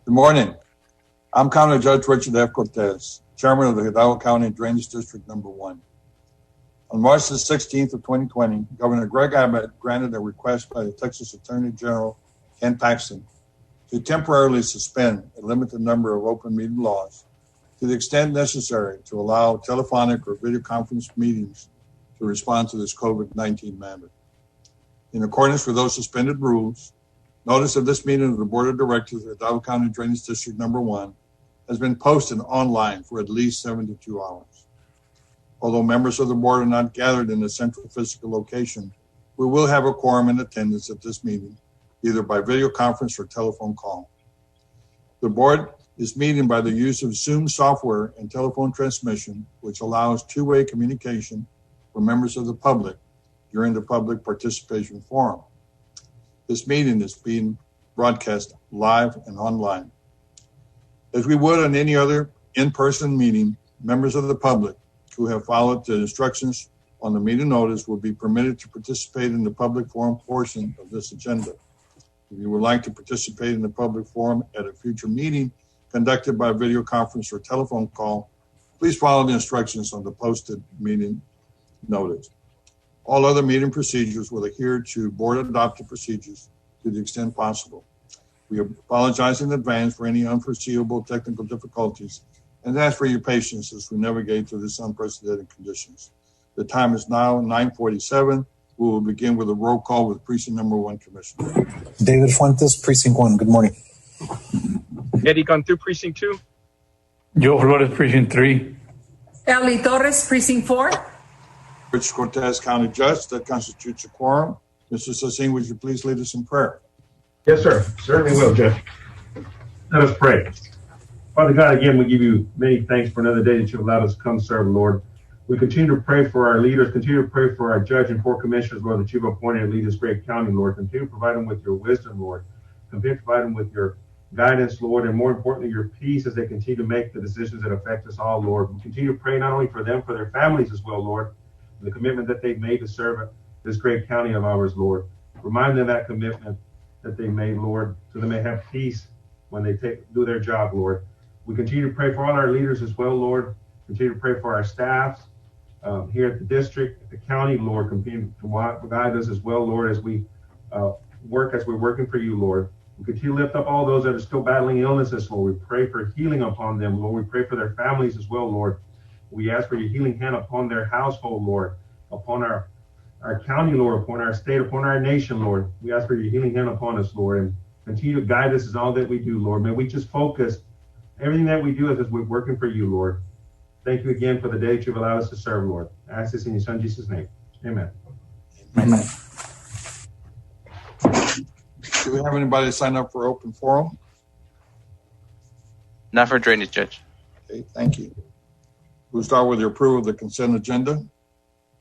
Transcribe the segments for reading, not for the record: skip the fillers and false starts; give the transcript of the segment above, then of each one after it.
Good morning. I'm County Judge Richard F. Cortez, Chairman of the Hidalgo County Drainage District Number 1. On March the 16th of 2020, Governor Greg Abbott granted a request by the Texas Attorney General Ken Paxton to temporarily suspend a limited number of open meeting laws to the extent necessary to allow telephonic or video conference meetings to respond to this COVID-19 matter. In accordance with those suspended rules, notice of this meeting of the Board of Directors of Hidalgo County Drainage District Number 1 has been posted online for at least 72 hours. Although members of the board are not gathered in a central physical location, we will have a quorum in attendance at this meeting, either by video conference or telephone call. The board is meeting by the use of Zoom software and telephone transmission, which allows two-way communication for members of the public during the public participation forum. This meeting is being broadcast live and online. As we would on any other in-person meeting, members of the public who have followed the instructions on the meeting notice will be permitted to participate in the public forum portion of this agenda. If you would like to participate in the public forum at a future meeting conducted by video conference or telephone call, please follow the instructions on the posted meeting notice. All other meeting procedures will adhere to board adopted procedures to the extent possible. We apologize in advance for any unforeseeable technical difficulties and ask for your patience as we navigate through these unprecedented conditions. The time is now 9:47. We will begin with a roll call with Precinct Number 1 Commissioner. David Fuentes, Precinct 1. Good morning. Eddie Cantu, Precinct 2. Joe Flores, Precinct 3. Ellie Torres, Precinct 4. Rich Cortez, County Judge. That constitutes a quorum. Mr. Sassin, would you please lead us in prayer? Yes, sir. Certainly will, Judge. Let us pray. Father God, again, we give you many thanks for another day that you've allowed us to come serve, Lord. We continue to pray for our leaders, continue to pray for our judge and 4 commissioners, Lord, that you've appointed to lead this great county, Lord. Continue to provide them with your wisdom, Lord. Continue to provide them with your guidance, Lord, and more importantly, your peace as they continue to make the decisions that affect us all, Lord. We continue to pray not only for them, for their families as well, Lord, the commitment that they've made to serve this great county of ours, Lord. Remind them that commitment that they made, Lord, so they may have peace when they do their job, Lord. We continue to pray for all our leaders as well, Lord. Continue to pray for our staffs here at the district, at the county, Lord. Continue to guide us as well, Lord, as we we're working for you, Lord. We continue to lift up all those that are still battling illnesses, Lord. We pray for healing upon them, Lord. We pray for their families as well, Lord. We ask for your healing hand upon their household, Lord, upon our county, Lord, upon our state, upon our nation, Lord. We ask for your healing hand upon us, Lord, and continue to guide us in all that we do, Lord. May we just focus everything that we do as we're working for you, Lord. Thank you again for the day that you've allowed us to serve, Lord. I ask this in your son, Jesus' name. Amen. Amen. Do we have anybody sign up for open forum? Not for drainage, Judge. Okay, thank you. We'll start with your approval of the consent agenda.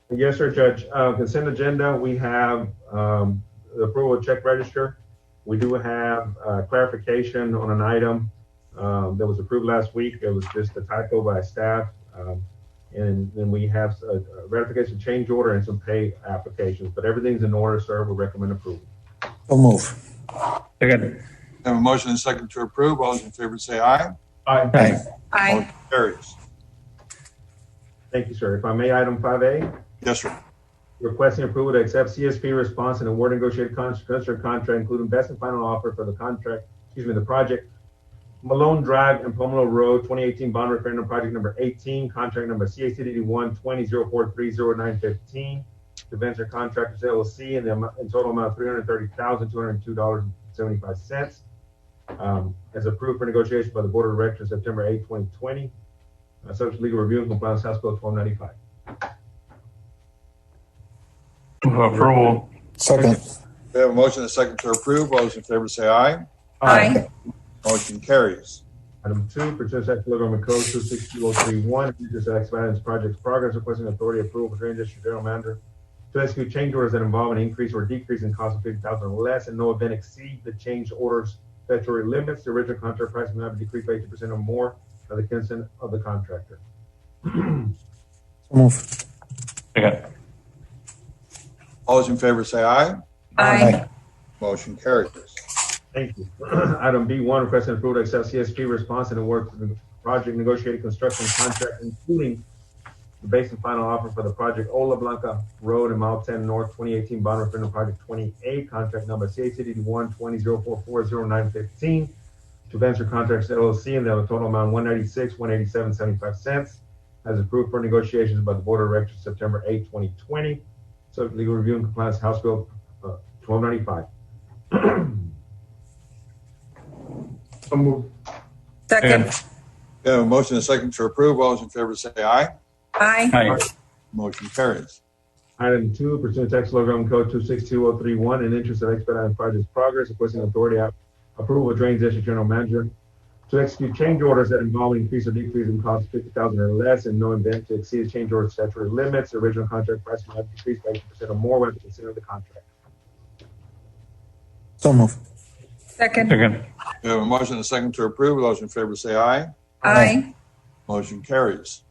Yes, sir, Judge. Consent agenda, we have the approval of check register. We do have clarification on an item that was approved last week. It was just a typo by staff. And then we have a ratification change order and some pay applications, but everything's in order, sir. We recommend approval. So move. Second. I have a motion and a second to approve. All those in favor say aye. Aye. Aye. Motion carries. Thank you, sir. If I may, item 5A, Yes, sir. requesting approval to accept CSP response and award negotiated construction contract, including best and final offer for the the project Malone Drive and Pomelo Road, 2018 bond referendum project number 18, contract number CACDD 12004300915 to Venture Contractors LLC in total amount of $330,202.75, as approved for negotiation by the Board of Directors September 8, 2020, subject to legal review and compliance House Bill 1295. Approval. Second. We have a motion and a second to approve. All those in favor say aye. Aye. Motion carries. Item 2, pursuant to Section Government Code 262031, Future Expeditions Projects Progress, requesting authority approval for Drainage District General Manager to execute change orders that involve an increase or decrease in cost of $50,000 or less, and no event exceed the change orders statutory limits. The original contract price may not be decreased by 80% or more by the consent of the contractor. So move. Second. All those in favor say aye. Aye. Motion carries. Thank you. Item B1, request and approval to accept CSP response and award to the project negotiated construction contract, including the base and final offer for the project Ola Blanca Road in Mile 10 North 2018 bond referendum project 28, contract number CACD 120440915 to Venture Contracts LLC, and they have a total amount $196,187.75 as approved for negotiations by the Board of Directors September 8, 2020. Subject to legal review and compliance, House Bill 1295. So moved. Second. We have a motion and a second to approve. All those in favor say aye. Aye. Aye. Motion carries. Item 2, pursuant to Texas Law Government Code 262031, in interest of expediting project's progress, requesting authority approval of Drains District General Manager to execute change orders that involve increase or decrease in cost of $50,000 or less, and no event to exceed change order statutory limits. The original contract price may have decreased by 80% or more when considered the contract. So move. Second. Second. We have a motion and a second to approve. All those in favor say aye. Aye. Motion carries.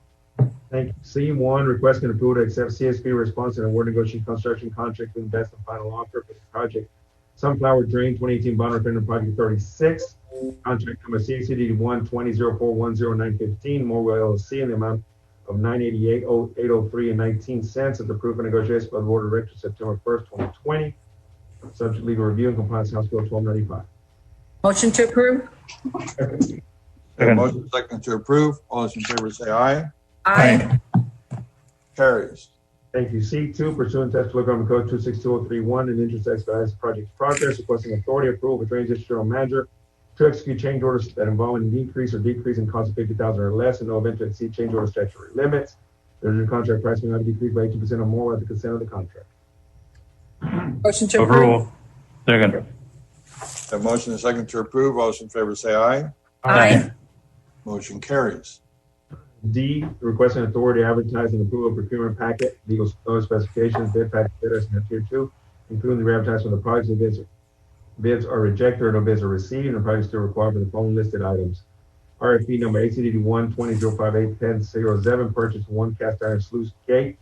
Thank you. C1, requesting approval to accept CSP response and award negotiation construction contract with best and final offer for the project Sunflower Drain 2018 bond referendum project 36. Contract number CACD 12044100915, Morwell LLC, in the amount of $988,803.19 as approved for negotiation by the Board of Directors September 1st, 2020. Subject to legal review and compliance, House Bill 1295. Motion to approve? We have a Second. motion and a second to approve. All those in favor say aye. Aye. Carries. Thank you. C2, pursuant to Texas Law Government Code 262031, in interest of expediting the project's progress, requesting authority approval of Drains District General Manager to execute change orders that involve an increase or decrease in cost of $50,000 or less, and no event to exceed change order statutory limits. The original contract price may not be decreased by 18% or more without the consent of the contract. Motion to approve? Approval. Second. We have a motion and a second to approve. All those in favor say aye. Aye. Motion carries. D, requesting authority to advertise and approve a procurement packet, legal specifications, bid package, bidders, and tier 2, including the re-advertisement of the projects and bids. Bids are rejected or no bids are received, and the project still required for the following listed items. RFP number ACD 120581007, purchase one cast iron sluice gate,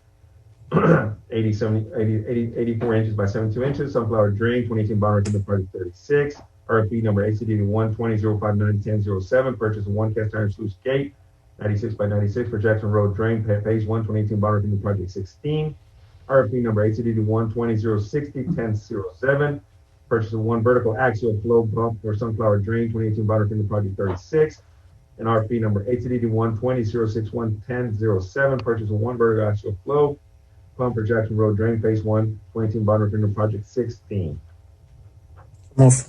84 inches by 72 inches, Sunflower Drain 2018 bond referendum project 36. RFP number ACD 12005901007, purchase one cast iron sluice gate, 96 by 96 for Jackson Road Drain, phase 1, 2018 bond referendum project 16. RFP number ACD 120601007, purchase of one vertical axial flow pump for Sunflower Drain 2018 bond referendum project 36. And RFP number ACD 12006111007, purchase of one vertical axial flow pump for Jackson Road Drain, phase 1, 2018 bond referendum project 16. Move.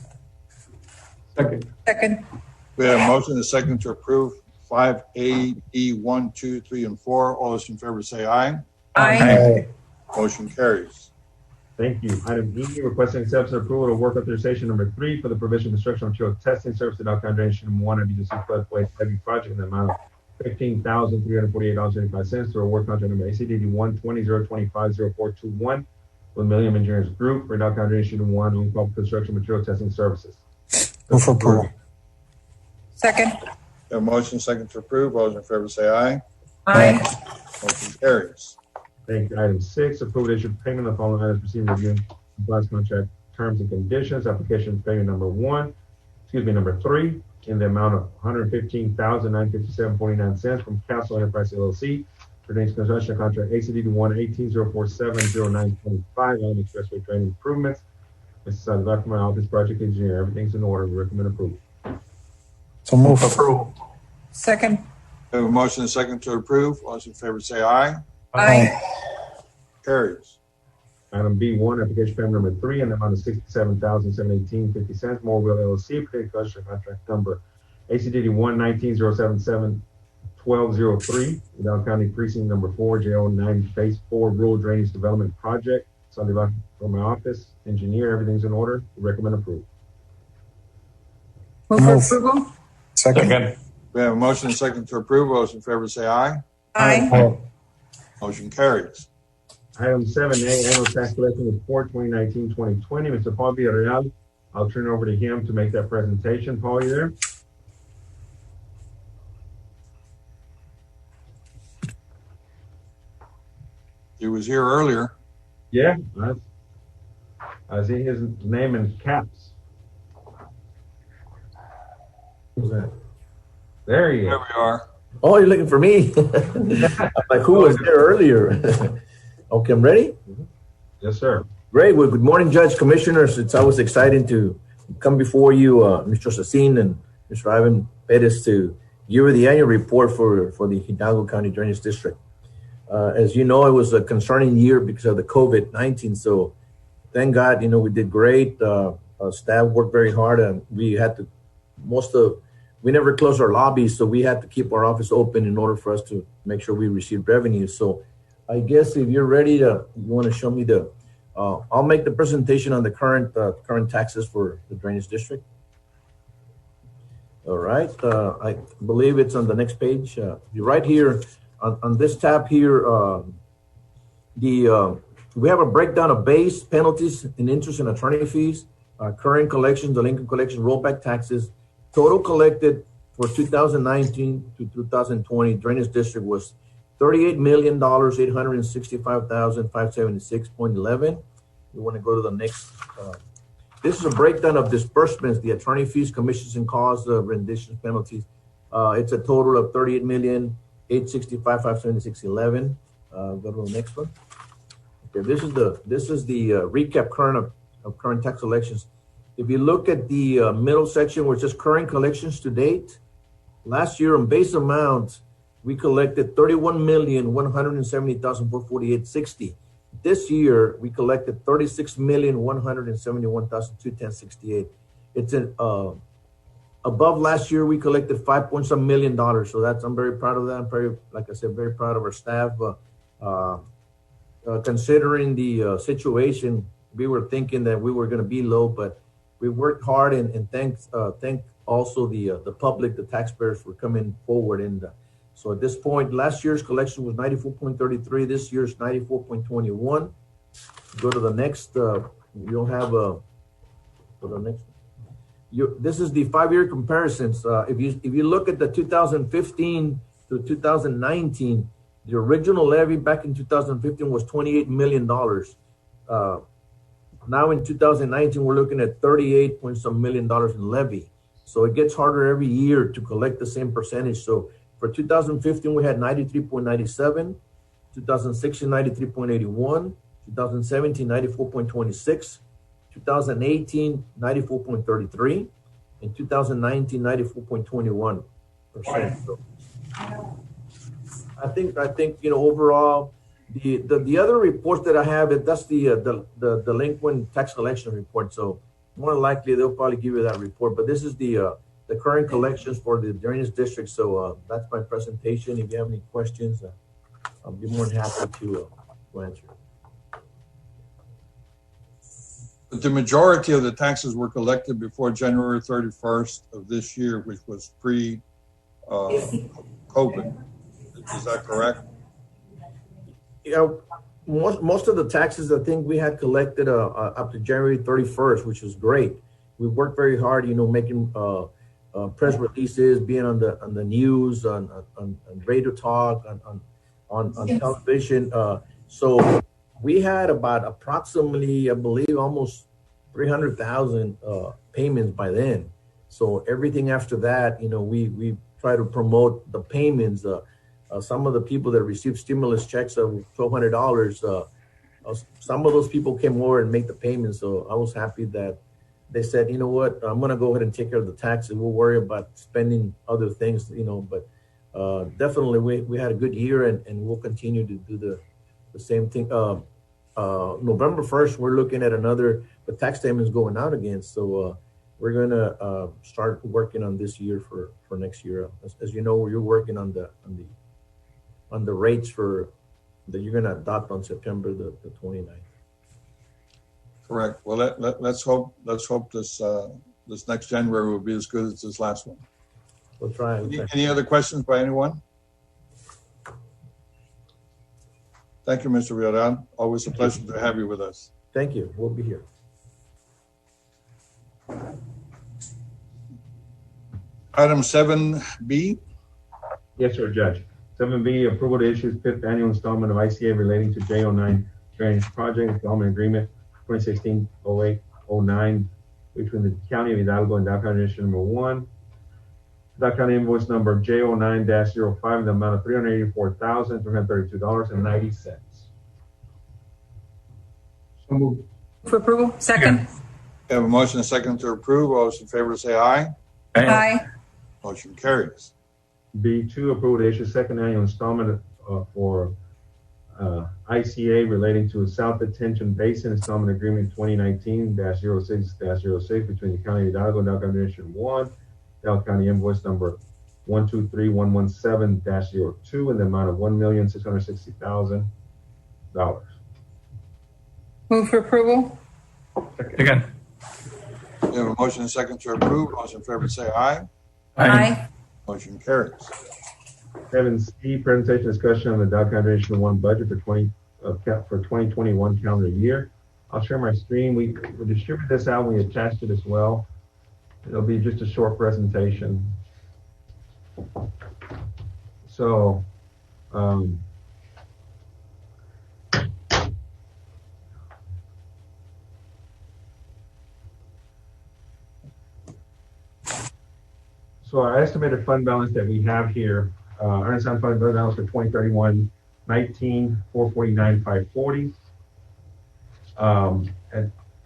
Second. Second. We have a motion and a second to approve 5A, B, 1, 2, 3, and 4. All those in favor say aye. Aye. Motion carries. Thank you. Item E, requesting acceptance and approval of work authorization number 3 for the provision of instructional material testing service at Alcohol Drainage Number 1 IBDC floodplain heavy project in the amount of $15,348.75 through award contract number ACD 120025041 with Milliam Engineers Group for Alcohol Drainage Number 1 on public construction material testing services. Move for approval. Second. We have a motion and a second to approve. All those in favor say aye. Aye. Motion carries. Thank you. Item 6, approve the issue of payment of the following items receiving review and compliance contract terms and conditions. Application payment number 3, in the amount of $115,957.49 from Castle Enterprise LLC for Drainage Construction Contract ACD 11804700925 on Expressway Drain Improvements. Mrs. Salazar, from my office, project engineer. Everything's in order. We recommend approval. So move. Approval. Second. We have a motion and a second to approve. All those in favor say aye. Aye. Carries. Item B1, application payment number 3 in the amount of $67,718.50. Morwell LLC for construction contract number ACD 11907712003, Down County Precinct number 4, J09 Phase 4 Rural Drainage Development Project. Sunday from my office, engineer. Everything's in order. We recommend approval. Move for Move. approval? Second. Second. We have a motion and a second to approve. All those in favor say aye. Aye. Motion carries. Item 7A, annual tax collection report 2019-2020. Mr. Paul Villarreal, I'll turn it over to him to make that presentation. Paul, you there? He was here earlier. Yeah. I see his name in caps. Who's that? There you There go. we are. Oh, you're looking for me. I'm like, who was there earlier? Okay, I'm ready. Yes, sir. Great. Well, good morning, Judge, Commissioners. It's always exciting to come before you, Mr. Sacin and Mr. Ivan Perez, to give you the annual report for the Hidalgo County Drainage District. As you know, it was a concerning year because of the COVID-19. So thank God, we did great. Staff worked very hard, and we had to, we never closed our lobbies, so we had to keep our office open in order for us to make sure we received revenue. So I guess if you're ready you want to show me I'll make the presentation on the current taxes for the drainage district. All right, I believe it's on the next page. You're right here on this tab here. We have a breakdown of base, penalties, and interest and attorney fees, current collections, delinquent collections, rollback taxes. Total collected for 2019 to 2020 drainage district was $38,865,576.11. You want to go to the next. This is a breakdown of disbursements, the attorney fees, commissions and costs, renditions, penalties. It's a total of $38,865,576.11. Go to the next one. Okay, this is the recap of current tax collections. If you look at the middle section where it says current collections to date, last year on base amount, we collected $31,170,448.60. This year, we collected $36,171,210.68. It's above last year. We collected $5.some million. So I'm very proud of that. I'm like I said, very proud of our staff. Considering the situation, we were thinking that we were going to be low, but we worked hard, and thank also the public, the taxpayers, for coming forward. And so at this point, last year's collection was 94.33. This year's 94.21. Go to the next. You'll have go to the next. This is the 5-year comparisons. If you look at the 2015 to 2019, the original levy back in 2015 was $28 million. Now in 2019, we're looking at $38-some million in levy. So it gets harder every year to collect the same percentage. So for 2015, we had 93.97, 2016, 93.81, 2017, 94.26, 2018, 94.33, and 2019, 94.21%. So I think overall, the other reports that I have, that's the delinquent tax collection report. So more likely they'll probably give you that report. But this is the current collections for the drainage district. So that's my presentation. If you have any questions, I'll be more than happy to answer. The majority of the taxes were collected before January 31st of this year, which was pre-COVID. Is that correct? Yeah, most of the taxes I think we had collected up to January 31st, which was great. We worked very hard, making press releases, being on the news, on radio talk, on television. So we had about approximately, I believe, almost 300,000 payments by then. So everything after that, we try to promote the payments. Some of the people that received stimulus checks of $1,200, some of those people came over and made the payments. So I was happy that they said, you know what, I'm going to go ahead and take care of the taxes. We'll worry about spending other things, but definitely we had a good year, and we'll continue to do the same thing. November 1st, we're looking at the tax statements going out again. So we're going to start working on this year for next year. As you know, you're working on the rates that you're going to adopt on September the 29th. Correct. Well, let's hope this next January will be as good as this last one. We'll try. Any other questions by anyone? Thank you, Mr. Villarreal. Always a pleasure to have you with us. Thank you. We'll be here. Item 7B. Yes, sir, Judge. 7B, approval to issue 5th annual installment of ICA relating to J09 Drainage Project Installment Agreement 2016-08-09 between the County of Hidalgo and Dow County District Number 1 Dow County invoice number J09-05 in the amount of $384,332.90. So moved. For approval? Second. We have a motion and a second to approve. All those in favor say aye. Aye. Motion carries. B2, approval to issue second annual installment for ICA relating to a South Detention Basin Installment Agreement 2019-06-06 between the County of Hidalgo and Dow County District 1, Dow County invoice number 123117-02 in the amount of $1,660,000. Move for approval? Second. We have a motion and a second to approve. All those in favor say aye. Aye. Motion carries. 7C, presentation discussion on the Dow County District 1 budget for 2021 calendar year. I'll share my screen. We distribute this out. We attached it as well. It'll be just a short presentation. So, our estimated fund balance that we have here, unassigned fund balance for 2031, 19,449,540. And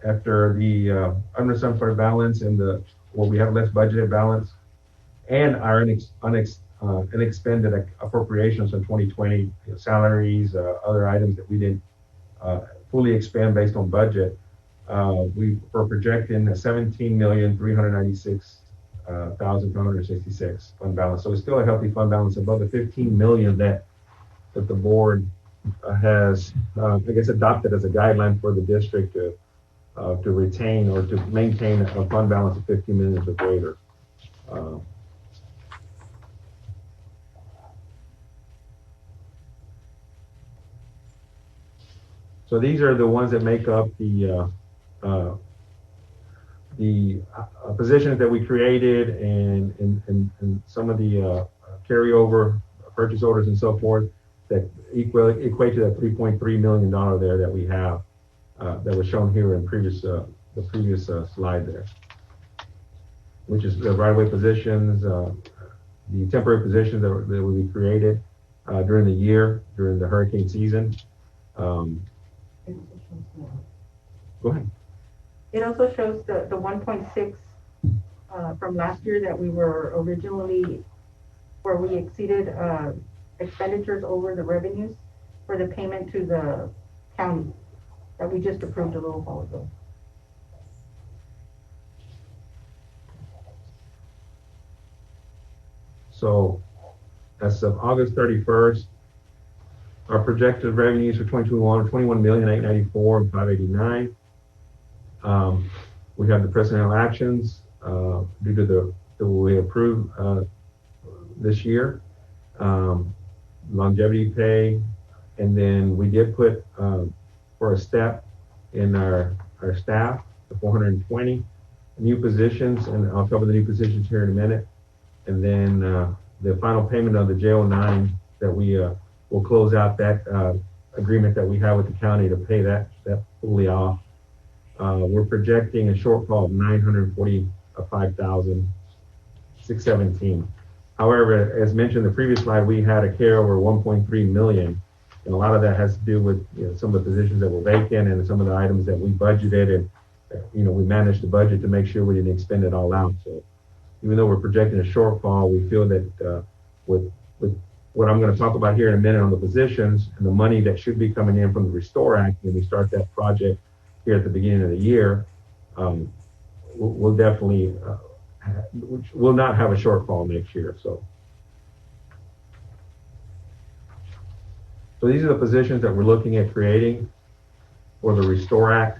after the unassigned fund balance and what we have less budgeted balance and our unexpended appropriations in 2020, salaries, other items that we didn't fully expend based on budget, we were projecting a 17,396,566 fund balance. So it's still a healthy fund balance above the 15 million that the board has, I guess, adopted as a guideline for the district to retain or to maintain a fund balance of 15 million or greater. So these are the ones that make up the positions that we created and some of the carryover purchase orders and so forth that equate to that $3.3 million there that we have that was shown here in the previous slide there, which is the right-of-way positions, the temporary positions that will be created during the year, during the hurricane season. Go ahead. It also shows the 1.6 from last year that we were originally, where we exceeded expenditures over the revenues for the payment to the county that we just approved a little while ago. So as of August 31st, our projected revenues for 2021 are 21,894,589. We have the personnel actions due to the we approved this year, longevity pay, and then we did put for a step in our staff, the 420 new positions, and I'll cover the new positions here in a minute. And then the final payment of the J09 that we will close out that agreement that we have with the county to pay that fully off. We're projecting a shortfall of $945,617. However, as mentioned in the previous slide, we had a carryover 1.3 million, and a lot of that has to do with some of the positions that were vacant and some of the items that we budgeted, and we managed the budget to make sure we didn't expend it all out. So even though we're projecting a shortfall, we feel that with what I'm going to talk about here in a minute on the positions and the money that should be coming in from the Restore Act when we start that project here at the beginning of the year, we'll definitely will not have a shortfall next year. So these are the positions that we're looking at creating for the Restore Act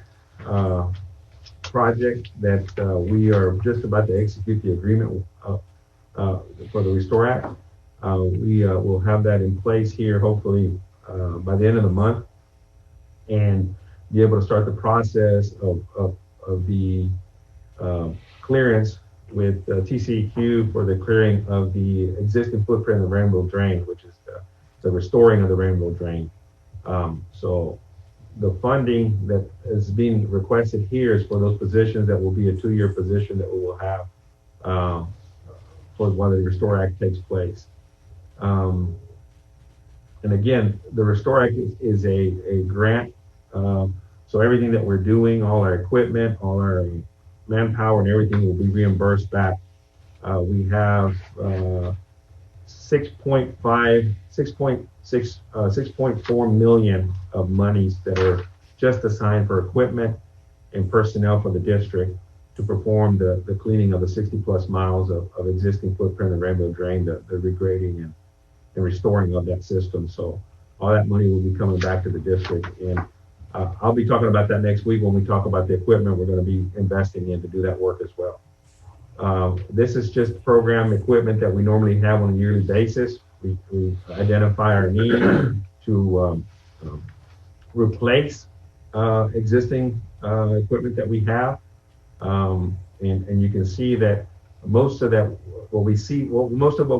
project that we are just about to execute the agreement for the Restore Act. We will have that in place here hopefully by the end of the month, and be able to start the process of the clearance with TCEQ for the clearing of the existing footprint of the Rainbow Drain, which is the restoring of the Rainbow Drain. So the funding that is being requested here is for those positions that will be a 2-year position that we will have while the Restore Act takes place. And again, the Restore Act is a grant. So everything that we're doing, all our equipment, all our manpower and everything will be reimbursed back. We have 6.4 million of monies that are just assigned for equipment and personnel for the district to perform the cleaning of the 60 plus miles of existing footprint of Rainbow Drain, the regrading and restoring of that system. So all that money will be coming back to the district. And I'll be talking about that next week when we talk about the equipment we're going to be investing in to do that work as well. This is just program equipment that we normally have on a yearly basis. We identify our need to replace existing equipment that we have. And you can see that most of what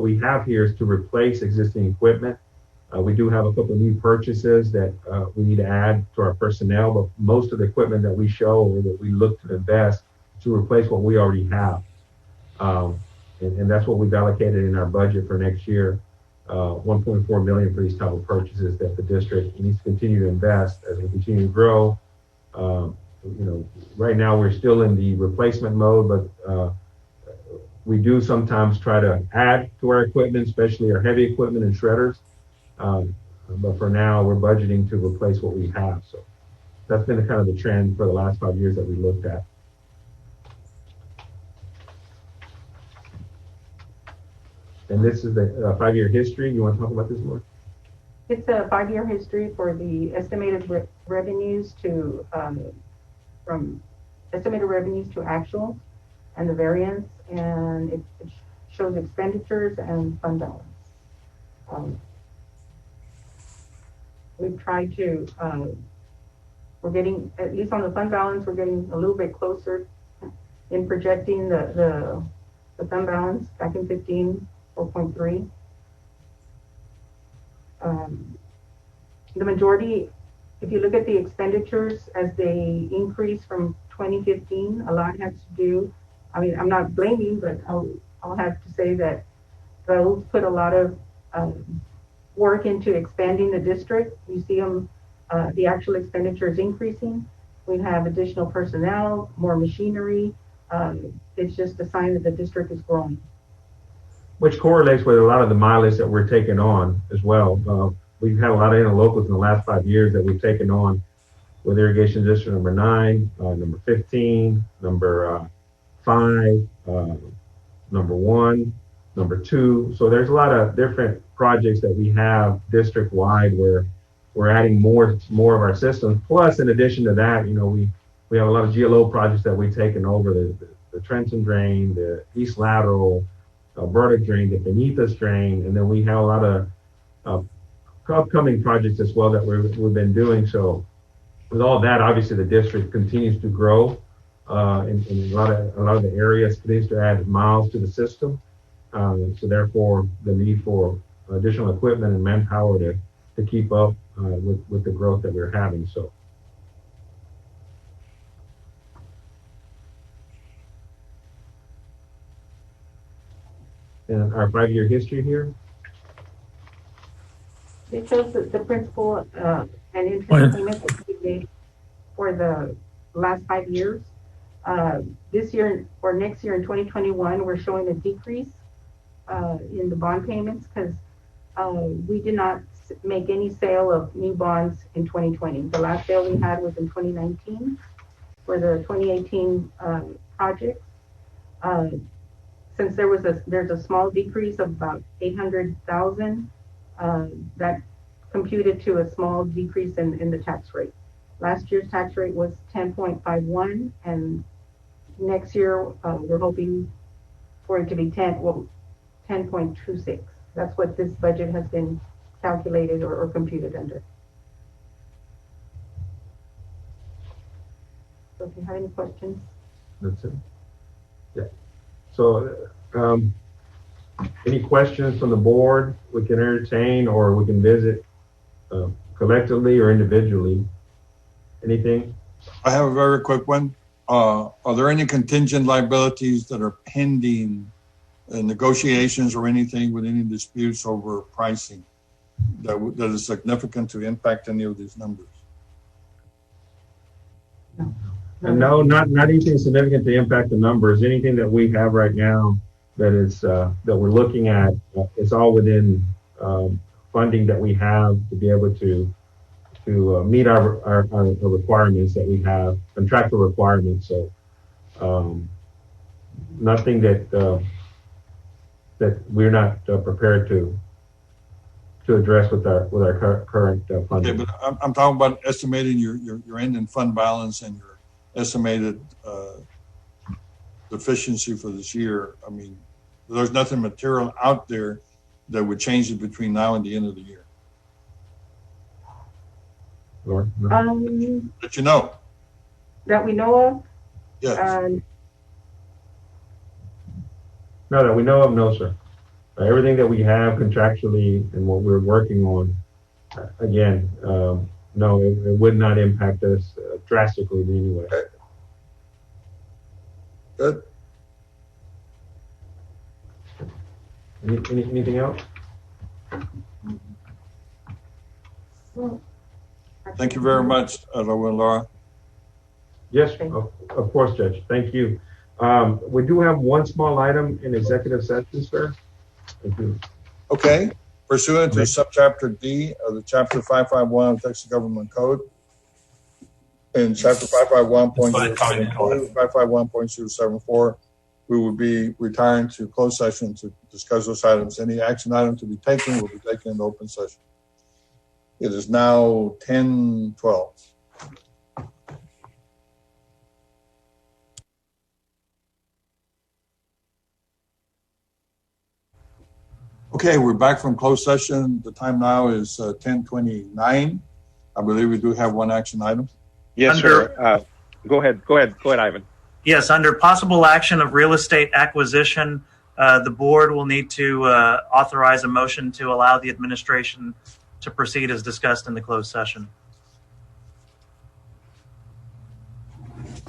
we have here is to replace existing equipment. We do have a couple of new purchases that we need to add to our personnel, but most of the equipment that we show or that we look to invest to replace what we already have. And that's what we've allocated in our budget for next year, 1.4 million for these type of purchases that the district needs to continue to invest as we continue to grow. Right now we're still in the replacement mode, but we do sometimes try to add to our equipment, especially our heavy equipment and shredders. But for now, we're budgeting to replace what we have. So that's been kind of the trend for the last 5 years that we looked at. And this is the 5-year history. You want to talk about this more? It's a 5-year history for the estimated revenues to, from estimated revenues to actual and the variance, and it shows expenditures and fund balance. We've tried to, we're getting, at least on the fund balance, we're getting a little bit closer in projecting the fund balance back in 15, 4.3. The majority, if you look at the expenditures as they increase from 2015, a lot has to do, I mean, I'm not blaming, but I'll have to say that those put a lot of work into expanding the district. You see them, the actual expenditures increasing. We have additional personnel, more machinery. It's just a sign that the district is growing. Which correlates with a lot of the mileage that we're taking on as well. We've had a lot of interlocals in the last 5 years that we've taken on with Irrigation District number 9, number 15, number 5, number 1, number 2. So there's a lot of different projects that we have district-wide where we're adding more of our systems. Plus, in addition to that, we have a lot of GLO projects that we've taken over, the Trenton Drain, the East Lateral, Alberta Drain, the Benitez Drain, and then we have a lot of upcoming projects as well that we've been doing. So with all that, obviously the district continues to grow in a lot of the areas, continues to add miles to the system. So therefore, the need for additional equipment and manpower to keep up with the growth that we're having. So. And our 5-year history here. It shows the principal and interest payments that we made for the last 5 years. This year or next year in 2021, we're showing a decrease in the bond payments because we did not make any sale of new bonds in 2020. The last sale we had was in 2019 for the 2018 projects. Since there's a small decrease of about 800,000, that computed to a small decrease in the tax rate. Last year's tax rate was 10.51, and next year we're hoping for it to be 10.26. That's what this budget has been calculated or computed under. So if you have any questions. That's it. Yeah. So any questions from the board we can entertain, or we can visit collectively or individually? Anything? I have a very quick one. Are there any contingent liabilities that are pending negotiations or anything with any disputes over pricing that is significant to impact any of these numbers? And no, not anything significant to impact the numbers. Anything that we have right now that is that we're looking at, it's all within funding that we have to be able to meet our requirements that we have, contractual requirements. So nothing that we're not prepared to address with our current funding. Okay, but I'm talking about estimating your ending fund balance and your estimated deficiency for this year. I mean, there's nothing material out there that would change it between now and the end of the year. Laura? No? That you know. That we know of, Yes. No, that we know of, no, sir. Everything that we have contractually and what we're working on, again, no, it would not impact us drastically in any way. Good. Anything else? Thank you very much, Raul and Laura. Yes, of course, Judge. Thank you. We do have one small item in executive session, sir. Thank you. Okay. Pursuant to subchapter D of the chapter 551 of Texas Government Code, in chapter 551.074, we will be retiring to closed session to discuss those items. Any action item to be taken will be taken in open session. It is now 10:12. Okay, we're back from closed session. The time now is 10:29. I believe we do have one action item. Yes, sir. Go ahead, Ivan. Yes, under possible action of real estate acquisition, the board will need to authorize a motion to allow the administration to proceed as discussed in the closed session.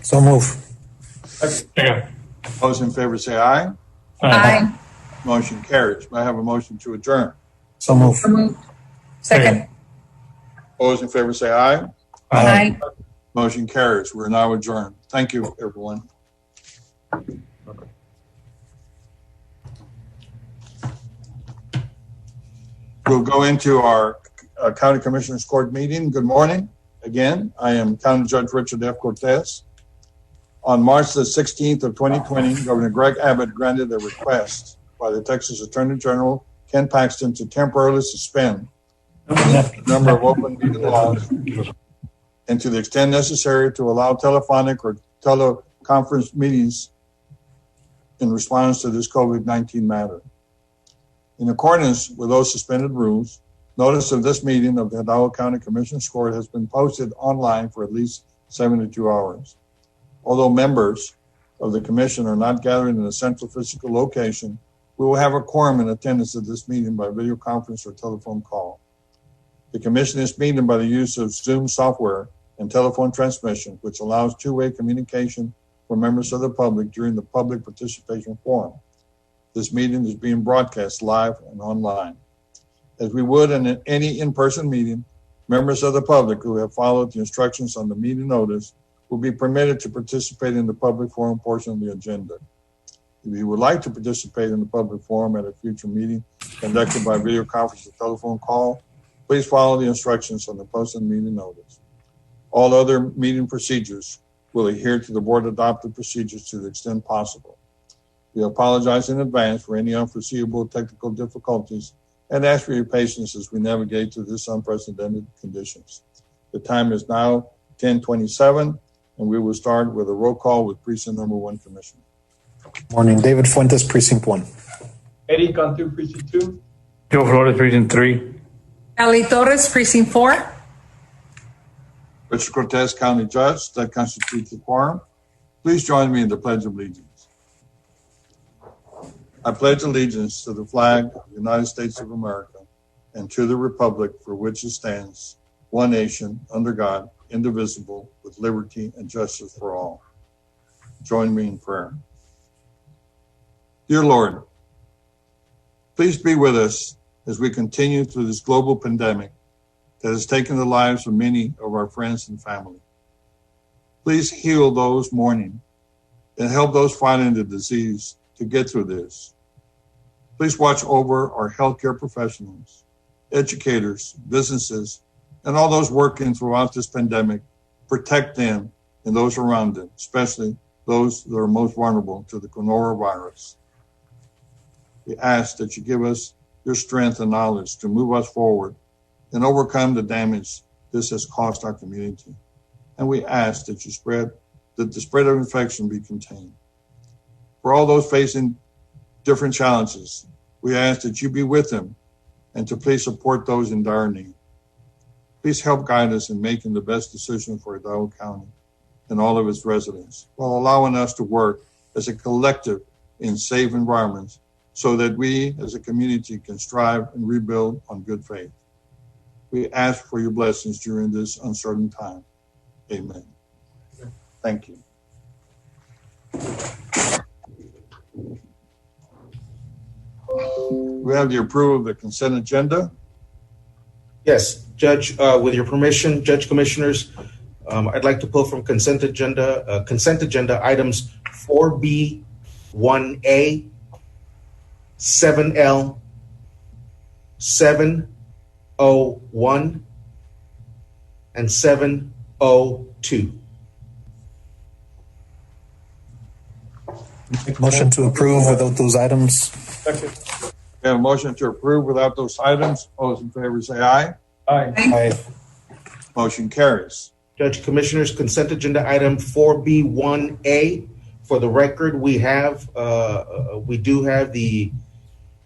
So move. Second. Those in favor say aye. Aye. Motion carries. May I have a motion to adjourn? So move. So moved. Second. Those in favor say aye. Aye. Motion carries. We're now adjourned. Thank you, everyone. We'll go into our County Commissioners Court meeting. Good morning. Again, I am County Judge Richard F. Cortez. On March the 16th of 2020, Governor Greg Abbott granted a request by the Texas Attorney General Ken Paxton to temporarily suspend the number of open meeting laws and to the extent necessary to allow telephonic or teleconference meetings in response to this COVID-19 matter. In accordance with those suspended rules, notice of this meeting of the Hidalgo County Commissioners Court has been posted online for at least 72 hours. Although members of the commission are not gathering in a central physical location, we will have a quorum in attendance at this meeting by video conference or telephone call. The commission is meeting by the use of Zoom software and telephone transmission, which allows two-way communication for members of the public during the public participation forum. This meeting is being broadcast live and online. As we would in any in-person meeting, members of the public who have followed the instructions on the meeting notice will be permitted to participate in the public forum portion of the agenda. If you would like to participate in the public forum at a future meeting conducted by video conference or telephone call, please follow the instructions on the posted meeting notice. All other meeting procedures will adhere to the board adopted procedures to the extent possible. We apologize in advance for any unforeseeable technical difficulties and ask for your patience as we navigate through this unprecedented conditions. The time is now 10:27, and we will start with a roll call with precinct number 1 commissioner. Morning. David Fuentes, Precinct 1. Eddie Cantu, Precinct 2. Joe Flores, Precinct 3. Ali Torres, Precinct 4. Richard Cortez, County Judge. That constitutes the quorum. Please join me in the Pledge of Allegiance. I pledge allegiance to the flag of the United States of America and to the republic for which it stands, one nation, under God, indivisible, with liberty and justice for all. Join me in prayer. Dear Lord, Please be with us as we continue through this global pandemic that has taken the lives of many of our friends and family. Please heal those mourning and help those fighting the disease to get through this. Please watch over our healthcare professionals, educators, businesses, and all those working throughout this pandemic. Protect them and those around them, especially those that are most vulnerable to the coronavirus. We ask that you give us your strength and knowledge to move us forward and overcome the damage this has caused our community. And we ask that the spread of infection be contained. For all those facing different challenges, we ask that you be with them and to please support those in dire need. Please help guide us in making the best decision for Hidalgo County and all of its residents, while allowing us to work as a collective in safe environments so that we as a community can strive and rebuild on good faith. We ask for your blessings during this uncertain time. Amen. Thank you. We have the approval of the consent agenda. Yes, Judge, with your permission, Judge Commissioners, I'd like to pull from consent agenda items 4B, 1A, 7L, 701, and 702. Motion to approve without those items. Second. We have a motion to approve without those items. All those in favor say aye. Aye. Aye. Motion carries. Judge Commissioners, consent agenda item 4B1A. For the record, we do have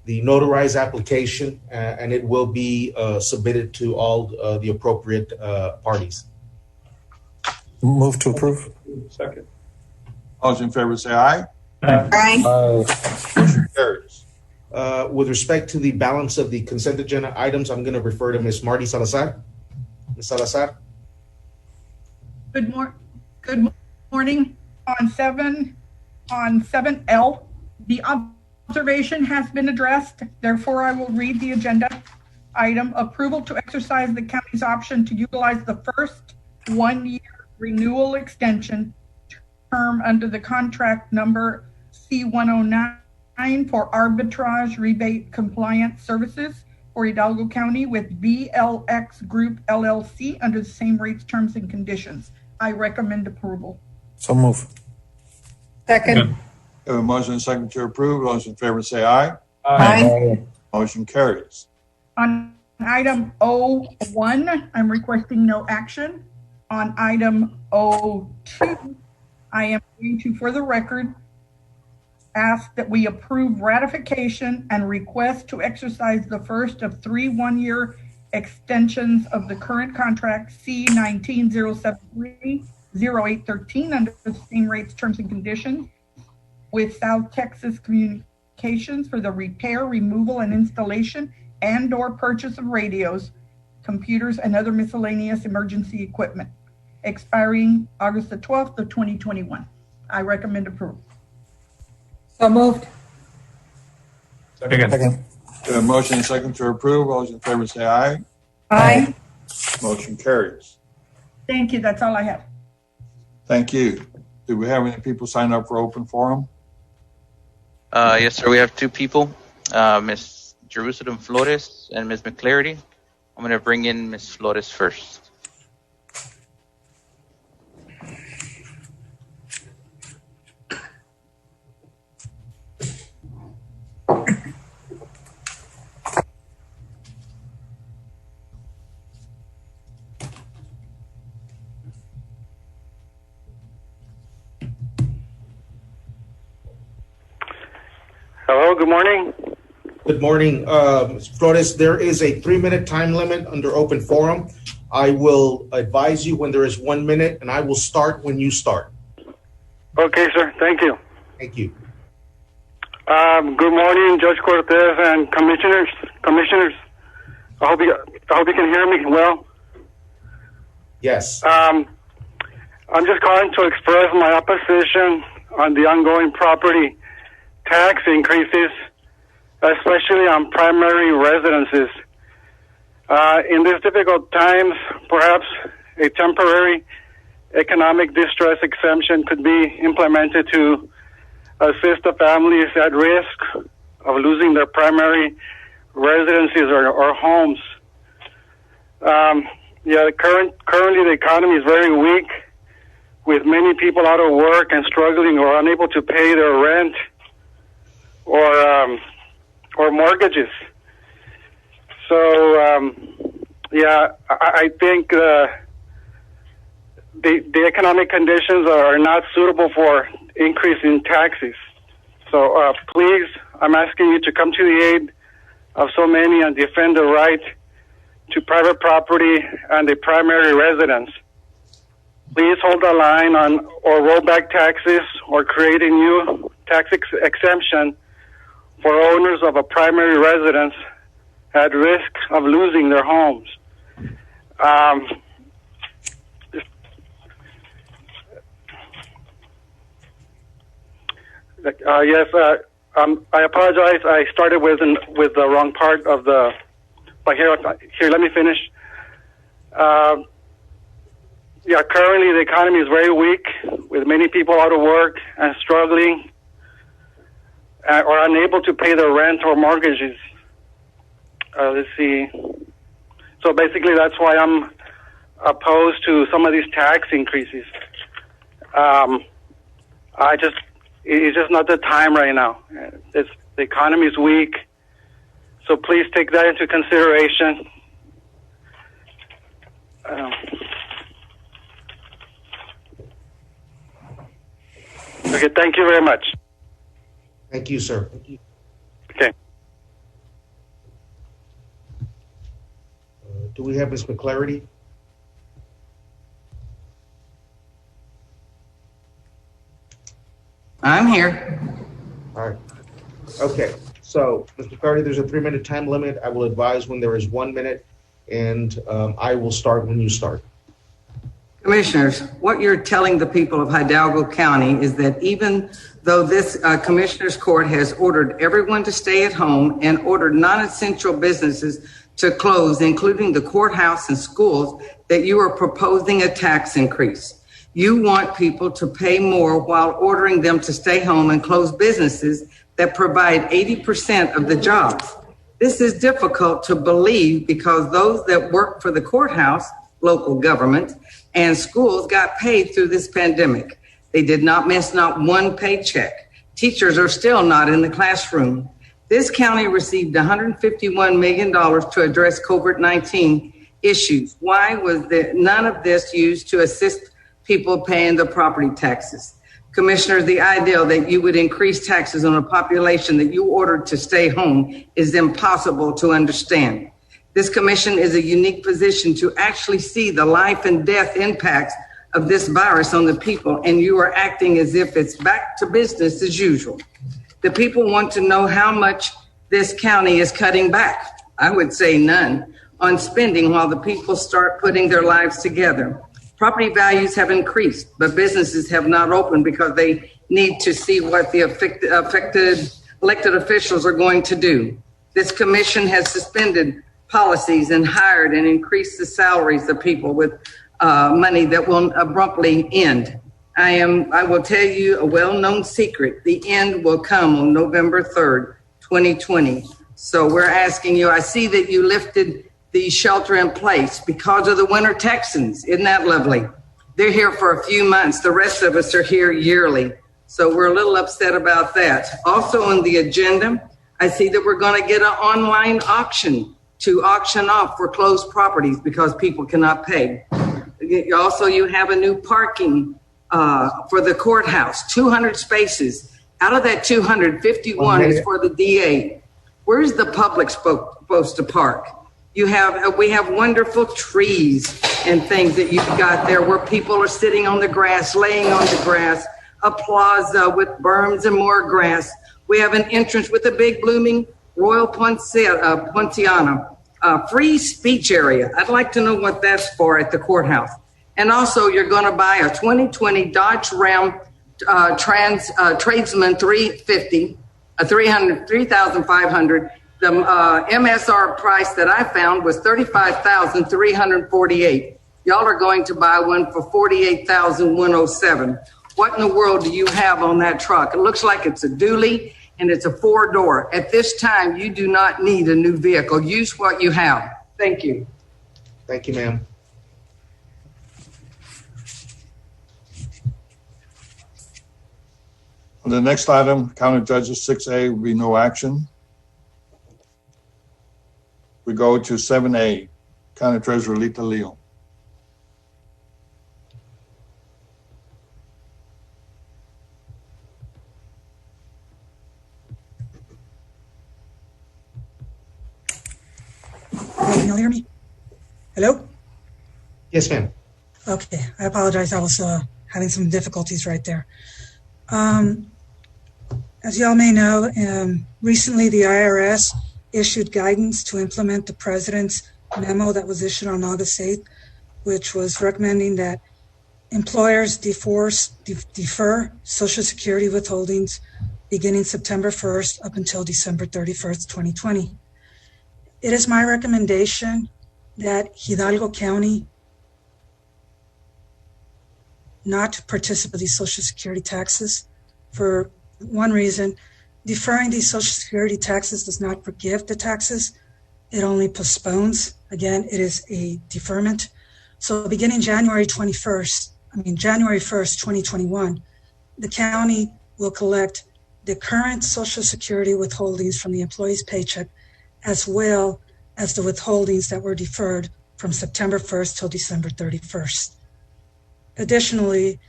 the notarized application, and it will be submitted to all the appropriate parties. Move to approve. Second. All those in favor say aye. Aye. Motion carries. With respect to the balance of the consent agenda items, I'm going to refer to Ms. Marty Salazar. Ms. Salazar? Good morning. On 7L, the observation has been addressed. Therefore, I will read the agenda item. Approval to exercise the county's option to utilize the first 1-year renewal extension term under the contract number C109 for arbitrage rebate compliance services for Hidalgo County with VLX Group LLC under the same rates, terms, and conditions. I recommend approval. So move. Second. We have a motion and a second to approve. All those in favor say aye. Aye. Motion carries. On item 01, I'm requesting no action. On item 02, I am going to, for the record, ask that we approve ratification and request to exercise the first of 3 1-year extensions of the current contract C19073-0813 under the same rates, terms, and conditions with South Texas Communications for the repair, removal, and installation and/or purchase of radios, computers, and other miscellaneous emergency equipment, expiring August the 12th of 2021. I recommend approval. So moved. Second. Second. We have a motion and a second to approve. All those in favor say aye. Aye. Motion carries. Thank you. That's all I have. Thank you. Do we have any people sign up for open forum? Yes, sir. We have 2 people, Ms. Jerusalem Flores and Ms. McClarity. I'm going to bring in Ms. Flores first. Hello, good morning. Good morning, Ms. Flores. There is a 3-minute time limit under open forum. I will advise you when there is 1 minute, and I will start when you start. Okay, sir. Thank you. Thank you. Good morning, Judge Cortez and commissioners. I hope you can hear me well. Yes. I'm just calling to express my opposition on the ongoing property tax increases especially on primary residences. In these difficult times, perhaps a temporary economic distress exemption could be implemented to assist the families at risk of losing their primary residences or homes. Currently the economy is very weak, with many people out of work and struggling or unable to pay their rent or mortgages. So, I think the economic conditions are not suitable for increase in taxes. So, please, I'm asking you to come to the aid of so many and defend the right to private property and the primary residence. Please hold the line on or roll back taxes or create a new tax exemption for owners of a primary residence at risk of losing their homes. I apologize. I started with the wrong part of the. But here, let me finish. Currently the economy is very weak, with many people out of work and struggling, or unable to pay their rent or mortgages. Let's see. So basically, that's why I'm opposed to some of these tax increases. It's just not the time right now. The economy is weak, so please take that into consideration. Okay, thank you very much. Thank you, sir. Okay. Do we have Ms. McClarity? I'm here. All right. Okay. So, Ms. McClarty, there's a 3-minute time limit. I will advise when there is 1 minute, and I will start when you start. Commissioners, what you're telling the people of Hidalgo County is that even though this Commissioners Court has ordered everyone to stay at home and ordered non-essential businesses to close, including the courthouse and schools, that you are proposing a tax increase. You want people to pay more while ordering them to stay home and close businesses that provide 80% of the jobs. This is difficult to believe because those that work for the courthouse, local government, and schools got paid through this pandemic. They did not miss not one paycheck. Teachers are still not in the classroom. This county received $151 million to address COVID-19 issues. Why was none of this used to assist people paying the property taxes? Commissioners, the idea that you would increase taxes on a population that you ordered to stay home is impossible to understand. This commission is a unique position to actually see the life and death impacts of this virus on the people, and you are acting as if it's back to business as usual. The people want to know how much this county is cutting back. I would say none on spending while the people start putting their lives together. Property values have increased, but businesses have not opened because they need to see what the affected elected officials are going to do. This commission has suspended policies and hired and increased the salaries of people with money that will abruptly end. I will tell you a well-known secret. The end will come on November 3rd, 2020. So we're asking you, I see that you lifted the shelter in place because of the winter Texans. Isn't that lovely? They're here for a few months. The rest of us are here yearly. So we're a little upset about that. Also on the agenda, I see that we're going to get an online auction to auction off foreclosed properties because people cannot pay. Also, you have a new parking for the courthouse, 200 spaces. Out of that 251 is for the DA. Where's the public supposed to park? We have wonderful trees and things that you've got there where people are sitting on the grass, laying on the grass, a plaza with berms and more grass. We have an entrance with a big blooming Royal Poinciana, free speech area. I'd like to know what that's for at the courthouse. And also, you're going to buy a 2020 Dodge Ram Tradesman 350 $3,500. The MSR price that I found was $35,348. Y'all are going to buy one for $48,107. What in the world do you have on that truck? It looks like it's a dually and it's a 4-door. At this time, you do not need a new vehicle. Use what you have. Thank you. Thank you, ma'am. On the next item, County Judges 6A will be no action. We go to 7A, County Treasurer Lita Leo. Can you hear me? Hello? Yes, ma'am. Okay, I apologize. I was having some difficulties right there. As y'all may know, recently the IRS issued guidance to implement the president's memo that was issued on August 8th, which was recommending that employers defer Social Security withholdings beginning September 1st up until December 31st, 2020. It is my recommendation that Hidalgo County not participate in these Social Security taxes for one reason. Deferring these Social Security taxes does not forgive the taxes. It only postpones. Again, it is a deferment. So beginning January 1st, 2021, the county will collect the current Social Security withholdings from the employee's paycheck, as well as the withholdings that were deferred from September 1st till December 31st. Additionally,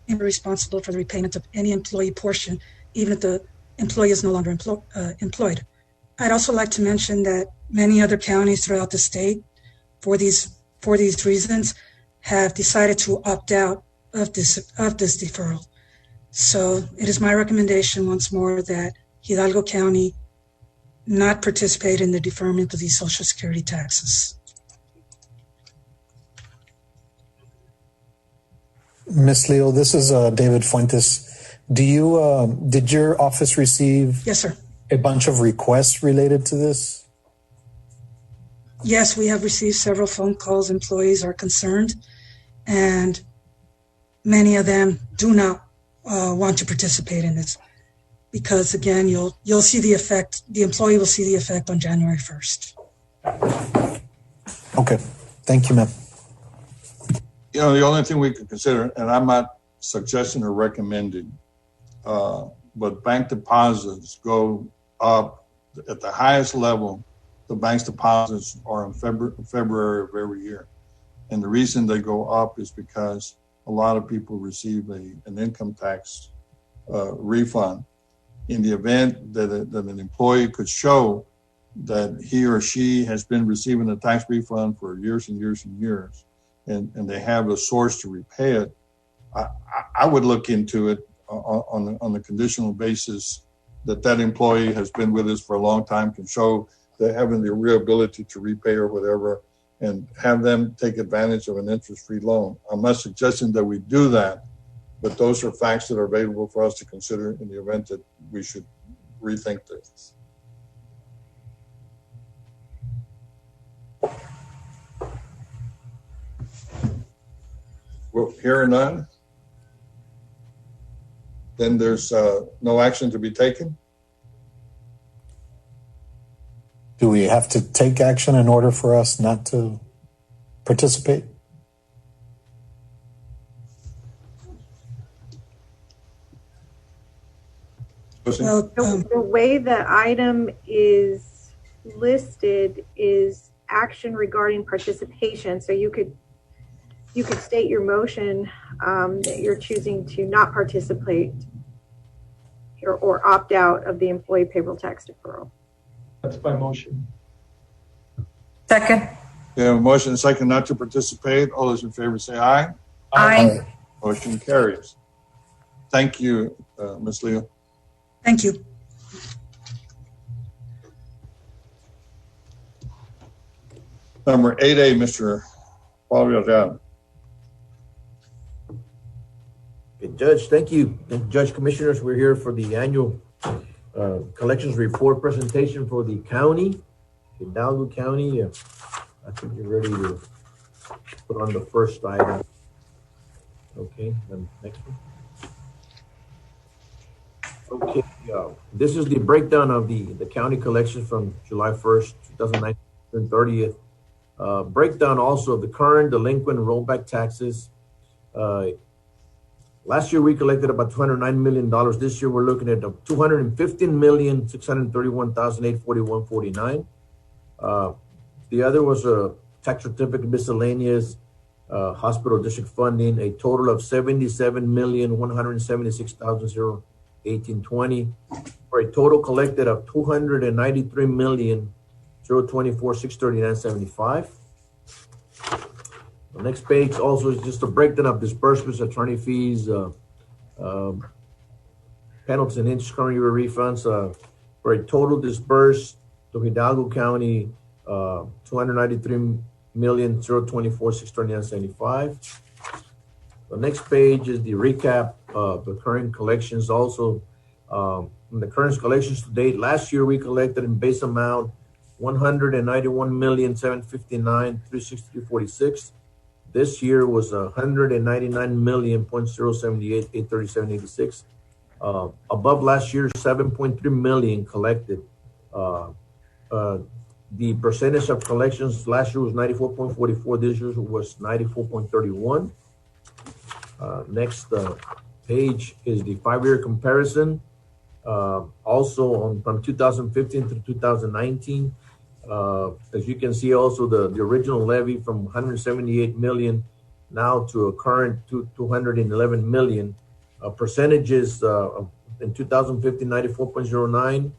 responsible for the repayment of any employee portion, even if the employee is no longer employed. I'd also like to mention that many other counties throughout the state, for these reasons, have decided to opt out of this deferral. So it is my recommendation once more that Hidalgo County not participate in the deferment of these Social Security taxes. Ms. Leo, this is David Fuentes. Did your office receive Yes, sir. a bunch of requests related to this? Yes, we have received several phone calls. Employees are concerned, and many of them do not want to participate in this because, again, you'll see the effect. The employee will see the effect on January 1st. Okay. Thank you, ma'am. You know, the only thing we could consider, and I'm not suggesting or recommending, but bank deposits go up at the highest level. The bank's deposits are in February of every year. And the reason they go up is because a lot of people receive an income tax refund. In the event that an employee could show that he or she has been receiving a tax refund for years and years and years, and they have a source to repay it, I would look into it on the conditional basis that employee has been with us for a long time, can show they're having the real ability to repay or whatever, and have them take advantage of an interest-free loan. I'm not suggesting that we do that, but those are facts that are available for us to consider in the event that we should rethink this. Well, hearing none, then there's no action to be taken. Do we have to take action in order for us not to participate? Well, The way the item is listed is action regarding participation. So you could state your motion that you're choosing to not participate or opt out of the employee payroll tax deferral. That's my motion. Second. We have a motion and a second not to participate. All those in favor say aye. Aye. Motion carries. Thank you, Ms. Leo. thank you. Number 8A, Mr. Paul Villarreal. Judge, thank you. And Judge Commissioners, we're here for the annual collections report presentation for the county, Hidalgo County. I think you're ready to put on the first item. Okay, then next one. Okay, this is the breakdown of the county collections from July 1st, 2019 and 30th. Breakdown also of the current delinquent rollback taxes. Last year we collected about $209 million. This year we're looking at $215,631,841.49. The other was a tax certificate miscellaneous, hospital district funding, a total of $77,176,018.20 for a total collected of $293,024,639.75. The next page also is just a breakdown of disbursements, attorney fees, penalties and interest current year refunds for a total disbursed to Hidalgo County $293,024,639.75. The next page is the recap of the current collections. Also, the current collections to date. Last year we collected in base amount $191,759,363.46. This year was $199,078,837.86. Above last year, 7.3 million collected. The percentage of collections last year was 94.44. This year was 94.31. Next page is the 5-year comparison. Also from 2015 to 2019. As you can see, also the original levy from 178 million now to a current 211 million. Percentages in 2015, 94.09,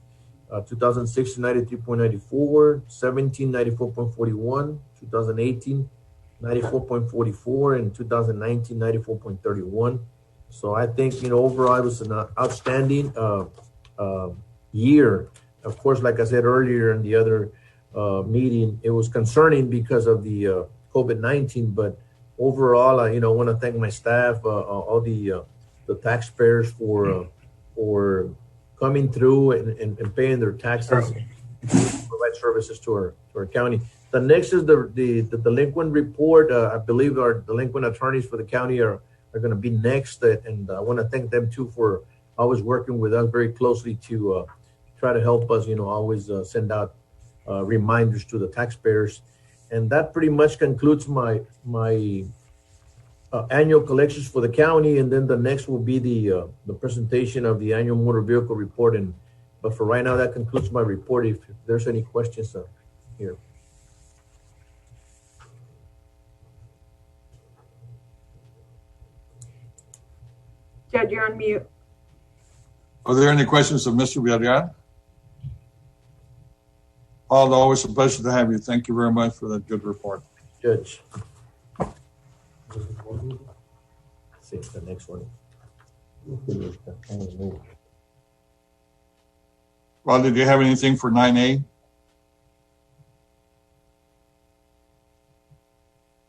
2016, 93.94, 17, 94.41, 2018, 94.44, and 2019, 94.31. So I think, overall it was an outstanding year. Of course, like I said earlier in the other meeting, it was concerning because of the COVID-19, but overall, I want to thank my staff, all the taxpayers for coming through and paying their taxes, provide services to our county. The next is the delinquent report. I believe our delinquent attorneys for the county are going to be next, and I want to thank them too for always working with us very closely to try to help us, always send out reminders to the taxpayers. And that pretty much concludes my annual collections for the county. And then the next will be the presentation of the annual motor vehicle report. But for right now, that concludes my report. If there's any questions here. Judge, you're on mute. Are there any questions of Mr. Villarreal? Paul, always a pleasure to have you. Thank you very much for that good report. Judge. See the next one. Well, did you have anything for 9A?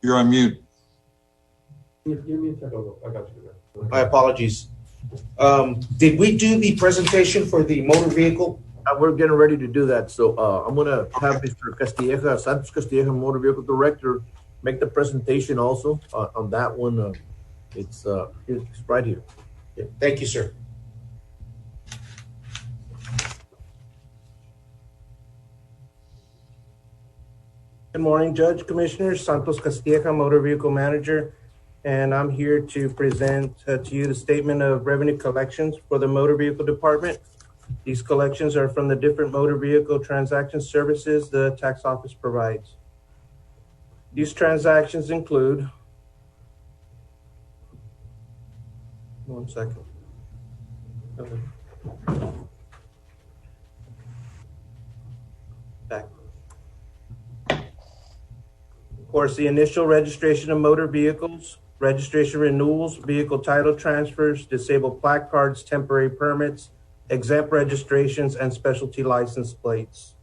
You're on mute. Give me a second. I got you. My apologies. Did we do the presentation for the motor vehicle? We're getting ready to do that. So I'm going to have Mr. Castilleja, Santos Castilleja, Motor Vehicle Director, make the presentation also on that one. It's right here. Yeah. Thank you, sir. Good morning, Judge, Commissioners. Santos Castilleja, Motor Vehicle Manager, and I'm here to present to you the statement of revenue collections for the Motor Vehicle Department. These collections are from the different motor vehicle transaction services the tax office provides. These transactions include, one second. Back. Of course, the initial registration of motor vehicles, registration renewals, vehicle title transfers, disabled plaque cards, temporary permits, exempt registrations, and specialty license plates.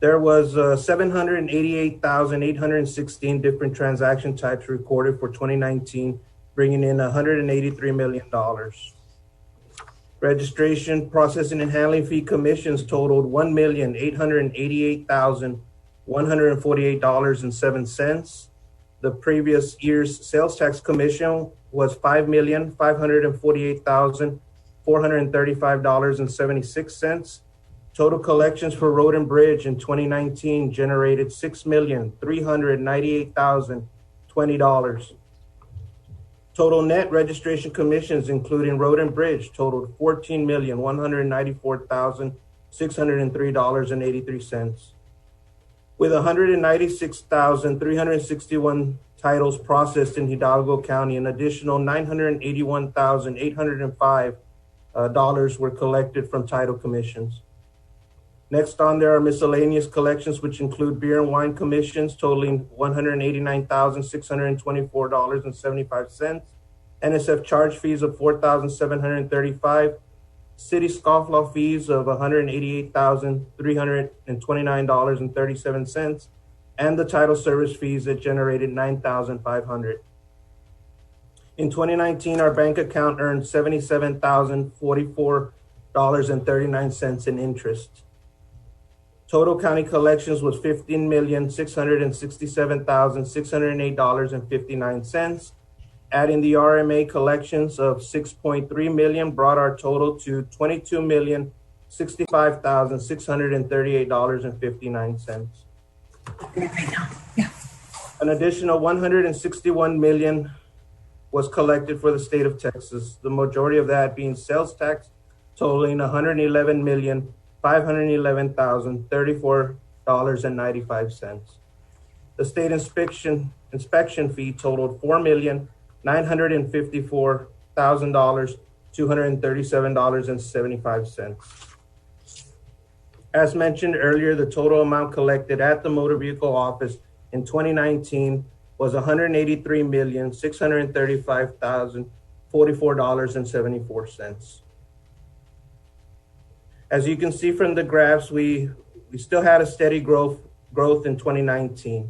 There was 788,816 different transaction types recorded for 2019 bringing in $183 million. Registration, processing, and handling fee commissions totaled $1,888,148.07. The previous year's sales tax commission was $5,548,435.76. Total collections for road and bridge in 2019 generated $6,398,020. Total net registration commissions, including road and bridge, totaled $14,194,603.83. With 196,361 titles processed in Hidalgo County, an additional $981,805 were collected from title commissions. Next on there are miscellaneous collections, which include beer and wine commissions totaling $189,624.75, NSF charge fees of $4,735, city scofflaw fees of $188,329.37, and the title service fees that generated $9,500. In 2019, our bank account earned $77,044.39 in interest. Total county collections was $15,667,608.59. Adding the RMA collections of $6.3 million brought our total to $22,065,638.59. An additional $161 million was collected for the state of Texas, the majority of that being sales tax totaling $111,511,034.95. The state inspection fee totaled $4,954,237.75. As mentioned earlier, the total amount collected at the motor vehicle office in 2019 was $183,635,044.74. As you can see from the graphs, we still had a steady growth in 2019.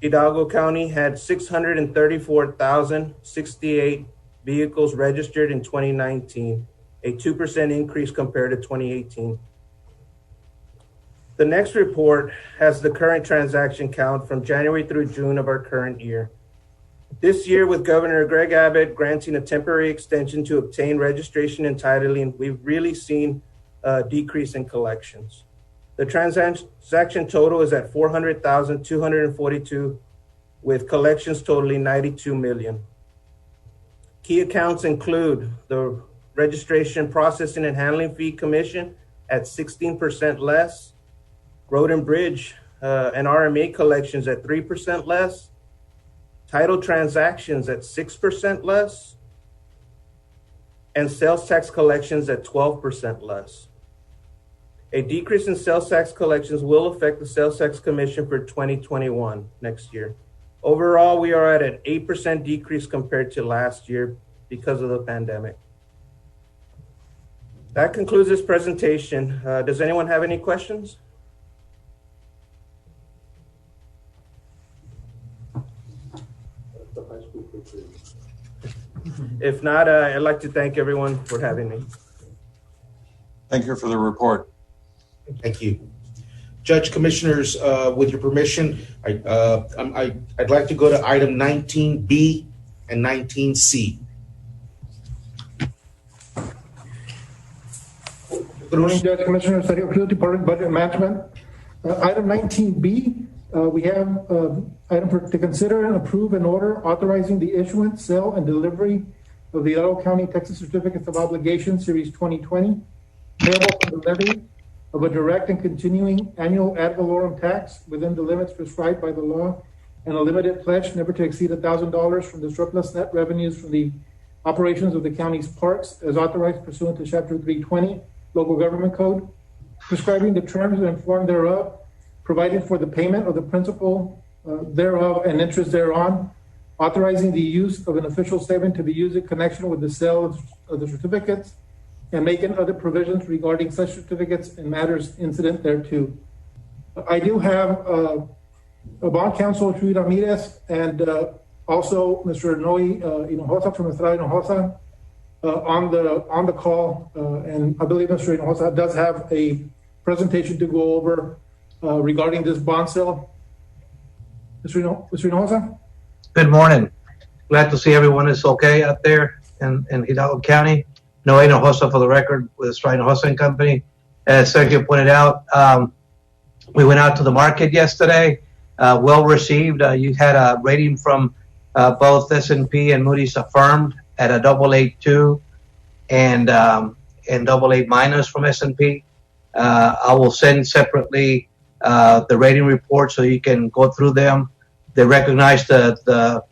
Hidalgo County had 634,068 vehicles registered in 2019, a 2% increase compared to 2018. The next report has the current transaction count from January through June of our current year. This year, with Governor Greg Abbott granting a temporary extension to obtain registration and titling, we've really seen a decrease in collections. The transaction total is at 400,242, with collections totaling $92 million. Key accounts include the registration, processing, and handling fee commission at 16% less, road and bridge and RMA collections at 3% less, title transactions at 6% less, and sales tax collections at 12% less. A decrease in sales tax collections will affect the sales tax commission for 2021 next year. Overall, we are at an 8% decrease compared to last year because of the pandemic. That concludes this presentation. Does anyone have any questions? If not, I'd like to thank everyone for having me. Thank you for the report. Thank you. Judge, Commissioners, with your permission, I'd like to go to item 19B and 19C. Good morning, Judge, Commissioner, City of Field Department, Budget and Management. Item 19B, we have item to consider and approve an order authorizing the issuance, sale, and delivery of the Hidalgo County Texas Certificates of Obligation Series 2020, payable from the levy of a direct and continuing annual ad valorem tax within the limits prescribed by the law, and a limited pledge never to exceed $1,000 from the surplus net revenues from the operations of the county's parks, as authorized pursuant to Chapter 320 Local Government Code, prescribing the terms and form thereof, providing for the payment of the principal thereof and interest thereon, authorizing the use of an official statement to be used in connection with the sale of the certificates, and making other provisions regarding such certificates and matters incident thereto. I do have bond counsel Chuy Ramirez and also Mr. Noe Hinojosa from Estrada Hinojosa on the call. And I believe Mr. Hinojosa does have a presentation to go over regarding this bond sale. Mr. Hinojosa? Good morning. Glad to see everyone is okay out there in Hidalgo County. Noe Hinojosa for the record with Estrada Hinojosa and Company. As Sergio pointed out, we went out to the market yesterday. Well received. You had a rating from both S&P and Moody's affirmed at a AA2 and AA minus from S&P. I will send separately the rating report so you can go through them. They recognize the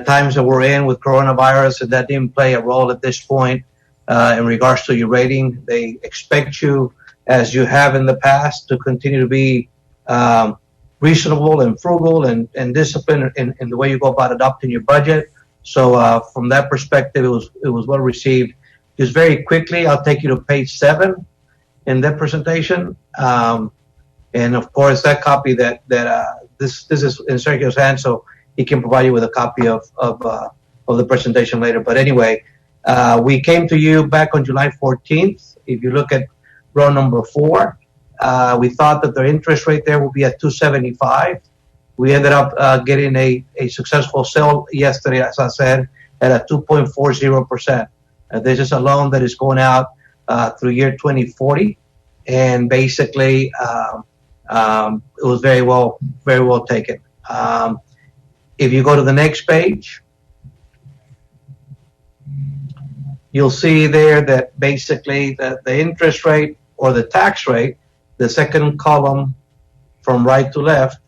times that we're in with coronavirus, and that didn't play a role at this point in regards to your rating. They expect you, as you have in the past, to continue to be reasonable and frugal and disciplined in the way you go about adopting your budget. So from that perspective, it was well received. Just very quickly, I'll take you to page 7 in that presentation. And of course, that copy that this is in Sergio's hand, so he can provide you with a copy of the presentation later. But anyway, we came to you back on July 14th. If you look at row number 4, we thought that the interest rate there would be at 2.75. We ended up getting a successful sale yesterday, as I said, at a 2.40%. This is a loan that is going out through year 2040, and basically it was very well taken. If you go to the next page, you'll see there that basically the interest rate or the tax rate, the second column from right to left,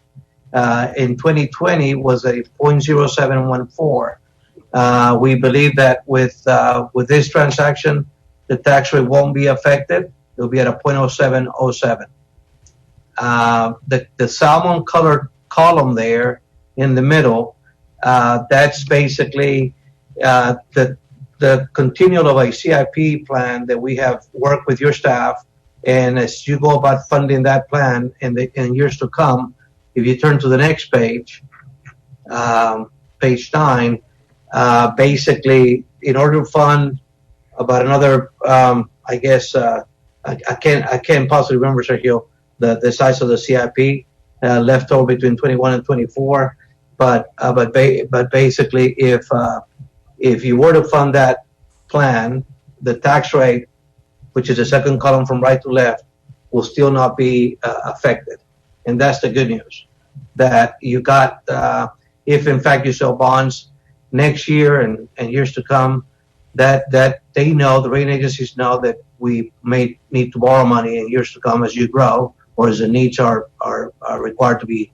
in 2020 was a 0.0714. We believe that with this transaction, the tax rate won't be affected. It'll be at a 0.0707. The salmon colored column there in the middle, that's basically the continual of a CIP plan that we have worked with your staff. And as you go about funding that plan in years to come, if you turn to the next page, page 9, basically, in order to fund about another, I can't possibly remember, Sergio, the size of the CIP left over between 21 and 24. But basically, if you were to fund that plan, the tax rate, which is the second column from right to left, will still not be affected. And that's the good news, that you got, if in fact you sell bonds next year and years to come, that they know, the rating agencies know that we may need to borrow money in years to come as you grow, or as the needs are required to be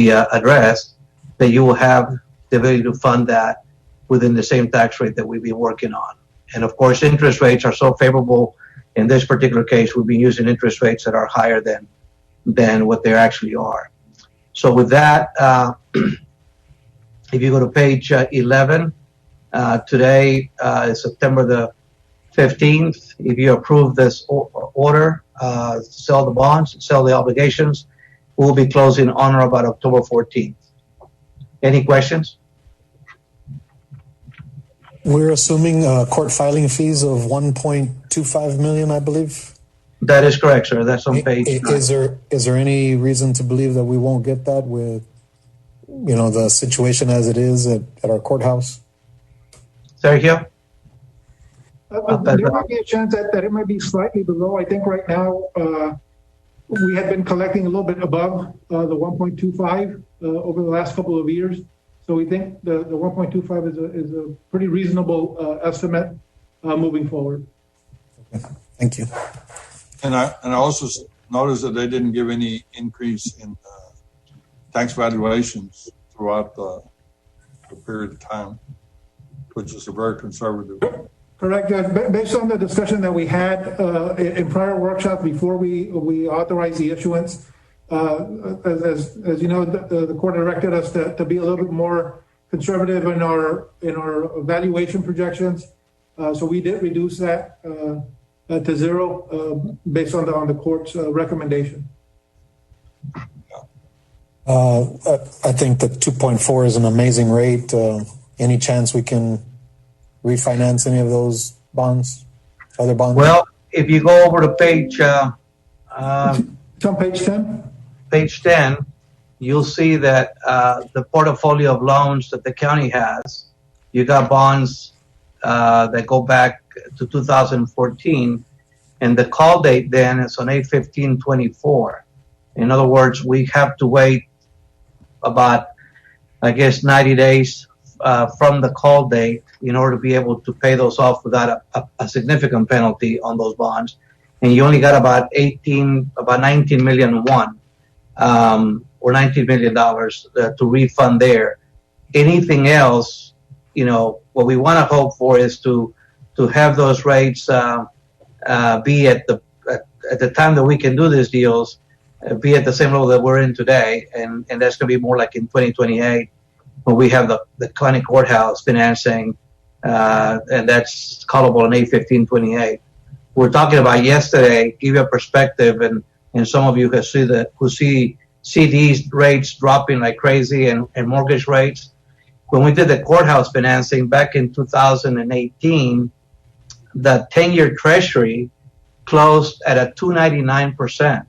addressed, that you will have the ability to fund that within the same tax rate that we've been working on. And of course, interest rates are so favorable. In this particular case, we've been using interest rates that are higher than what they actually are. So with that, if you go to page 11, today is September the 15th. If you approve this order, sell the bonds, sell the obligations, we'll be closing on or about October 14th. Any questions? We're assuming court filing fees of 1.25 million, I believe. That is correct, sir. That's on page 9. Is there any reason to believe that we won't get that with, the situation as it is at our courthouse? Sergio? There might be a chance that it might be slightly below. I think right now we have been collecting a little bit above the 1.25 over the last couple of years. So we think the 1.25 is a pretty reasonable estimate moving forward. Okay. Thank you. And I also noticed that they didn't give any increase in tax valuations throughout the period of time, which is a very conservative. Correct. Based on the discussion that we had in prior workshops before we authorized the issuance, as you know, the court directed us to be a little bit more conservative in our valuation projections. So we did reduce that to 0 based on the court's recommendation. I think that 2.4 is an amazing rate. Any chance we can refinance any of those bonds, other bonds? Well, if you go over to page, It's on page 10. page 10, you'll see that the portfolio of loans that the county has, you got bonds that go back to 2014, and the call date then is on 8/15/24. In other words, we have to wait about, I guess, 90 days from the call date in order to be able to pay those off without a significant penalty on those bonds. And you only got about 19 million won, or $19 million to refund there. Anything else, what we want to hope for is to have those rates be at the time that we can do these deals, be at the same level that we're in today, and that's going to be more like in 2028 when we have the county courthouse financing, and that's callable on 8/15/28. We're talking about yesterday, give you a perspective, and some of you who see CDs rates dropping like crazy and mortgage rates. When we did the courthouse financing back in 2018, the 10-year Treasury closed at a 2.99%.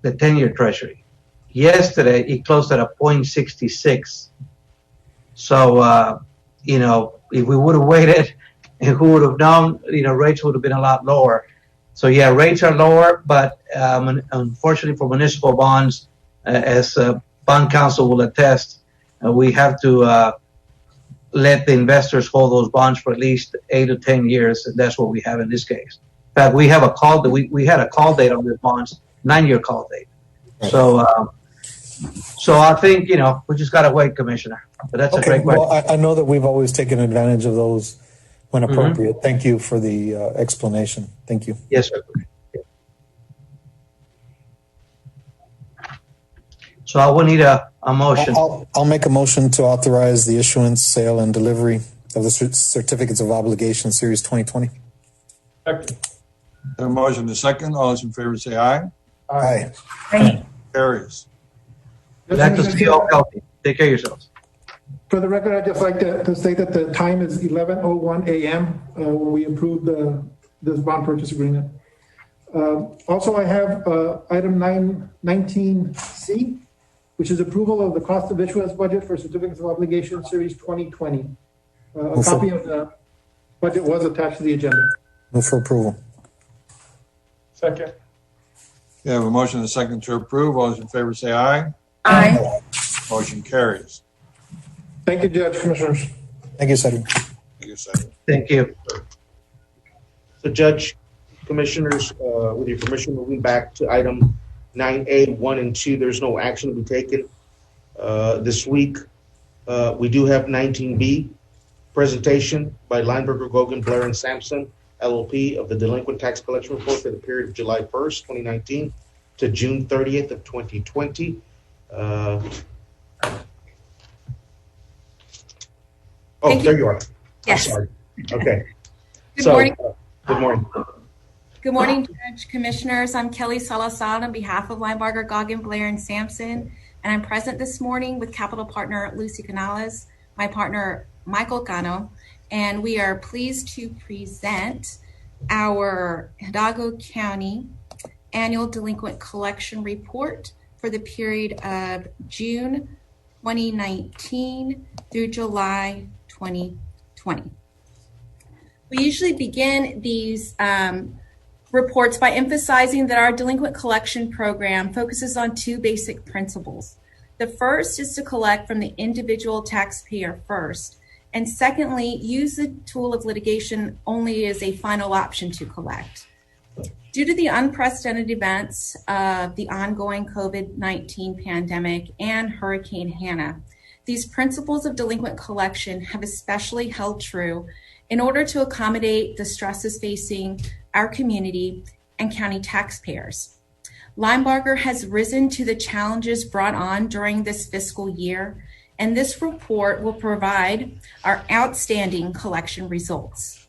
The 10-year Treasury. Yesterday, it closed at a 0.66. So, if we would have waited, and who would have known, rates would have been a lot lower. So, yeah, rates are lower, but unfortunately for municipal bonds, as Bond Counsel will attest, we have to let the investors hold those bonds for at least 8 to 10 years, and that's what we have in this case. In fact, we have a call that we had a call date on these bonds, 9-year call date. So I think we just got to wait, Commissioner. But that's a great question. Well, I know that we've always taken advantage of those when appropriate. Thank you for the explanation. Thank you. Yes, sir. So I will need a motion. I'll make a motion to authorize the issuance, sale, and delivery of the certificates of obligation, Series 2020. Second. A motion to second. All those in favor say aye. Aye. Carries. Glad to see you all healthy. Take care of yourselves. For the record, I'd just like to state that the time is 11:01 a.m. When we approved this bond purchase agreement. Also, I have item 19C, which is approval of the cost of issuance budget for certificates of obligation, Series 2020. A copy of the budget was attached to the agenda. Move for approval. Second. You have a motion and a second to approve. All those in favor say aye. Aye. Motion carries. Thank you, Judge, Commissioners. Thank you, Sergeant. Thank you, Sergeant. Thank you. So, Judge, Commissioners, with your permission, moving back to item 9A, 1 and 2, there's no action to be taken this week. We do have 19B, presentation by Lineberger, Gogan, Blair, and Sampson, LLP, of the delinquent tax collection report for the period of July 1st, 2019 to June 30th of 2020. Thank There you. you are. Yes. I'm sorry. Okay. Good morning. Good morning. Good morning, Judge, Commissioners. I'm Kelly Salazar on behalf of Linebarger, Goggin, Blair, and Sampson, and I'm present this morning with Capital Partner Lucy Canales, my partner Michael Cano, and we are pleased to present our Hidalgo County Annual Delinquent Collection Report for the period of June 2019 through July 2020. We usually begin these reports by emphasizing that our delinquent collection program focuses on two basic principles. The first is to collect from the individual taxpayer first, and secondly, use the tool of litigation only as a final option to collect. Due to the unprecedented events of the ongoing COVID-19 pandemic and Hurricane Hannah, these principles of delinquent collection have especially held true in order to accommodate the stresses facing our community and county taxpayers. Linebarger has risen to the challenges brought on during this fiscal year, and this report will provide our outstanding collection results.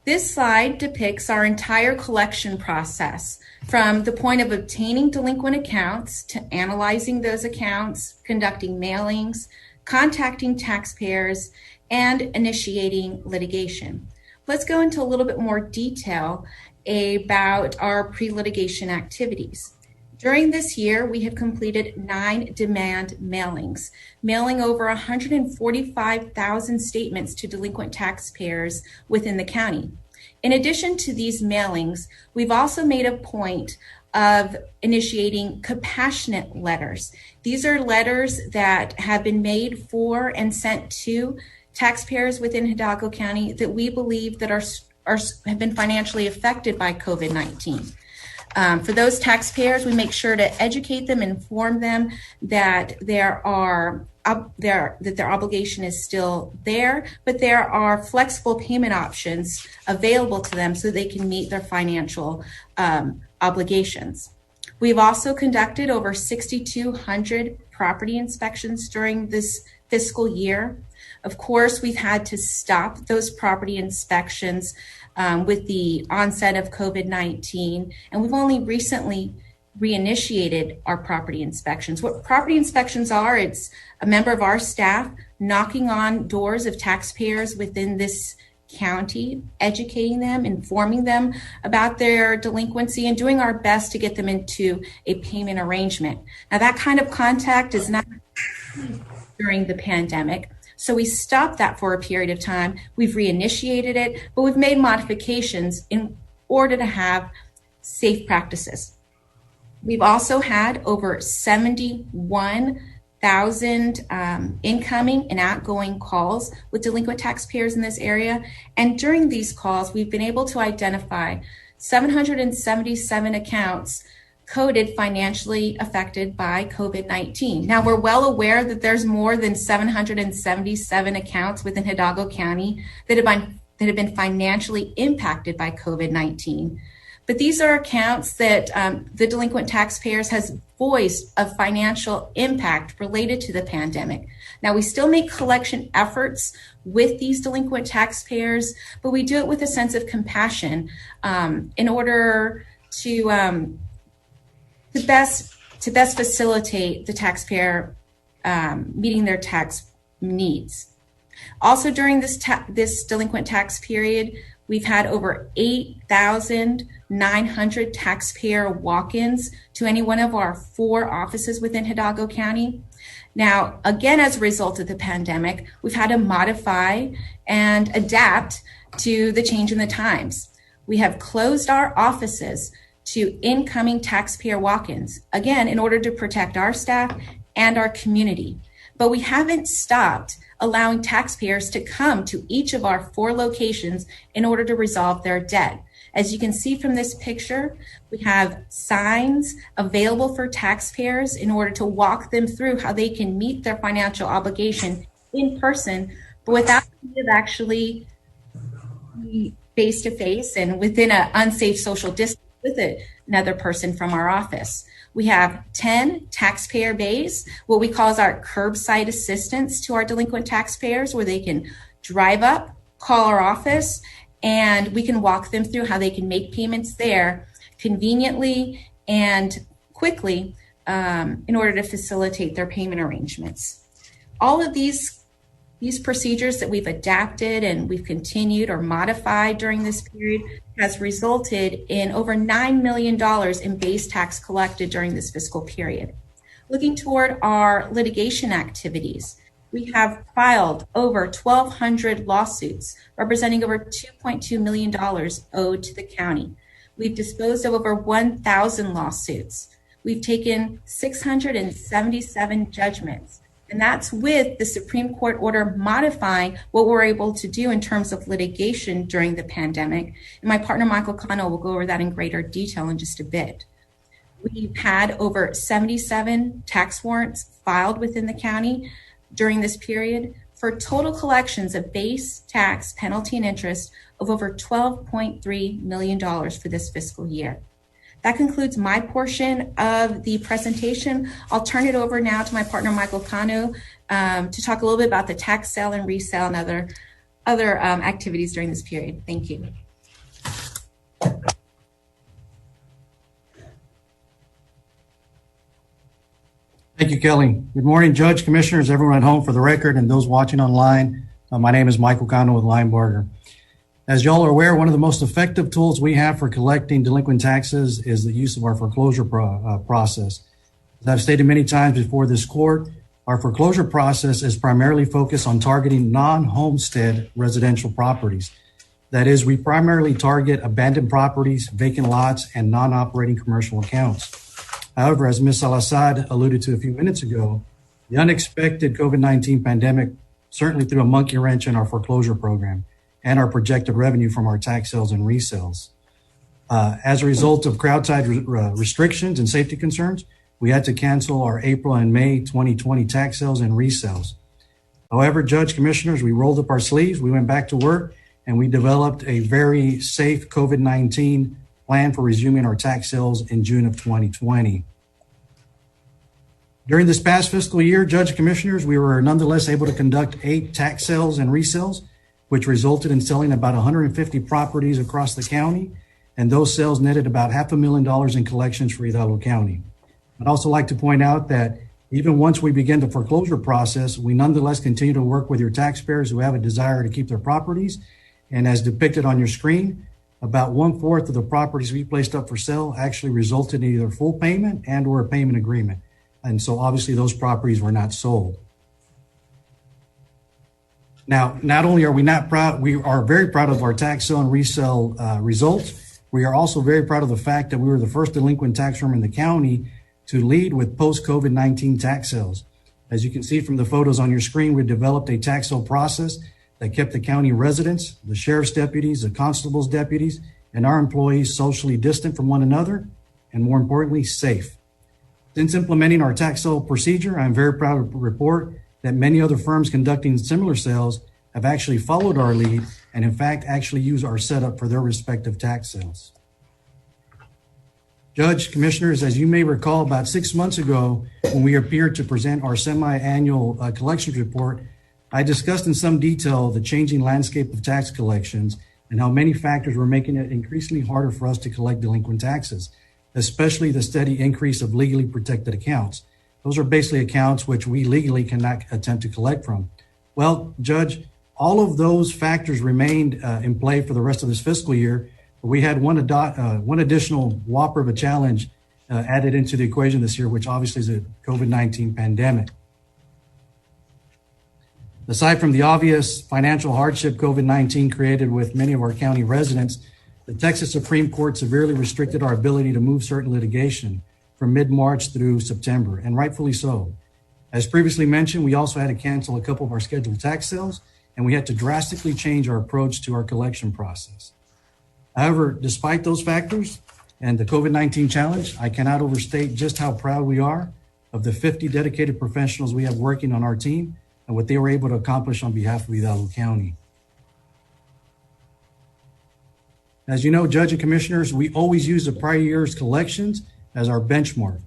This slide depicts our entire collection process, from the point of obtaining delinquent accounts to analyzing those accounts, conducting mailings, contacting taxpayers, and initiating litigation. Let's go into a little bit more detail about our pre-litigation activities. During this year, we have completed 9 demand mailings, mailing over 145,000 statements to delinquent taxpayers within the county. In addition to these mailings, we've also made a point of initiating compassionate letters. These are letters that have been made for and sent to taxpayers within Hidalgo County that we believe that have been financially affected by COVID-19. For those taxpayers, we make sure to educate them, inform them that their obligation is still there, but there are flexible payment options available to them so they can meet their financial obligations. We've also conducted over 6,200 property inspections during this fiscal year. Of course, we've had to stop those property inspections with the onset of COVID-19, and we've only recently reinitiated our property inspections. What property inspections are, it's a member of our staff knocking on doors of taxpayers within this county, educating them, informing them about their delinquency, and doing our best to get them into a payment arrangement. Now, that kind of contact is not during the pandemic, so we stopped that for a period of time. We've reinitiated it, but we've made modifications in order to have safe practices. We've also had over 71,000 incoming and outgoing calls with delinquent taxpayers in this area. And during these calls, we've been able to identify 777 accounts coded financially affected by COVID-19. Now, we're well aware that there's more than 777 accounts within Hidalgo County that have been financially impacted by COVID-19. But these are accounts that the delinquent taxpayers has voiced a financial impact related to the pandemic. Now, we still make collection efforts with these delinquent taxpayers, but we do it with a sense of compassion in order to best facilitate the taxpayer meeting their tax needs. Also, during this delinquent tax period, we've had over 8,900 taxpayer walk-ins to any one of our 4 offices within Hidalgo County. Now, again, as a result of the pandemic, we've had to modify and adapt to the change in the times. We have closed our offices to incoming taxpayer walk-ins, again, in order to protect our staff and our community. But we haven't stopped allowing taxpayers to come to each of our 4 locations in order to resolve their debt. As you can see from this picture, we have signs available for taxpayers in order to walk them through how they can meet their financial obligation in person, but without actually face-to-face and within an unsafe social distance with another person from our office. We have 10 taxpayer bays, what we call as our curbside assistance to our delinquent taxpayers, where they can drive up, call our office, and we can walk them through how they can make payments there conveniently and quickly in order to facilitate their payment arrangements. All of these procedures that we've adapted and we've continued or modified during this period has resulted in over $9 million in base tax collected during this fiscal period. Looking toward our litigation activities, we have filed over 1,200 lawsuits representing over $2.2 million owed to the county. We've disposed of over 1,000 lawsuits. We've taken 677 judgments. And that's with the Supreme Court order modifying what we're able to do in terms of litigation during the pandemic. And my partner, Michael Cano, will go over that in greater detail in just a bit. We've had over 77 tax warrants filed within the county during this period for total collections of base tax, penalty, and interest of over $12.3 million for this fiscal year. That concludes my portion of the presentation. I'll turn it over now to my partner, Michael Cano, to talk a little bit about the tax sale and resale and other activities during this period. Thank you. Thank you, Kelly. Good morning, Judge, Commissioners, everyone at home. For the record and those watching online, my name is Michael Cano with Linebarger. As y'all are aware, one of the most effective tools we have for collecting delinquent taxes is the use of our foreclosure process. As I've stated many times before this court, our foreclosure process is primarily focused on targeting non-homestead residential properties. That is, we primarily target abandoned properties, vacant lots, and non-operating commercial accounts. However, as Ms. Salazar alluded to a few minutes ago, the unexpected COVID-19 pandemic certainly threw a monkey wrench in our foreclosure program and our projected revenue from our tax sales and resales. As a result of crowd-side restrictions and safety concerns, we had to cancel our April and May 2020 tax sales and resales. However, Judge, Commissioners, we rolled up our sleeves, we went back to work, and we developed a very safe COVID-19 plan for resuming our tax sales in June of 2020. During this past fiscal year, Judge, Commissioners, we were nonetheless able to conduct 8 tax sales and resales, which resulted in selling about 150 properties across the county, and those sales netted about $500,000 in collections for Hidalgo County. I'd also like to point out that even once we begin the foreclosure process, we nonetheless continue to work with your taxpayers who have a desire to keep their properties. And as depicted on your screen, about 1/4 of the properties we placed up for sale actually resulted in either full payment and or a payment agreement. And so obviously those properties were not sold. Now, not only are we not proud, we are very proud of our tax sale and resale results. We are also very proud of the fact that we were the first delinquent tax firm in the county to lead with post-COVID-19 tax sales. As you can see from the photos on your screen, we developed a tax sale process that kept the county residents, the sheriff's deputies, the constable's deputies, and our employees socially distant from one another, and more importantly, safe. Since implementing our tax sale procedure, I'm very proud to report that many other firms conducting similar sales have actually followed our lead and in fact actually use our setup for their respective tax sales. Judge, Commissioners, as you may recall, about 6 months ago, when we appeared to present our semi-annual collections report, I discussed in some detail the changing landscape of tax collections and how many factors were making it increasingly harder for us to collect delinquent taxes, especially the steady increase of legally protected accounts. Those are basically accounts which we legally cannot attempt to collect from. Well, Judge, all of those factors remained in play for the rest of this fiscal year. We had one additional whopper of a challenge added into the equation this year, which obviously is the COVID-19 pandemic. Aside from the obvious financial hardship COVID-19 created with many of our county residents, the Texas Supreme Court severely restricted our ability to move certain litigation from mid-March through September, and rightfully so. As previously mentioned, we also had to cancel a couple of our scheduled tax sales, and we had to drastically change our approach to our collection process. However, despite those factors and the COVID-19 challenge, I cannot overstate just how proud we are of the 50 dedicated professionals we have working on our team and what they were able to accomplish on behalf of Hidalgo County. As you know, Judge and Commissioners, we always use the prior year's collections as our benchmark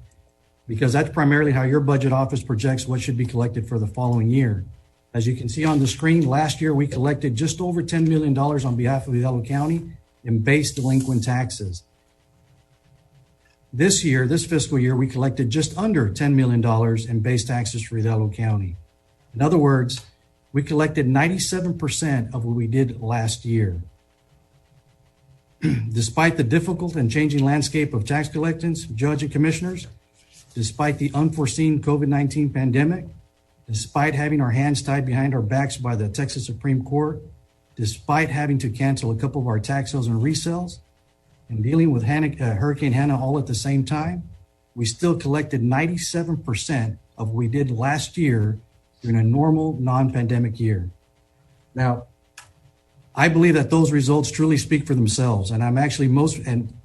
because that's primarily how your budget office projects what should be collected for the following year. As you can see on the screen, last year we collected just over $10 million on behalf of Hidalgo County in base delinquent taxes. This year, this fiscal year, we collected just under $10 million in base taxes for Hidalgo County. In other words, we collected 97% of what we did last year. Despite the difficult and changing landscape of tax collections, Judge and Commissioners, despite the unforeseen COVID-19 pandemic, despite having our hands tied behind our backs by the Texas Supreme Court, despite having to cancel a couple of our tax sales and resales, and dealing with Hurricane Hanna all at the same time, we still collected 97% of what we did last year during a normal non-pandemic year. Now, I believe that those results truly speak for themselves, and I'm actually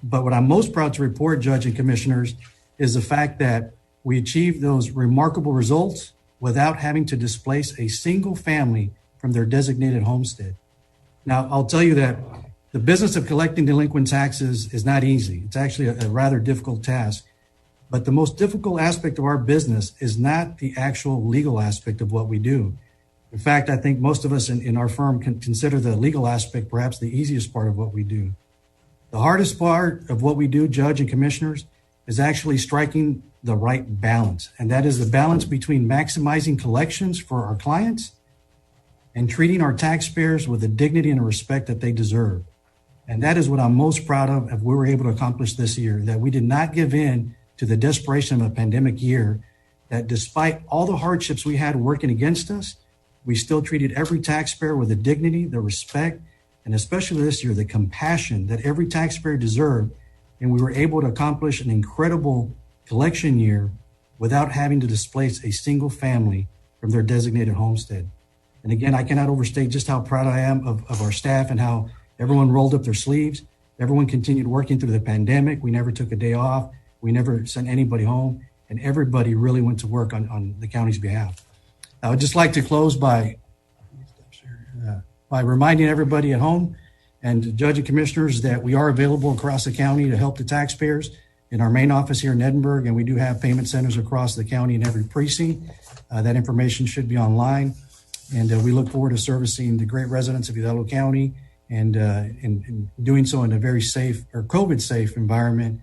but what I'm most proud to report, Judge and Commissioners, is the fact that we achieved those remarkable results without having to displace a single family from their designated homestead. Now, I'll tell you that the business of collecting delinquent taxes is not easy. It's actually a rather difficult task. But the most difficult aspect of our business is not the actual legal aspect of what we do. In fact, I think most of us in our firm can consider the legal aspect perhaps the easiest part of what we do. The hardest part of what we do, Judge and Commissioners, is actually striking the right balance. And that is the balance between maximizing collections for our clients and treating our taxpayers with the dignity and respect that they deserve. And that is what I'm most proud of we were able to accomplish this year, that we did not give in to the desperation of a pandemic year, that despite all the hardships we had working against us, we still treated every taxpayer with the dignity, the respect, and especially this year, the compassion that every taxpayer deserved. And we were able to accomplish an incredible collection year without having to displace a single family from their designated homestead. And again, I cannot overstate just how proud I am of our staff and how everyone rolled up their sleeves. Everyone continued working through the pandemic. We never took a day off. We never sent anybody home. And everybody really went to work on the county's behalf. I would just like to close by reminding everybody at home and the judge and commissioners that we are available across the county to help the taxpayers in our main office here in Edinburgh. And we do have payment centers across the county in every precinct. That information should be online. And we look forward to servicing the great residents of Hidalgo County and doing so in a very safe or COVID safe environment.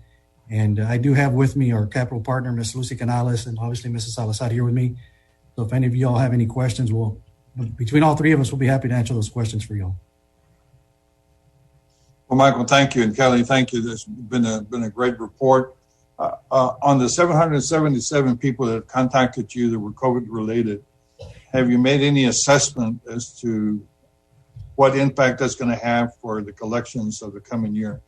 And I do have with me our capital partner, Ms. Lucy Canales, and obviously Mrs. Salazar here with me. So if any of you all have any questions, between all three of us, we'll be happy to answer those questions for you all. Well, Michael, thank you. And Kelly, thank you. This has been a great report. On the 777 people that contacted you that were COVID related, have you made any assessment as to what impact that's going to have for the collections of the coming year?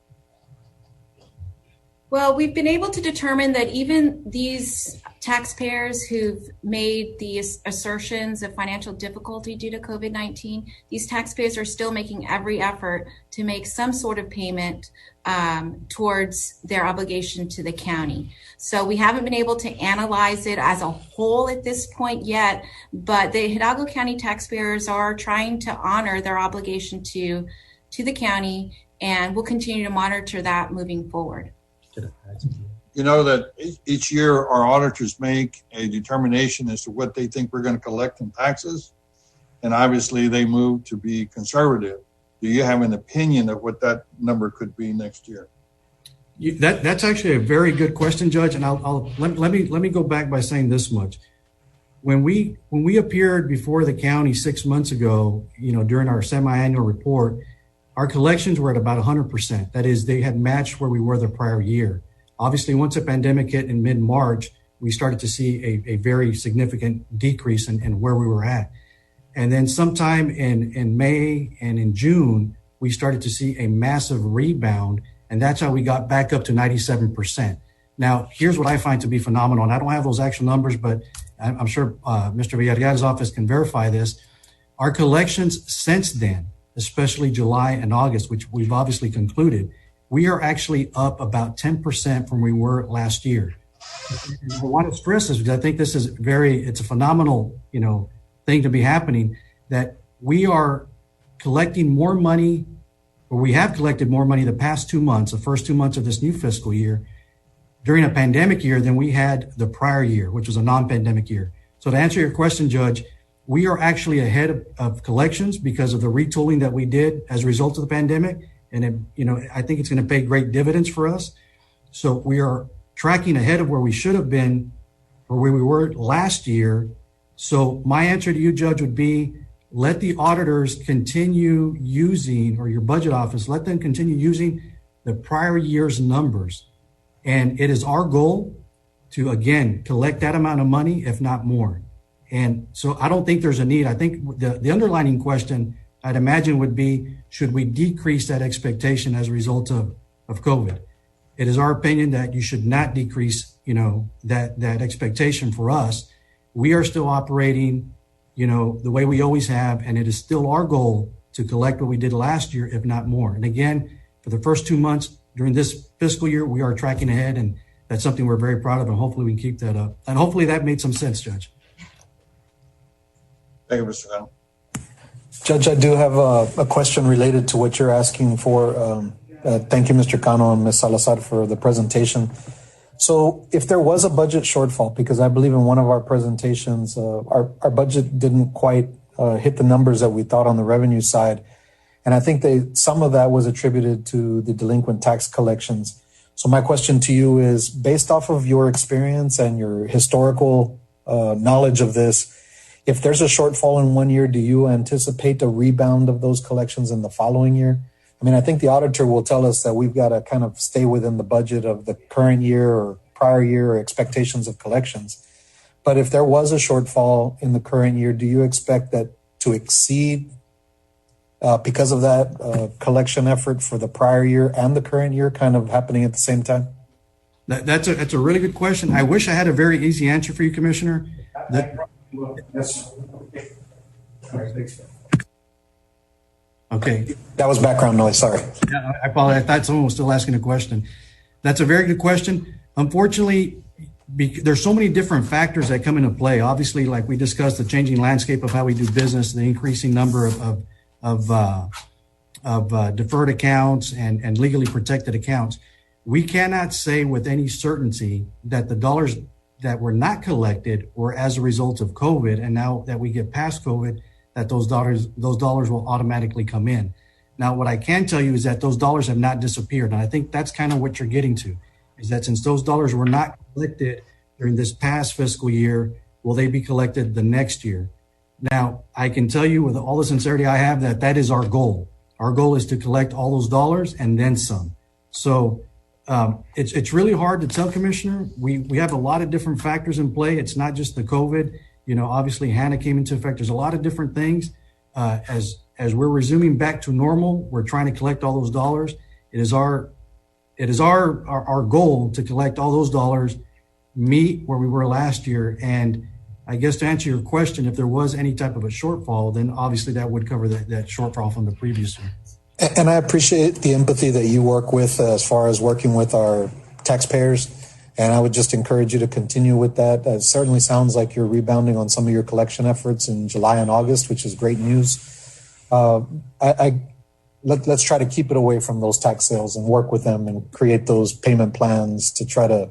Well, we've been able to determine that even these taxpayers who've made these assertions of financial difficulty due to COVID-19, these taxpayers are still making every effort to make some sort of payment towards their obligation to the county. So we haven't been able to analyze it as a whole at this point yet, but the Hidalgo County taxpayers are trying to honor their obligation to the county, and we'll continue to monitor that moving forward. You know that each year our auditors make a determination as to what they think we're going to collect in taxes. And obviously they move to be conservative. Do you have an opinion of what that number could be next year? That's actually a very good question, Judge. And let me go back by saying this much. When we appeared before the county 6 months ago, during our semi-annual report, our collections were at about 100%. That is, they had matched where we were the prior year. Obviously, once the pandemic hit in mid-March, we started to see a very significant decrease in where we were at. And then sometime in May and in June, we started to see a massive rebound, and that's how we got back up to 97%. Now, here's what I find to be phenomenal, and I don't have those actual numbers, but I'm sure Mr. Villarreal's office can verify this. Our collections since then, especially July and August, which we've obviously concluded, we are actually up about 10% from where we were last year. And I want to stress this because I think this is it's a phenomenal, thing to be happening, that we are collecting more money, or we have collected more money the past 2 months, the first 2 months of this new fiscal year, during a pandemic year than we had the prior year, which was a non-pandemic year. So to answer your question, Judge, we are actually ahead of collections because of the retooling that we did as a result of the pandemic. And, I think it's going to pay great dividends for us. So we are tracking ahead of where we should have been or where we were last year. So my answer to you, Judge, would be let the auditors continue using, or your budget office, let them continue using the prior year's numbers. And it is our goal to, again, collect that amount of money, if not more. And so I don't think there's a need. I think the underlining question I'd imagine would be, should we decrease that expectation as a result of COVID? It is our opinion that you should not decrease, that expectation for us. We are still operating, the way we always have, and it is still our goal to collect what we did last year, if not more. And again, for the first 2 months during this fiscal year, we are tracking ahead, and that's something we're very proud of, and hopefully we can keep that up. And hopefully that made some sense, Judge. Thank you, Mr. Cano. Judge, I do have a question related to what you're asking for. Thank you, Mr. Cano and Ms. Salazar, for the presentation. So if there was a budget shortfall, because I believe in one of our presentations, our budget didn't quite hit the numbers that we thought on the revenue side. And I think some of that was attributed to the delinquent tax collections. So my question to you is, based off of your experience and your historical knowledge of this, if there's a shortfall in 1 year, do you anticipate a rebound of those collections in the following year? I mean, I think the auditor will tell us that we've got to kind of stay within the budget of the current year or prior year or expectations of collections. But if there was a shortfall in the current year, do you expect that to exceed because of that collection effort for the prior year and the current year kind of happening at the same time? That's a really good question. I wish I had a very easy answer for you, Commissioner. Okay. That was background noise. Sorry. Yeah, I apologize. I thought someone was still asking a question. That's a very good question. Unfortunately, there's so many different factors that come into play. Obviously, like we discussed, the changing landscape of how we do business, the increasing number of deferred accounts and legally protected accounts. We cannot say with any certainty that the dollars that were not collected were as a result of COVID, and now that we get past COVID, that those dollars will automatically come in. Now, what I can tell you is that those dollars have not disappeared, and I think that's kind of what you're getting to, is that since those dollars were not collected during this past fiscal year, will they be collected the next year? Now, I can tell you with all the sincerity I have that is our goal. Our goal is to collect all those dollars and then some. So it's really hard to tell, Commissioner. We have a lot of different factors in play. It's not just the COVID. You know, obviously Hannah came into effect. There's a lot of different things. As we're resuming back to normal, we're trying to collect all those dollars. It is our goal to collect all those dollars, meet where we were last year. And I guess to answer your question, if there was any type of a shortfall, then obviously that would cover that shortfall from the previous year. And I appreciate the empathy that you work with as far as working with our taxpayers. And I would just encourage you to continue with that. It certainly sounds like you're rebounding on some of your collection efforts in July and August, which is great news. Let's try to keep it away from those tax sales and work with them and create those payment plans to try to,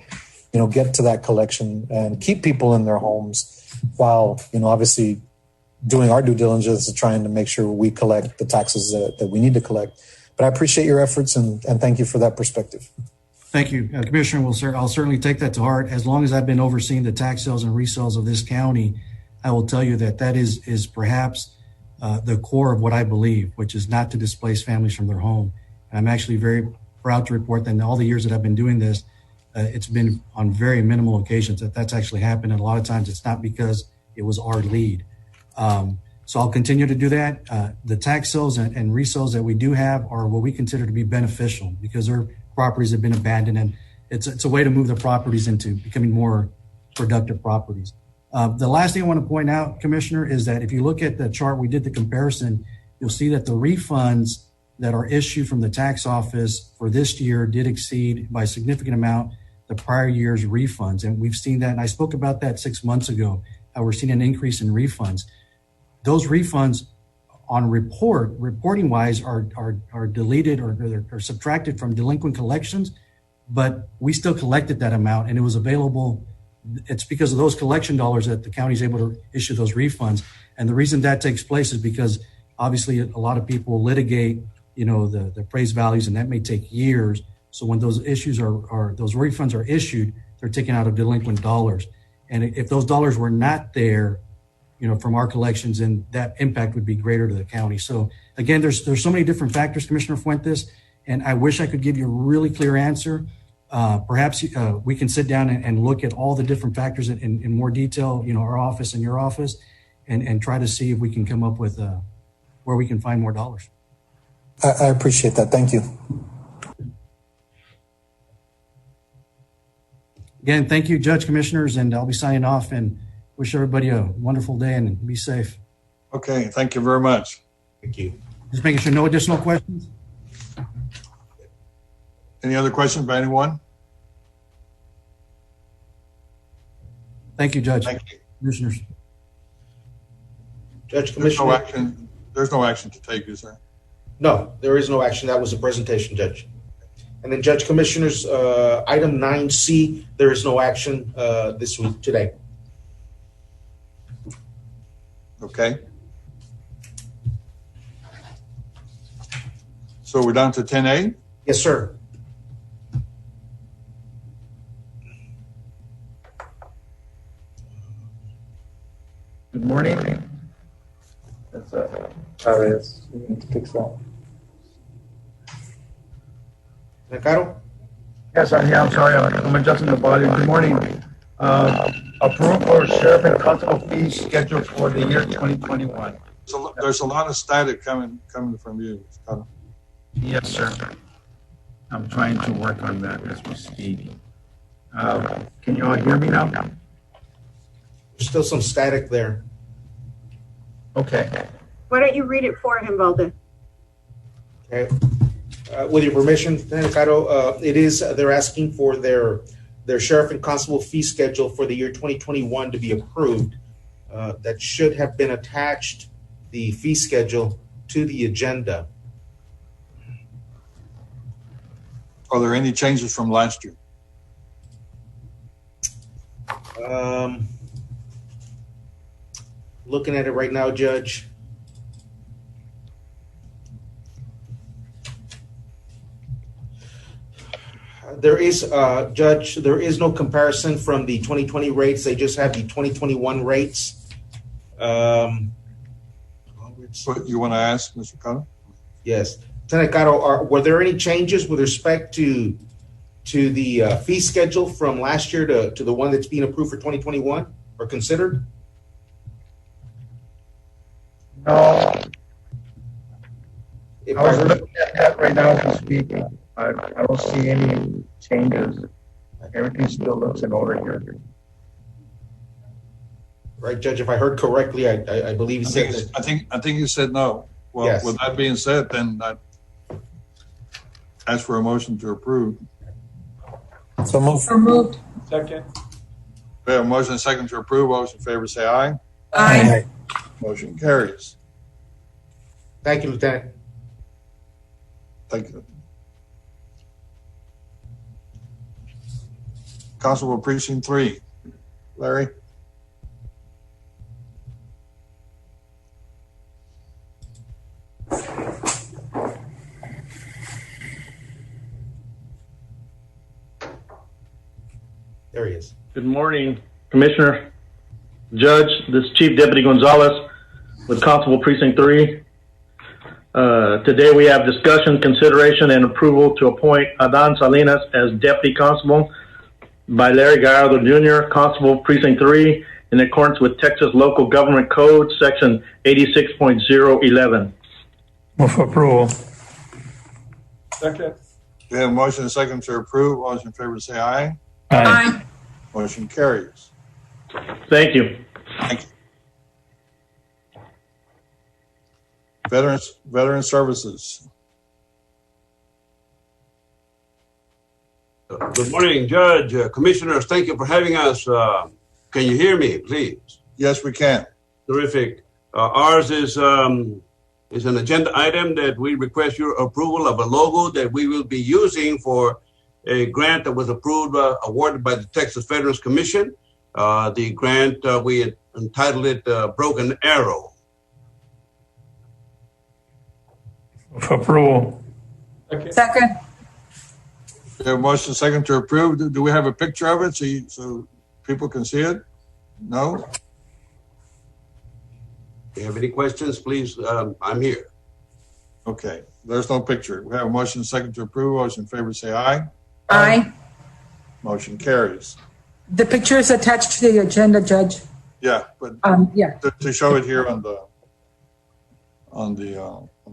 get to that collection and keep people in their homes while, obviously doing our due diligence and trying to make sure we collect the taxes that we need to collect. But I appreciate your efforts and thank you for that perspective. Thank you, Commissioner. I'll certainly take that to heart. As long as I've been overseeing the tax sales and resales of this county, I will tell you that is perhaps the core of what I believe, which is not to displace families from their home. And I'm actually very proud to report that in all the years that I've been doing this, it's been on very minimal occasions that's actually happened. And a lot of times it's not because it was our lead. So I'll continue to do that. The tax sales and resales that we do have are what we consider to be beneficial because their properties have been abandoned, and it's a way to move the properties into becoming more productive properties. The last thing I want to point out, Commissioner, is that if you look at the chart, we did the comparison, you'll see that the refunds that are issued from the tax office for this year did exceed by a significant amount the prior year's refunds. And we've seen that, and I spoke about that 6 months ago, how we're seeing an increase in refunds. Those refunds on reporting wise are deleted or subtracted from delinquent collections, but we still collected that amount and it was available. It's because of those collection dollars that the county is able to issue those refunds. And the reason that takes place is because obviously a lot of people litigate, the appraised values, and that may take years. So when those issues those refunds are issued, they're taken out of delinquent dollars. And if those dollars were not there, from our collections, and that impact would be greater to the county. So again, there's so many different factors, Commissioner Fuentes, and I wish I could give you a really clear answer. Perhaps we can sit down and look at all the different factors in more detail, our office and your office, and try to see if we can come up with where we can find more dollars. I appreciate that. Thank you. Again, thank you, Judge, Commissioners, and I'll be signing off and wish everybody a wonderful day and be safe. Okay, thank you very much. Thank you. Just making sure no additional questions. Any other questions by anyone? Thank you, Judge. Thank you. Commissioners. Judge, Commissioner. There's no action to take, is there? No, there is no action. That was a presentation, Judge. And then, Judge, Commissioners, item 9C, there is no action this week, today. Okay. So we're down to 10A? Yes, sir. morning. Chavez, you need to fix that. Caro? Yes, I'm sorry. I'm adjusting the volume. Good morning. Approve for sheriff and constable fees scheduled for the year 2021. So there's a lot of static coming from you. Scott. Yes, sir. I'm trying to work on that as we speak. Can you all hear me now? There's still some static there. Okay. Why don't you read it for him, Valde? Okay. With your permission, Caro, it is, they're asking for their sheriff and constable fee schedule for the year 2021 to be approved. That should have been attached, the fee schedule, to the agenda. Are there any changes from last year? Looking at it right now, Judge. There is, Judge, there is no comparison from the 2020 rates. They just have the 2021 rates. What you want to ask, Mr. Cotto? Yes. Lieutenant Caro, were there any changes with respect to the fee schedule from last year to the one that's being approved for 2021 or considered? No. I was looking at that right now as we speak. I don't see any changes. Everything still looks in order here. Right, Judge, if I heard correctly, I believe you said that. I think you said no. Well, Yes. With that being said, then I ask for a motion to approve. So moved. So moved. Second. We have a motion and a second to approve. All those in favor say aye. Aye. Motion carries. Thank you, Lieutenant. Thank you. Constable Precinct 3. Larry? There he is. Good morning, Commissioner, Judge. This is Chief Deputy Gonzalez with Constable Precinct 3. Today we have discussion, consideration, and approval to appoint Adan Salinas as Deputy Constable by Larry Gallardo Jr., Constable Precinct 3, in accordance with Texas Local Government Code, Section 86.011. Move for approval. Second. We have a motion and a second to approve. All those in favor say aye. Aye. Motion carries. Thank you. Thank you. Veteran Services. Good morning, Judge, Commissioners. Thank you for having us. Can you hear me, please? Yes, we can. Terrific. Ours is an agenda item that we request your approval of a logo that we will be using for a grant that was approved, awarded by the Texas Veterans Commission. The grant, we entitled it Broken Arrow. For approval. Second. We have a motion and a second to approve. Do we have a picture of it so people can see it? No? If you have any questions, please, I'm here. Okay. There's no picture. We have a motion and a second to approve. All those in favor say aye. Aye. Motion carries. The picture is attached to the agenda, Judge. Yeah, but Yeah, to show it here on the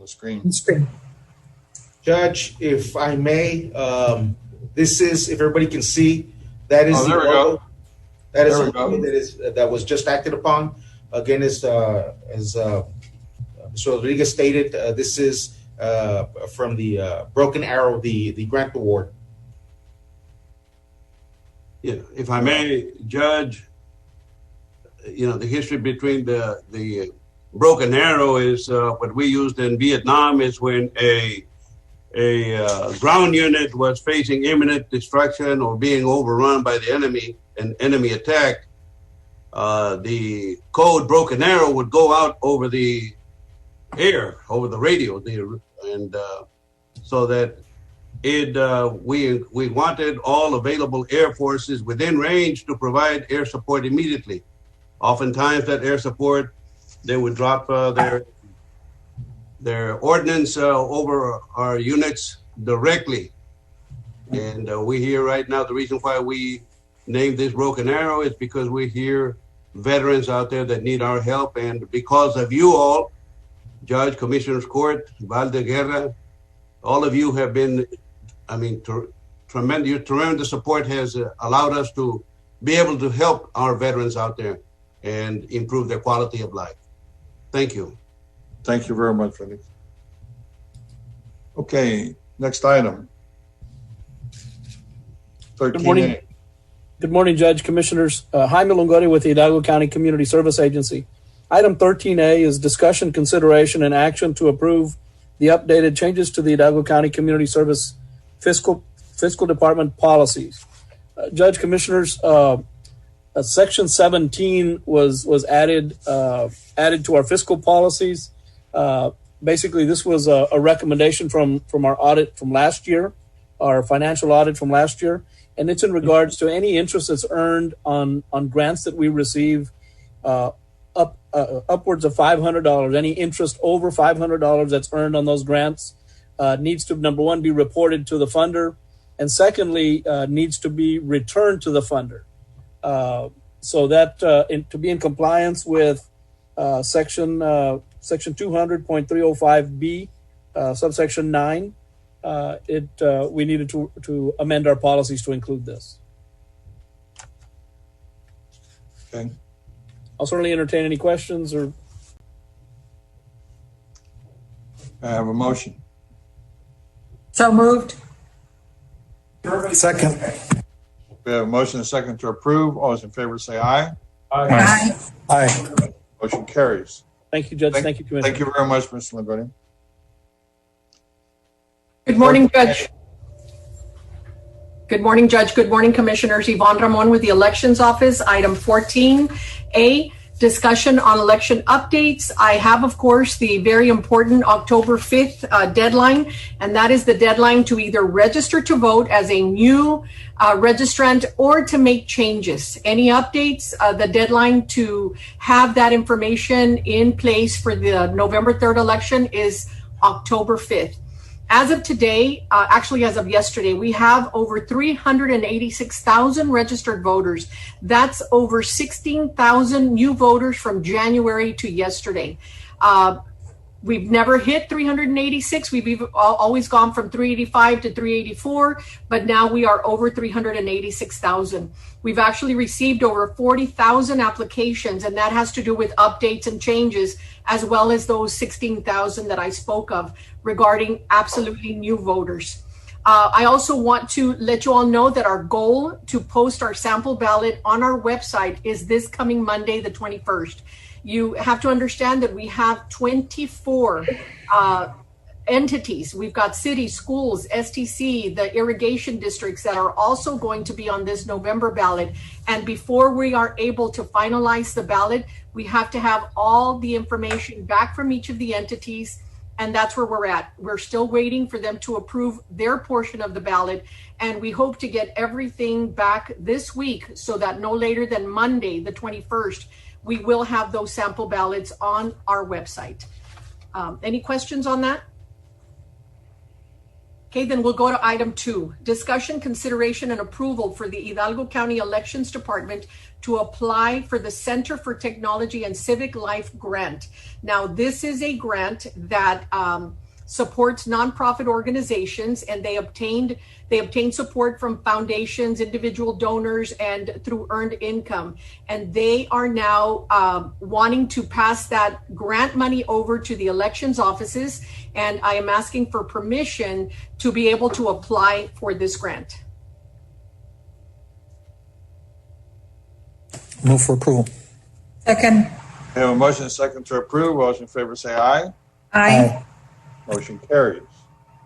screen. on screen. Judge, if I may, this is, if everybody can see, that is Oh, the there we logo. go. That is There the we go. logo that was just acted upon. Again, as Mr. Rodriguez stated, this is from the Broken Arrow, the grant award. Yeah, if I may, Judge, the history between the Broken Arrow is what we used in Vietnam is when a ground unit was facing imminent destruction or being overrun by the enemy, an enemy attack. The code Broken Arrow would go out over the air, over the radio, and so that we wanted all available air forces within range to provide air support immediately. Oftentimes, that air support, they would drop their ordnance over our units directly. And we hear right now, the reason why we named this Broken Arrow is because we hear veterans out there that need our help. And because of you all, Judge, Commissioners Court, Valdeguerra, all of you have been, tremendous support has allowed us to be able to help our veterans out there and improve their quality of life. Thank you. Thank you very much, Felix. Okay, next item. 13A. Good morning. Good morning, Judge, Commissioners. Jaime Longoria with the Hidalgo County Community Service Agency. Item 13A is discussion, consideration, and action to approve the updated changes to the Hidalgo County Community Service fiscal department policies. Judge, Commissioners, Section 17 was added to our fiscal policies. Basically, this was a recommendation from our audit from last year, our financial audit from last year, and it's in regards to any interest that's earned on grants that we receive upwards of $500. Any interest over $500 that's earned on those grants needs to, number one, be reported to the funder, and secondly, needs to be returned to the funder. So that to be in compliance with section 200.305B, subsection 9, we needed to amend our policies to include this. Okay. I'll certainly entertain any questions or. I have a motion. So moved. Second. We have a motion and a second to approve. All those in favor say aye. Aye. Aye. Motion carries. Thank you, Judge. Thank you, Commissioner. Thank you very much, Mr. Longoria. Good morning, Judge. Good morning, Judge. Good morning, Commissioners. Yvonne Ramon with the Elections Office. Item 14A, discussion on election updates. I have, of course, the very important October 5th deadline, and that is the deadline to either register to vote as a new registrant or to make changes. Any updates, the deadline to have that information in place for the November 3rd election is October 5th. As of today, actually as of yesterday, we have over 386,000 registered voters. That's over 16,000 new voters from January to yesterday. We've never hit 386. We've always gone from 385 to 384, but now we are over 386,000. We've actually received over 40,000 applications, and that has to do with updates and changes, as well as those 16,000 that I spoke of regarding absolutely new voters. I also want to let you all know that our goal to post our sample ballot on our website is this coming Monday, the 21st. You have to understand that we have 24 entities. We've got cities, schools, STC, the irrigation districts that are also going to be on this November ballot. And before we are able to finalize the ballot, we have to have all the information back from each of the entities. And that's where we're at. We're still waiting for them to approve their portion of the ballot. And we hope to get everything back this week so that no later than Monday, the 21st, we will have those sample ballots on our website. Any questions on that? Okay, then we'll go to item 2, discussion, consideration, and approval for the Hidalgo County Elections Department to apply for the Center for Technology and Civic Life grant. Now, this is a grant that supports nonprofit organizations, and they obtained support from foundations, individual donors, and through earned income. And they are now wanting to pass that grant money over to the elections offices, and I am asking for permission to be able to apply for this grant. Move for approval. Second. We have a motion and a second to approve. All those in favor say aye. Aye. Motion carries.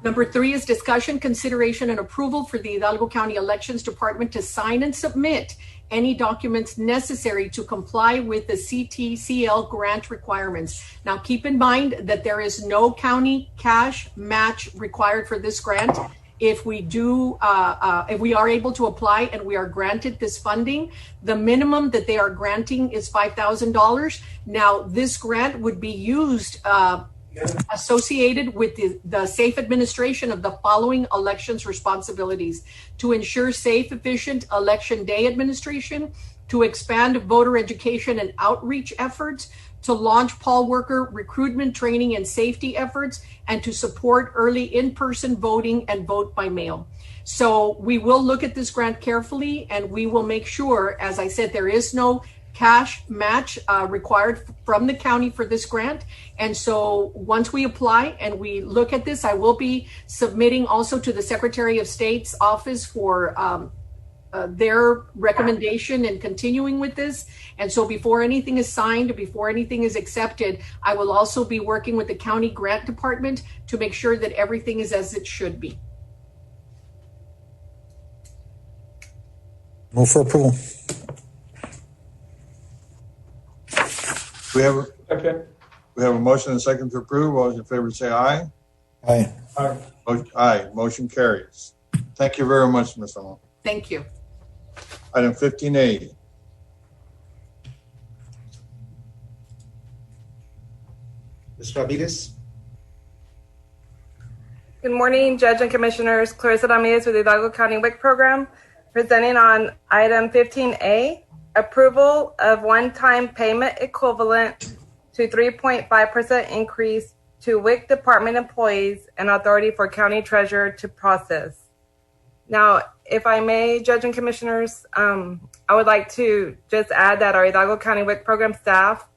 Number 3 is discussion, consideration, and approval for the Hidalgo County Elections Department to sign and submit any documents necessary to comply with the CTCL grant requirements. Now, keep in mind that there is no county cash match required for this grant. if we are able to apply and we are granted this funding, the minimum that they are granting is $5,000. Now, this grant would be used associated with the safe administration of the following elections responsibilities: to ensure safe, efficient election day administration, to expand voter education and outreach efforts, to launch poll worker recruitment, training, and safety efforts, and to support early in-person voting and vote by mail. So we will look at this grant carefully, and we will make sure, as I said, there is no cash match required from the county for this grant. And so once we apply and we look at this, I will be submitting also to the Secretary of State's office for their recommendation and continuing with this. And so before anything is signed, before anything is accepted, I will also be working with the county grant department to make sure that everything is as it should be. Move for approval. We have a motion and a second to approve. All those in favor say aye. Aye. Aye. Motion carries. Thank you very much, Ms. Ramon. Thank you. Item 15A. Ms. Ramirez? Good morning, Judge and Commissioners. Clarissa Ramirez with the Hidalgo County WIC program, presenting on item 15A, approval of one-time payment equivalent to 3.5% increase to WIC department employees and authority for county treasurer to process. Now, if I may, Judge and Commissioners, I would like to just add that our Hidalgo County WIC program staff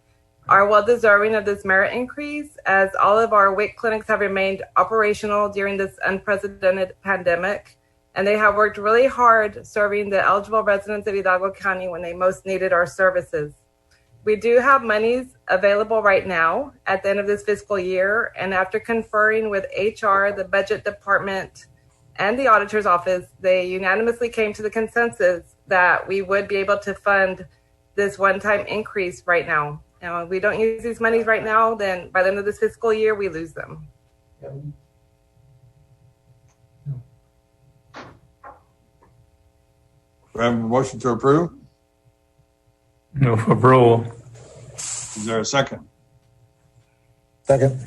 are well deserving of this merit increase, as all of our WIC clinics have remained operational during this unprecedented pandemic, and they have worked really hard serving the eligible residents of Hidalgo County when they most needed our services. We do have monies available right now at the end of this fiscal year, and after conferring with HR, the budget department, and the auditor's office, they unanimously came to the consensus that we would be able to fund this one-time increase right now. And if we don't use these monies right now, then by the end of this fiscal year, we lose them. We have a motion to approve. No for approval. Is there a second? Second. We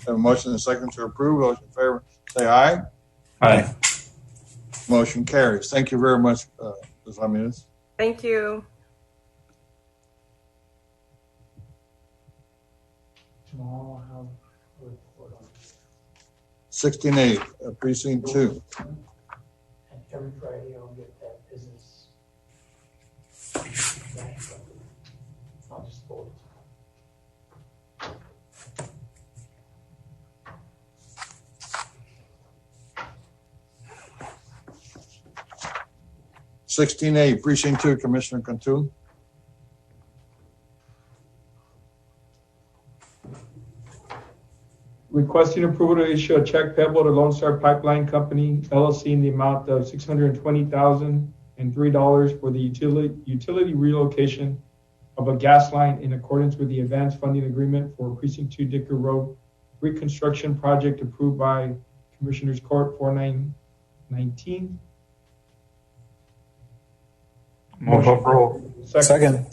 have a motion and a second to approve. All those in favor say aye. Aye. Motion carries. Thank you very much, Ms. Ramirez. Thank you. Tomorrow I'll have a report on 16A, precinct 2. and every Friday I'll get that business. I'll just forward it. 16A, precinct 2, Commissioner Cantu. Requesting approval to issue a check payable to Lone Star Pipeline Company, LLC, in the amount of $620,003 for the utility relocation of a gas line in accordance with the advanced funding agreement for Precinct 2 Dicker Road reconstruction project approved by Commissioners Court 4919. Move for approval. Second.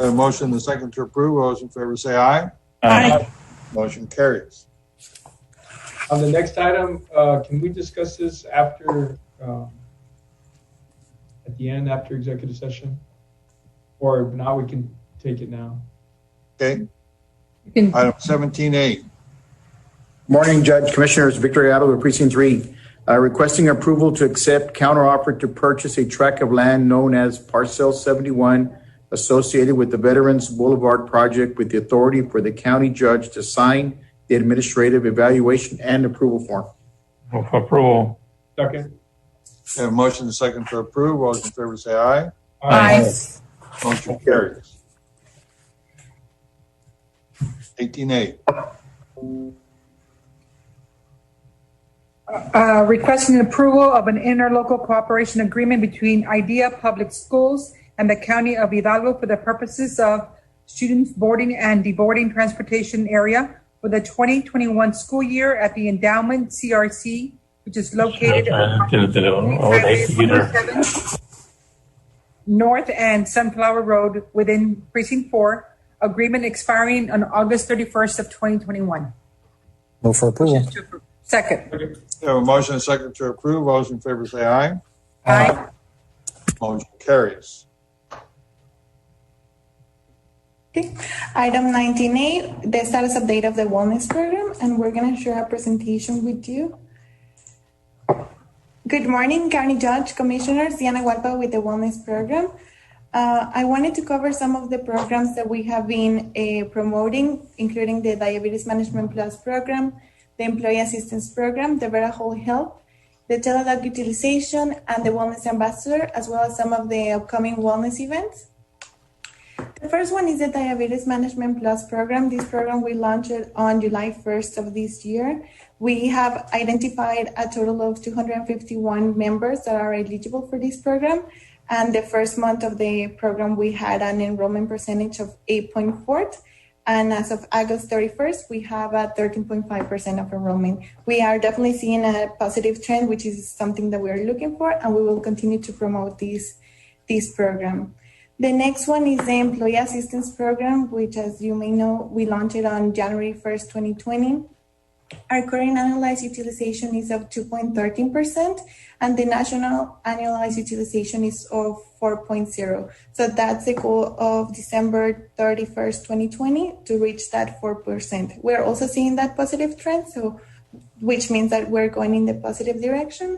A motion and a second to approve. All those in favor say aye. Aye. Motion carries. On the next item, can we discuss this after, at the end, after executive session? Or if not, we can take it now. Okay. Item 17A. Morning, Judge, Commissioners. Victor Gallo with Precinct 3. Requesting approval to accept counteroffer to purchase a tract of land known as Parcel 71 associated with the Veterans Boulevard project with the authority for the county judge to sign the administrative evaluation and approval form. Move for approval. Second. We have a motion and a second to approve. All those in favor say aye. Aye. Motion carries. 18A. Requesting approval of an interlocal cooperation agreement between IDEA Public Schools and the County of Hidalgo for the purposes of students boarding and deboarding transportation area for the 2021 school year at the Endowment CRC which is located on Tiene el teléfono. Oh, Highway the computer. 107 North and Sunflower Road within Precinct 4. Agreement expiring on August 31st of 2021. Move for approval. Second. We have a motion and second to approve. All those in favor say aye. Aye. Motion carries. Okay. Item 19A, the status update of the wellness program, and we're going to share a presentation with you. Good morning, County Judge, Commissioners, Diana Hualpa with the wellness program. I wanted to cover some of the programs that we have been promoting, including the Diabetes Management Plus program, the Employee Assistance Program, the Vera Whole Health, the Teladoc Utilization, and the Wellness Ambassador, as well as some of the upcoming wellness events. The first one is the Diabetes Management Plus program. This program we launched on July 1st of this year. We have identified a total of 251 members that are eligible for this program. And the first month of the program, we had an enrollment percentage of 8.4. And as of August 31st, we have a 13.5% of enrollment. We are definitely seeing a positive trend, which is something that we are looking for, and we will continue to promote this program. The next one is the Employee Assistance Program, which, as you may know, we launched it on January 1st, 2020. Our current annualized utilization is of 2.13%, and the national annualized utilization is of 4.0. So that's the goal of December 31st, 2020, to reach that 4%. We're also seeing that positive trend, which means that we're going in the positive direction.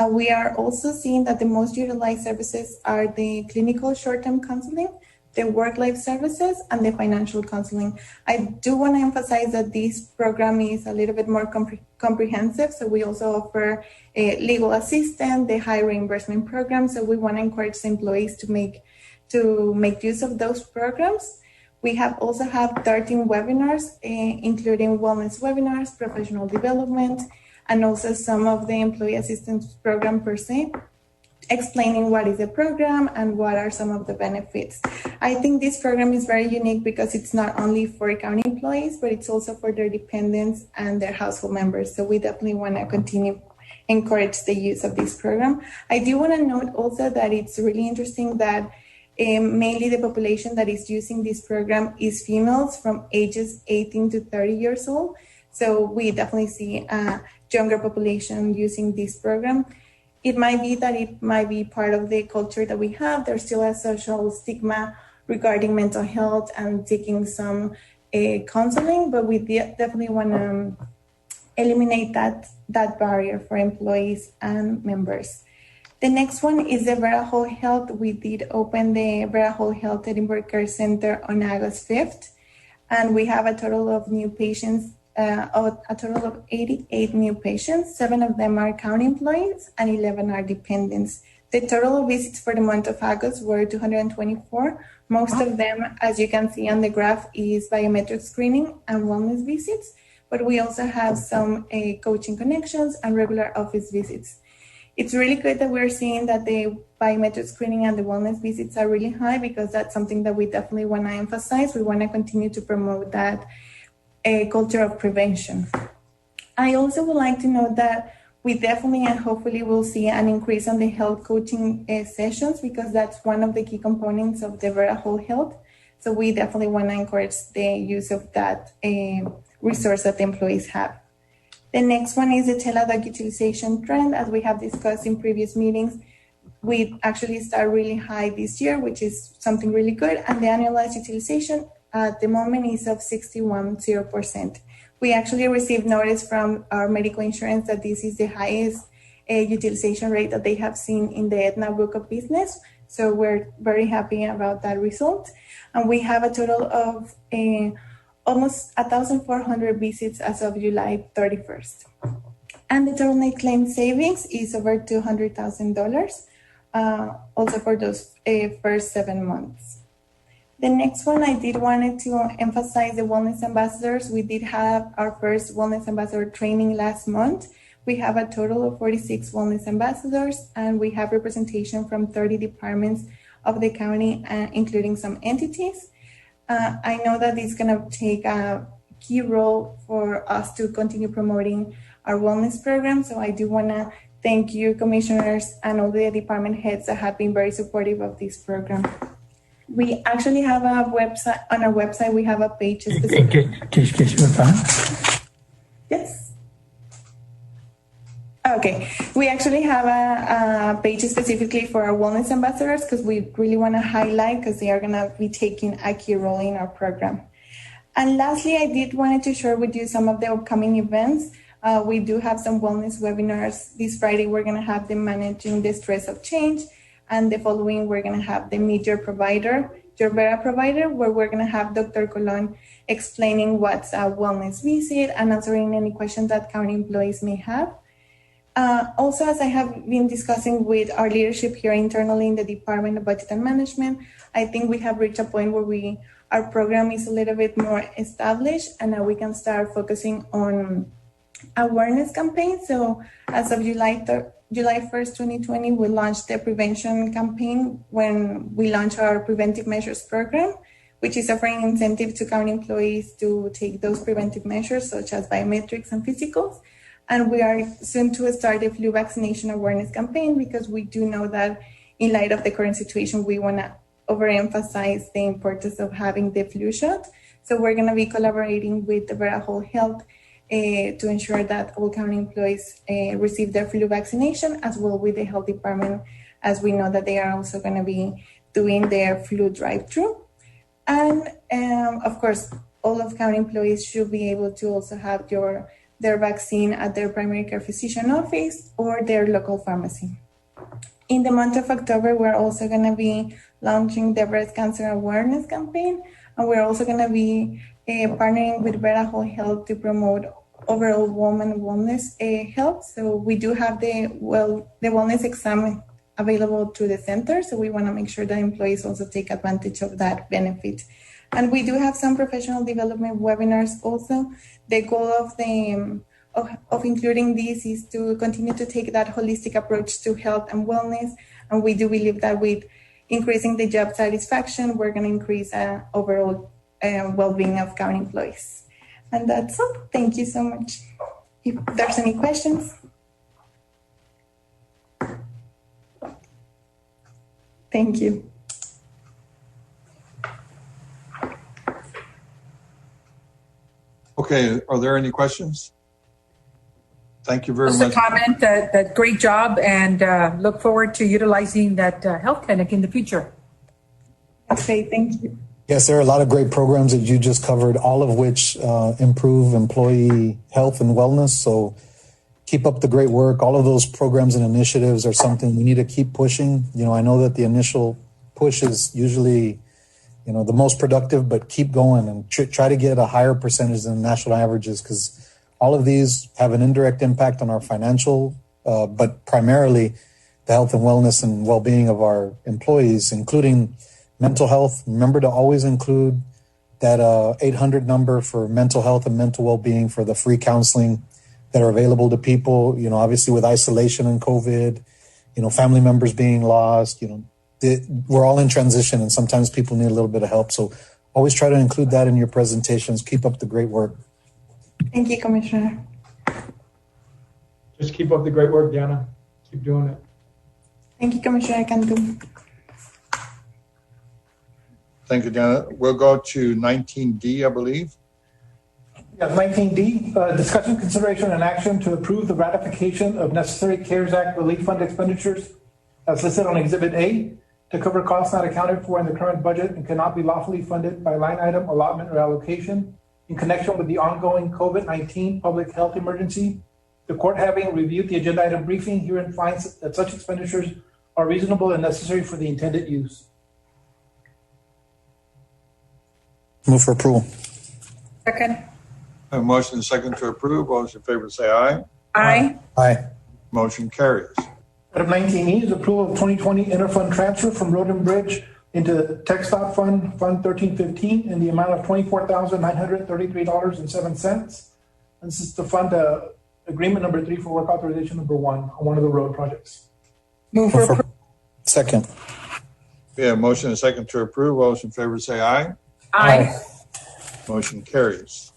We are also seeing that the most utilized services are the clinical short-term counseling, the work-life services, and the financial counseling. I do want to emphasize that this program is a little bit more comprehensive. So we also offer a legal assistance, the high reimbursement program. So we want to encourage the employees to make use of those programs. We also have 13 webinars, including wellness webinars, professional development, and also some of the employee assistance program per se, explaining what is the program and what are some of the benefits. I think this program is very unique because it's not only for county employees, but it's also for their dependents and their household members. So we definitely want to continue encourage the use of this program. I do want to note also that it's really interesting that mainly the population that is using this program is females from ages 18 to 30 years old. So we definitely see a younger population using this program. It might be that it might be part of the culture that we have. There's still a social stigma regarding mental health and taking some counseling, but we definitely want to eliminate that barrier for employees and members. The next one is the Vera Whole Health. We did open the Vera Whole Health Edinburgh Care Center on August 5th, and we have a total of new patients, a total of 88 new patients. 7 of them are county employees and 11 are dependents. The total of visits for the month of August were 224. Most of them, as you can see on the graph, is biometric screening and wellness visits, but we also have some coaching connections and regular office visits. It's really good that we're seeing that the biometric screening and the wellness visits are really high, because that's something that we definitely want to emphasize. We want to continue to promote that culture of prevention. I also would like to note that we definitely and hopefully will see an increase on the health coaching sessions, because that's one of the key components of the Vera Whole Health. So we definitely want to encourage the use of that resource that the employees have. The next one is the Teladoc utilization trend. As we have discussed in previous meetings, we actually start really high this year, which is something really good. And the annualized utilization at the moment is of 61.0%. We actually received notice from our medical insurance that this is the highest utilization rate that they have seen in the Aetna book of business. So we're very happy about that result. And we have a total of almost 1,400 visits as of July 31st. And the total net claim savings is over $200,000, also for those first 7 months. The next one, I did wanted to emphasize the Wellness Ambassadors. We did have our first Wellness Ambassador training last month. We have a total of 46 Wellness Ambassadors, and we have representation from 30 departments of the county, including some entities. I know that it's going to take a key role for us to continue promoting our wellness program. So I do want to thank you, commissioners, and all the department heads that have been very supportive of this program. We actually have a website, on our website, we have a page. Yes. Okay, we actually have a page specifically for our wellness ambassadors because we really want to highlight because they are going to be taking a key role in our program. And lastly, I did wanted to share with you some of the upcoming events. We do have some wellness webinars. This Friday, we're going to have the Managing the Stress of Change. And the following, we're going to have the Meet Your Provider, Your Vera Provider, where we're going to have Dr. Colon explaining what's a wellness visit and answering any questions that county employees may have. Also, as I have been discussing with our leadership here internally in the Department of Budget and Management, I think we have reached a point where our program is a little bit more established, and now we can start focusing on awareness campaigns. So as of July 1st, 2020, we launched the prevention campaign when we launched our preventive measures program, which is offering incentive to county employees to take those preventive measures, such as biometrics and physicals. And we are soon to start the flu vaccination awareness campaign because we do know that in light of the current situation, we want to overemphasize the importance of having the flu shot. So we're going to be collaborating with the Vera Whole Health to ensure that all county employees receive their flu vaccination, as well with the health department, as we know that they are also going to be doing their flu drive-through. And of course, all of county employees should be able to also have their vaccine at their primary care physician office or their local pharmacy. In the month of October, we're also going to be launching the breast cancer awareness campaign, and we're also going to be partnering with Vera Whole Health to promote overall woman wellness health. So we do have the wellness exam available to the center, so we want to make sure that employees also take advantage of that benefit. And we do have some professional development webinars also. The goal of including these is to continue to take that holistic approach to health and wellness. And we do believe that with increasing the job satisfaction, we're going to increase overall well-being of county employees. And that's all. Thank you so much. If there's any questions. Thank you. Okay, are there any questions? Thank you very Just much. a comment that great job, and look forward to utilizing that health clinic in the future. Okay, thank you. Yes, there are a lot of great programs that you just covered, all of which improve employee health and wellness. So keep up the great work. All of those programs and initiatives are something we need to keep pushing. You know, I know that the initial push is usually, you know, the most productive, but keep going and try to get a higher percentage than national averages, because all of these have an indirect impact on our financial, but primarily the health and wellness and well-being of our employees, including mental health. Remember to always include that 800 number for mental health and mental well-being for the free counseling that are available to people, you know, obviously with isolation and COVID, you know, family members being lost, you know, we're all in transition and sometimes people need a little bit of help. So always try to include that in your presentations. Keep up the great work. Thank you, Commissioner. Just keep up the great work, Diana. Keep doing it. Thank you, Commissioner Cantu. Thank you, Diana. We'll go to 19D, I believe. Yeah, 19D, discussion, consideration, and action to approve the ratification of necessary CARES Act relief fund expenditures as listed on Exhibit A to cover costs not accounted for in the current budget and cannot be lawfully funded by line item, allotment, or allocation in connection with the ongoing COVID-19 public health emergency. The court, having reviewed the agenda item briefing, herein finds that such expenditures are reasonable and necessary for the intended use. Move for approval. Second. A motion and second to approve. All those in favor say aye. Aye. Aye. Motion carries. Item 19E is approval of 2020 interfund transfer from Road and Bridge into TechStop Fund 1315 in the amount of $24,933.07. This is to fund agreement number 3 for work authorization number 1 on one of the road projects. Move for approval. Second. We have a motion and second to approve. All those in favor say aye. Aye. Motion carries.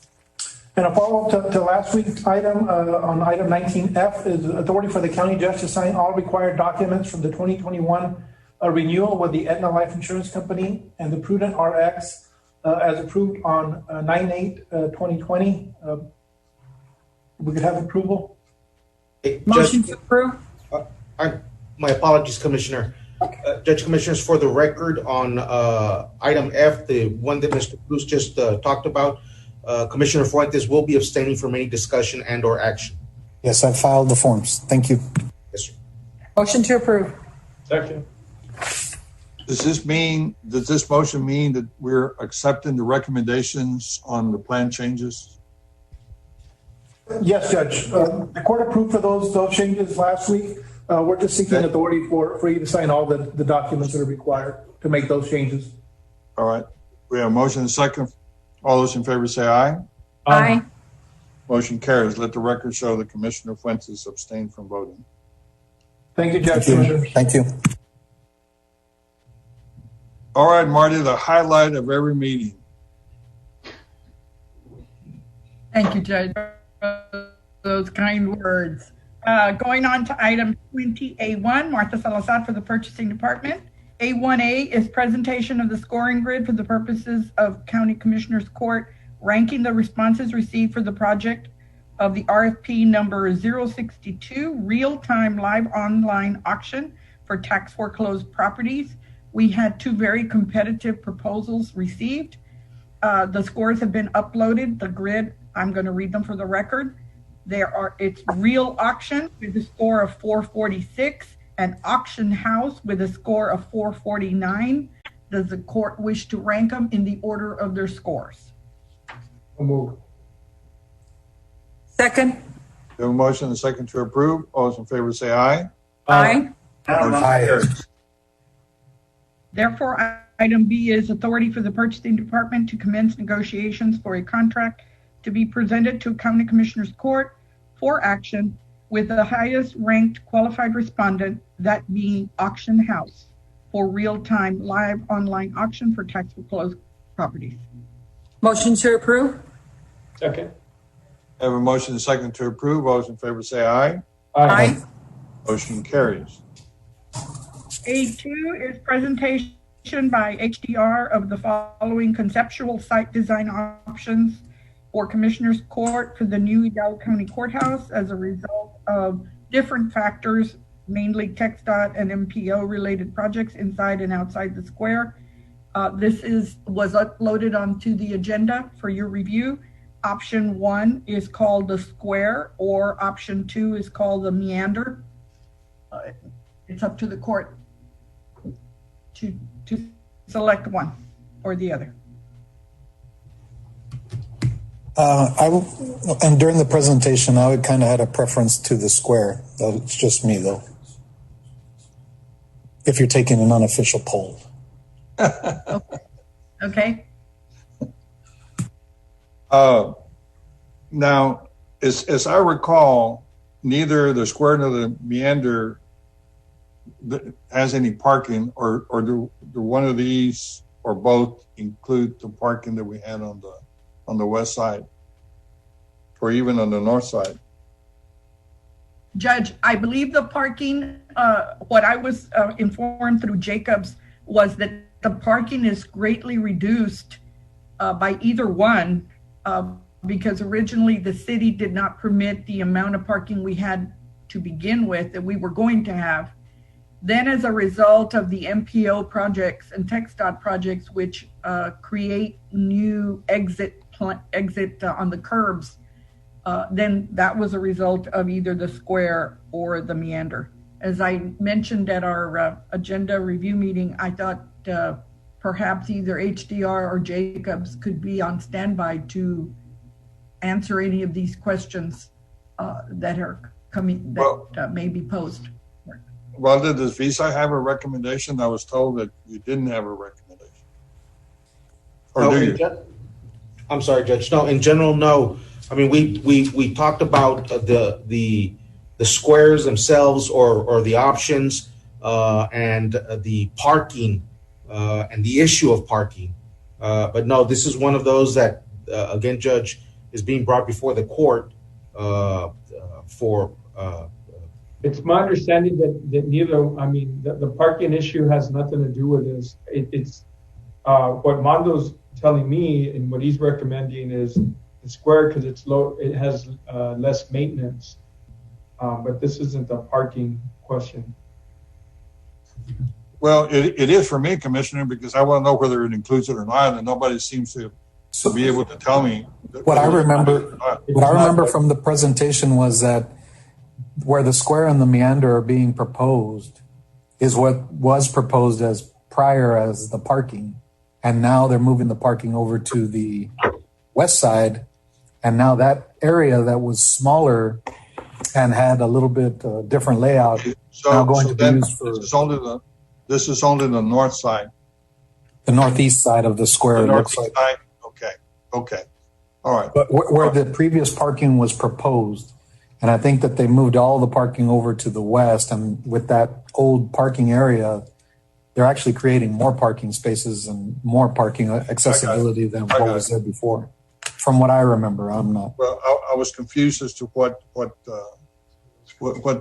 And a follow-up to last week's item, on item 19F, is authority for the county judge to sign all required documents from the 2021 renewal with the Aetna Life Insurance Company and the Prudent RX as approved on 9/8/2020. We could have approval. Motion to approve. My apologies, Commissioner. Judge Commissioners, for the record, on item F, the one that Mr. Cruz just talked about, Commissioner Fuentes will be abstaining from any discussion and or action. Yes, I filed the forms. Thank you. Yes, sir. Motion to approve. Second. Does this motion mean that we're accepting the recommendations on the plan changes? Yes, Judge. The court approved for those changes last week. We're just seeking authority for you to sign all the documents that are required to make those changes. All right. We have a motion and a second. All those in favor say aye. Aye. Motion carries. Let the record show that Commissioner Fuentes abstained from voting. Thank you, Judge. Thank you. All right, Marty, the highlight of every meeting. Thank you, Judge, for those kind words. Going on to item 20A1, Martha Salazar for the Purchasing Department. A1A is presentation of the scoring grid for the purposes of County Commissioners Court, ranking the responses received for the project of the RFP number 062, real-time live online auction for tax foreclosed properties. We had two very competitive proposals received. The scores have been uploaded. The grid, I'm going to read them for the record. It's real auction with a score of 446 and auction house with a score of 449. Does the court wish to rank them in the order of their scores? Move. Second. We have a motion and a second to approve. All those in favor say aye. Aye. Aye. Therefore, item B is authority for the purchasing department to commence negotiations for a contract to be presented to County Commissioners Court for action with the highest ranked qualified respondent, that being auction house, for real-time live online auction for tax foreclosed properties. Motion to approve. Second. I have a motion and a second to approve. All those in favor say aye. Aye. Motion carries. A2 is presentation by HDR of the following conceptual site design options for Commissioners Court for the new Hidalgo County Courthouse as a result of different factors, mainly TxDOT and MPO related projects inside and outside the square. This was uploaded onto the agenda for your review. Option 1 is called the square, or option 2 is called the meander. It's up to the court to select one or the other. And during the presentation, I would kind of had a preference to the square. It's just me, though. If you're taking an unofficial poll. Okay. Now, as I recall, neither the square nor the meander has any parking, or do one of these or both include the parking that we had on the west side, or even on the north side? Judge, I believe the parking, what I was informed through Jacobs was that the parking is greatly reduced by either one, because originally the city did not permit the amount of parking we had to begin with that we were going to have. Then as a result of the MPO projects and TxDOT projects, which create new exit on the curbs, then that was a result of either the square or the meander. As I mentioned at our agenda review meeting, I thought perhaps either HDR or Jacobs could be on standby to answer any of these questions that are coming, that may be posed. Well, does Visa have a recommendation? I was told that you didn't have a recommendation. Or No, do you? I'm sorry, Judge. No, in general, no. I mean, we talked about the squares themselves, or the options, and the parking, and the issue of parking. But no, this is one of those that, again, Judge, is being brought before the court for. It's my understanding that neither, I mean, the parking issue has nothing to do with this. It's what Mondo's telling me and what he's recommending is the square because it's low, it has less maintenance. But this isn't a parking question. Well, it is for me, Commissioner, because I want to know whether it includes it or not, and nobody seems to be able to tell me. What I remember from the presentation was that where the square and the meander are being proposed is what was proposed as prior as the parking. And now they're moving the parking over to the west side. And now that area that was smaller and had a little bit different layout now going to be used for this is only the north side. The northeast side of the square. The northeast side? Okay. All right. But where the previous parking was proposed, and I think that they moved all the parking over to the west, and with that old parking area, they're actually creating more parking spaces and more parking accessibility than what was there before. From what I remember, I'm not. Well, I was confused as to what the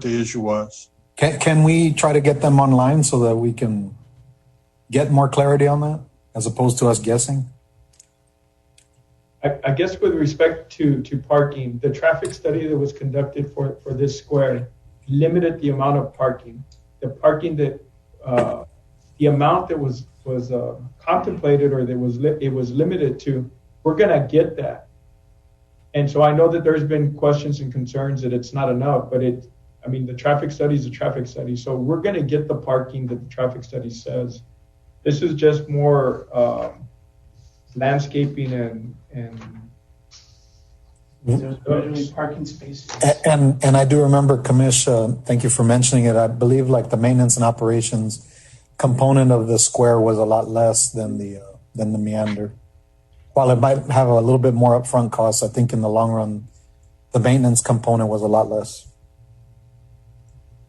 issue was. Can we try to get them online so that we can get more clarity on that, as opposed to us guessing? I guess with respect to parking, the traffic study that was conducted for this square limited the amount of parking. The parking that the amount that was contemplated or that it was limited to, we're gonna get that. And so I know that there's been questions and concerns that it's not enough, but the traffic study is a traffic study. So we're gonna get the parking that the traffic study says. This is just more landscaping and parking spaces. And I do remember, Commish, thank you for mentioning it. I believe like the maintenance and operations component of the square was a lot less than the meander. While it might have a little bit more upfront costs, I think in the long run, the maintenance component was a lot less.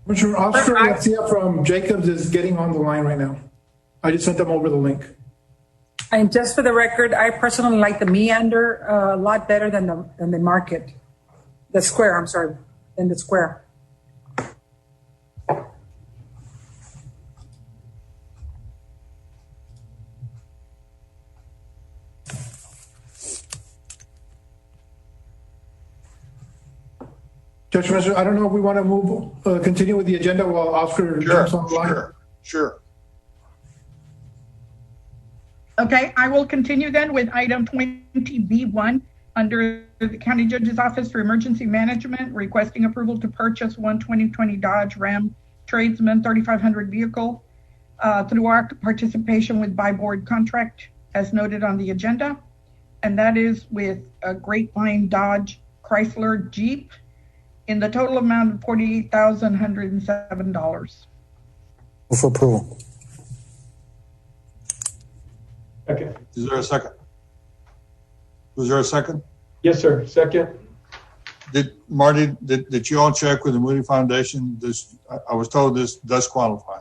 Commissioner Oscar Garcia from Jacobs is getting on the line right now. I just sent them over the link. And just for the record, I personally like the meander a lot better than the market, the square. I'm sorry, than the square. Judge Messer, I don't know if we want to continue with the agenda while Oscar jumps on the line. Sure. Okay, I will continue then with item 20B1 under the County Judge's Office for Emergency Management, requesting approval to purchase one 2020 Dodge Ram Tradesman 3500 vehicle through our participation with buy board contract as noted on the agenda. And that is with a Great Line Dodge Chrysler Jeep in the total amount of $48,107. For approval. Okay. Is there a second? Was there a second? Yes, sir. Second. Did you all check with the Moody Foundation? I was told this does qualify.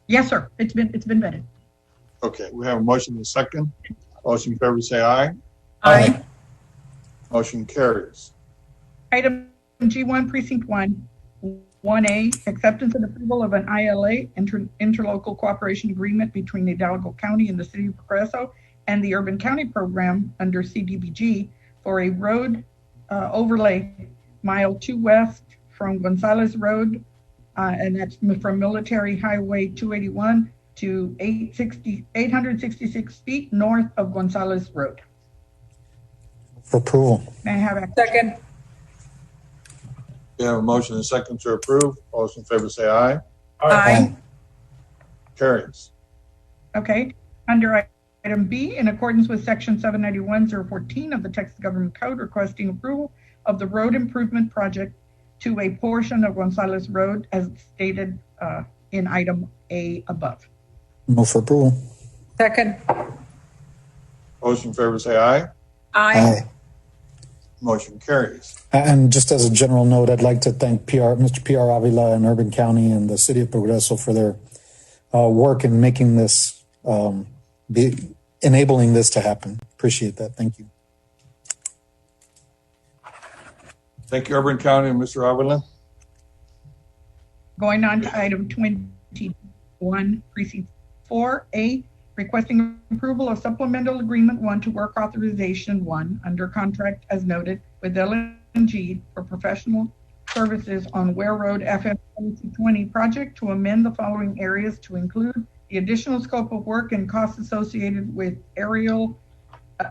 Yes, sir. It's been vetted. Okay, we have a motion and a second. Motion in favor, say aye. Aye. Motion carries. Item G1, Precinct 1, 1A, acceptance and approval of an ILA, interlocal cooperation agreement between Hidalgo County and the City of Progreso and the Urban County Program under CDBG for a road overlay mile 2 west from Gonzalez Road, and that's from Military Highway 281 to 866 feet north of Gonzalez Road. For approval. May I have a second? We have a motion and a second to approve. All those in favor say aye. Aye. Carries. Okay. Under item B, in accordance with section 791.014 of the Texas Government Code, requesting approval of the road improvement project to a portion of Gonzalez Road as stated in item A above. Move for approval. Second. Motion in favor say aye. Aye. Motion carries. And just as a general note, I'd like to thank Mr. P.R. Avila and Urban County and the City of Progreso for their work in making this enabling this to happen. Appreciate that. Thank you. Thank you, Auburn County. Mr. Avila. Going on to item 21, precinct 4A, requesting approval of supplemental agreement 1 to work authorization 1 under contract as noted with LNG for professional services on Ware Road FM 20 project to amend the following areas to include the additional scope of work and costs associated with aerial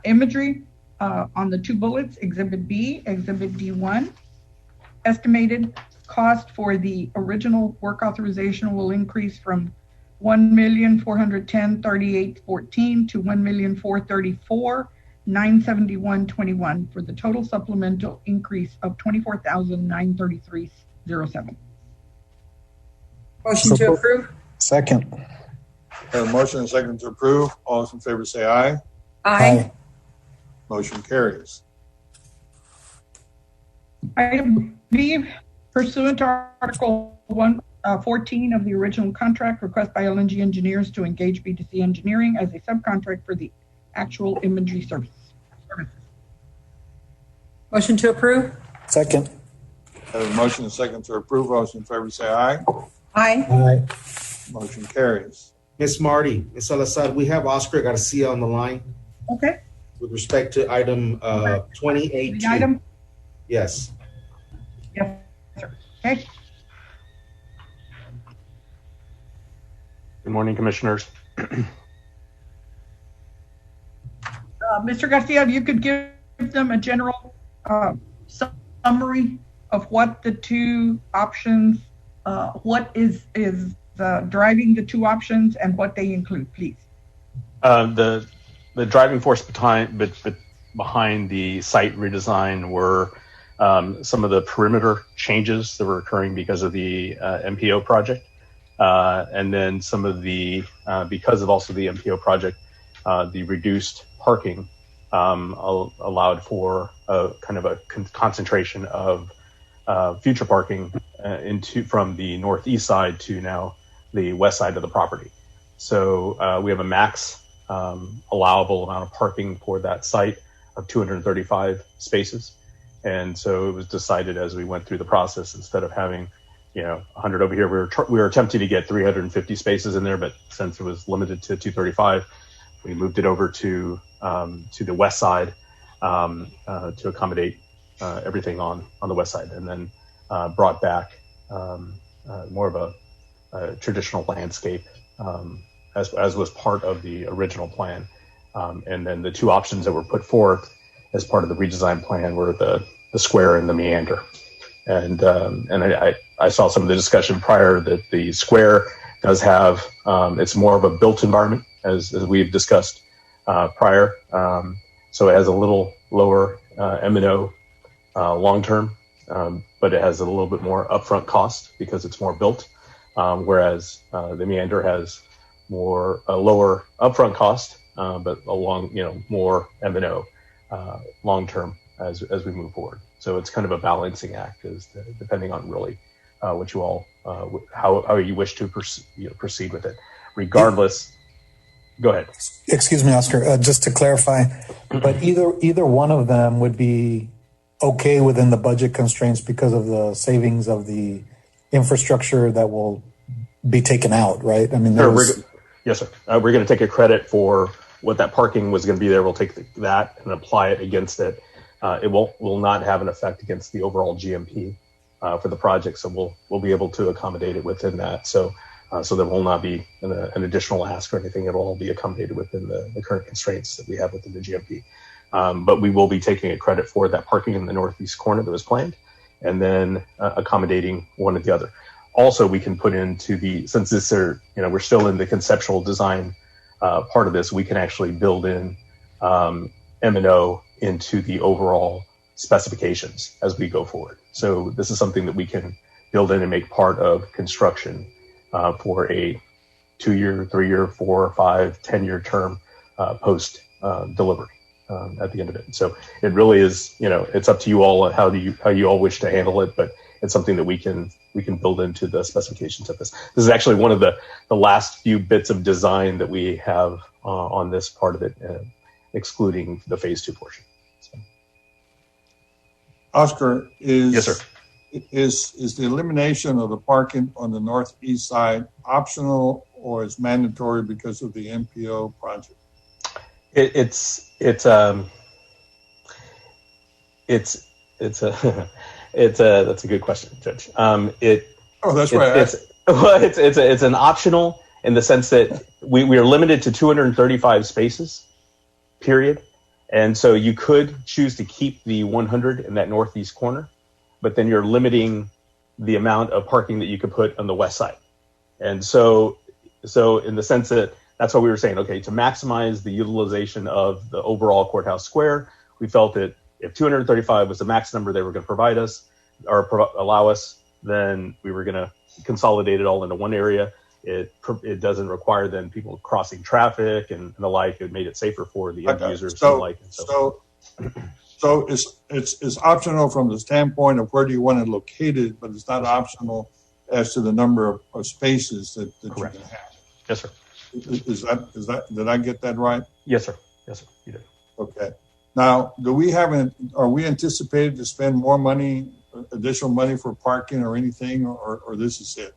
imagery on the 2 bullets, Exhibit B, Exhibit D1. Estimated cost for the original work authorization will increase from $1,410,3814 to $1,434,971.21 for the total supplemental increase of $24,933.07. Motion to approve. Second. Have a motion and a second to approve. All those in favor say aye. Aye. Motion carries. Item B, pursuant to Article 114 of the original contract, request by LNG Engineers to engage BTC Engineering as a subcontract for the actual imagery services. Motion to approve. Second. Have a motion and a second to approve. All those in favor say aye. Aye. Aye. Motion carries. Miss Marty, Miss Salazar, we have Oscar Garcia on the line Okay. with respect to item 28. The item? Yes. Yes, sir. Okay. Good morning, Commissioners. Mr. Garcia, if you could give them a general summary of what the 2 options, what is driving the 2 options and what they include, please. The driving force behind the site redesign were some of the perimeter changes that were occurring because of the MPO project. And then some of the, because of also the MPO project, the reduced parking allowed for a kind of a concentration of future parking from the northeast side to now the west side of the property. So we have a max allowable amount of parking for that site of 235 spaces. And so it was decided as we went through the process, instead of having 100 over here, we were attempting to get 350 spaces in there, but since it was limited to 235, we moved it over to the west side to accommodate everything on the west side, and then brought back more of a traditional landscape as was part of the original plan. And then the 2 options that were put forth as part of the redesign plan were the square and the meander. And I saw some of the discussion prior that the square does have, it's more of a built environment as we've discussed prior. So it has a little lower M&O long-term, but it has a little bit more upfront cost because it's more built. Whereas the meander has a lower upfront cost, but more M&O long-term as we move forward. So it's kind of a balancing act, depending on really what you all, how you wish to proceed with it. Regardless, go ahead. Excuse me, Oscar, just to clarify, but either one of them would be okay within the budget constraints because of the savings of the infrastructure that will be taken out, right? I mean, yes, sir. We're going to take a credit for what that parking was going to be there. We'll take that and apply it against it. It will not have an effect against the overall GMP for the project, so we'll be able to accommodate it within that. So there will not be an additional ask or anything. It will all be accommodated within the current constraints that we have within the GMP. But we will be taking a credit for that parking in the northeast corner that was planned, and then accommodating one or the other. Also, we can put into since we're still in the conceptual design part of this, we can actually build in M&O into the overall specifications as we go forward. So this is something that we can build in and make part of construction for a 2-year, 3-year, 4, 5, 10-year term post delivery at the end of it. So it really is, it's up to you all how you all wish to handle it, but it's something that we can build into the specifications of this. This is actually one of the last few bits of design that we have on this part of it, excluding the phase 2 portion. So. Oscar, Yes, sir. Is the elimination of the parking on the northeast side optional or is mandatory because of the MPO project? It's a that's a good question, Judge. It's an optional in the sense that we are limited to 235 spaces, period. And so you could choose to keep the 100 in that northeast corner, but then you're limiting the amount of parking that you could put on the west side. And so in the sense that that's what we were saying, okay, to maximize the utilization of the overall courthouse square, we felt that if 235 was the max number they were going to provide us or allow us, then we were going to consolidate it all into one area. It doesn't require then people crossing traffic and the like. It made it safer for the end users and the like. So it's optional from the standpoint of where do you want it located, but it's not optional as to the number of spaces that you can have. Yes, sir. Is that did I get that right? Yes, sir. Yes, sir. You did. Okay. Now, are we anticipated to spend more money, additional money for parking or anything, or this is it?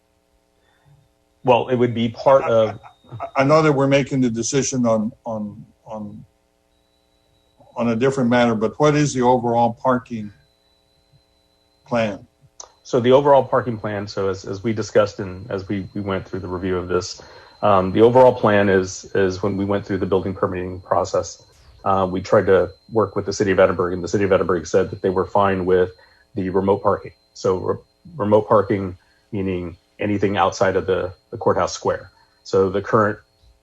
Well, it would be part of. I know that we're making the decision on a different matter, but what is the overall parking plan? So the overall parking plan. So as we discussed and as we went through the review of this, the overall plan is when we went through the building permitting process, we tried to work with the city of Edinburg, and the city of Edinburg said that they were fine with the remote parking. So remote parking meaning anything outside of the courthouse square. So the current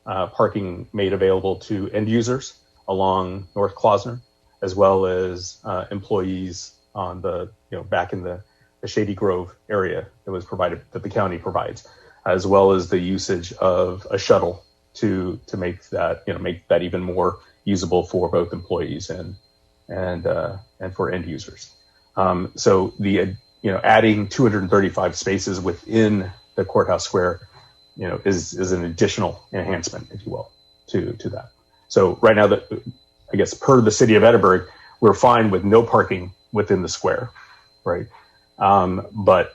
parking made available to end users along North Klausner, as well as employees on the back in the Shady Grove area that was provided, that the county provides, as well as the usage of a shuttle to make that even more usable for both employees and for end users. So the adding 235 spaces within the courthouse square, is an additional enhancement, if you will, to that. So right now, I guess per the city of Edinburg, we're fine with no parking within the square, right? But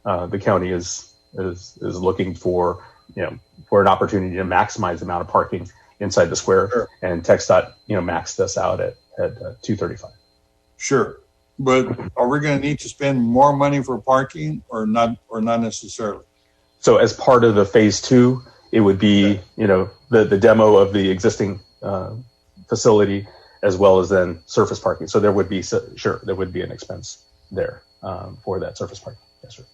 the county is looking for an opportunity to maximize the amount of parking inside the square, sure. And TxDOT maxed us out at 235. Sure, but are we going to need to spend more money for parking or not necessarily? So as part of the phase 2, it would be the demo of the existing facility as well as then surface parking. So there would be there would be an expense there for that surface parking. Yes, sir.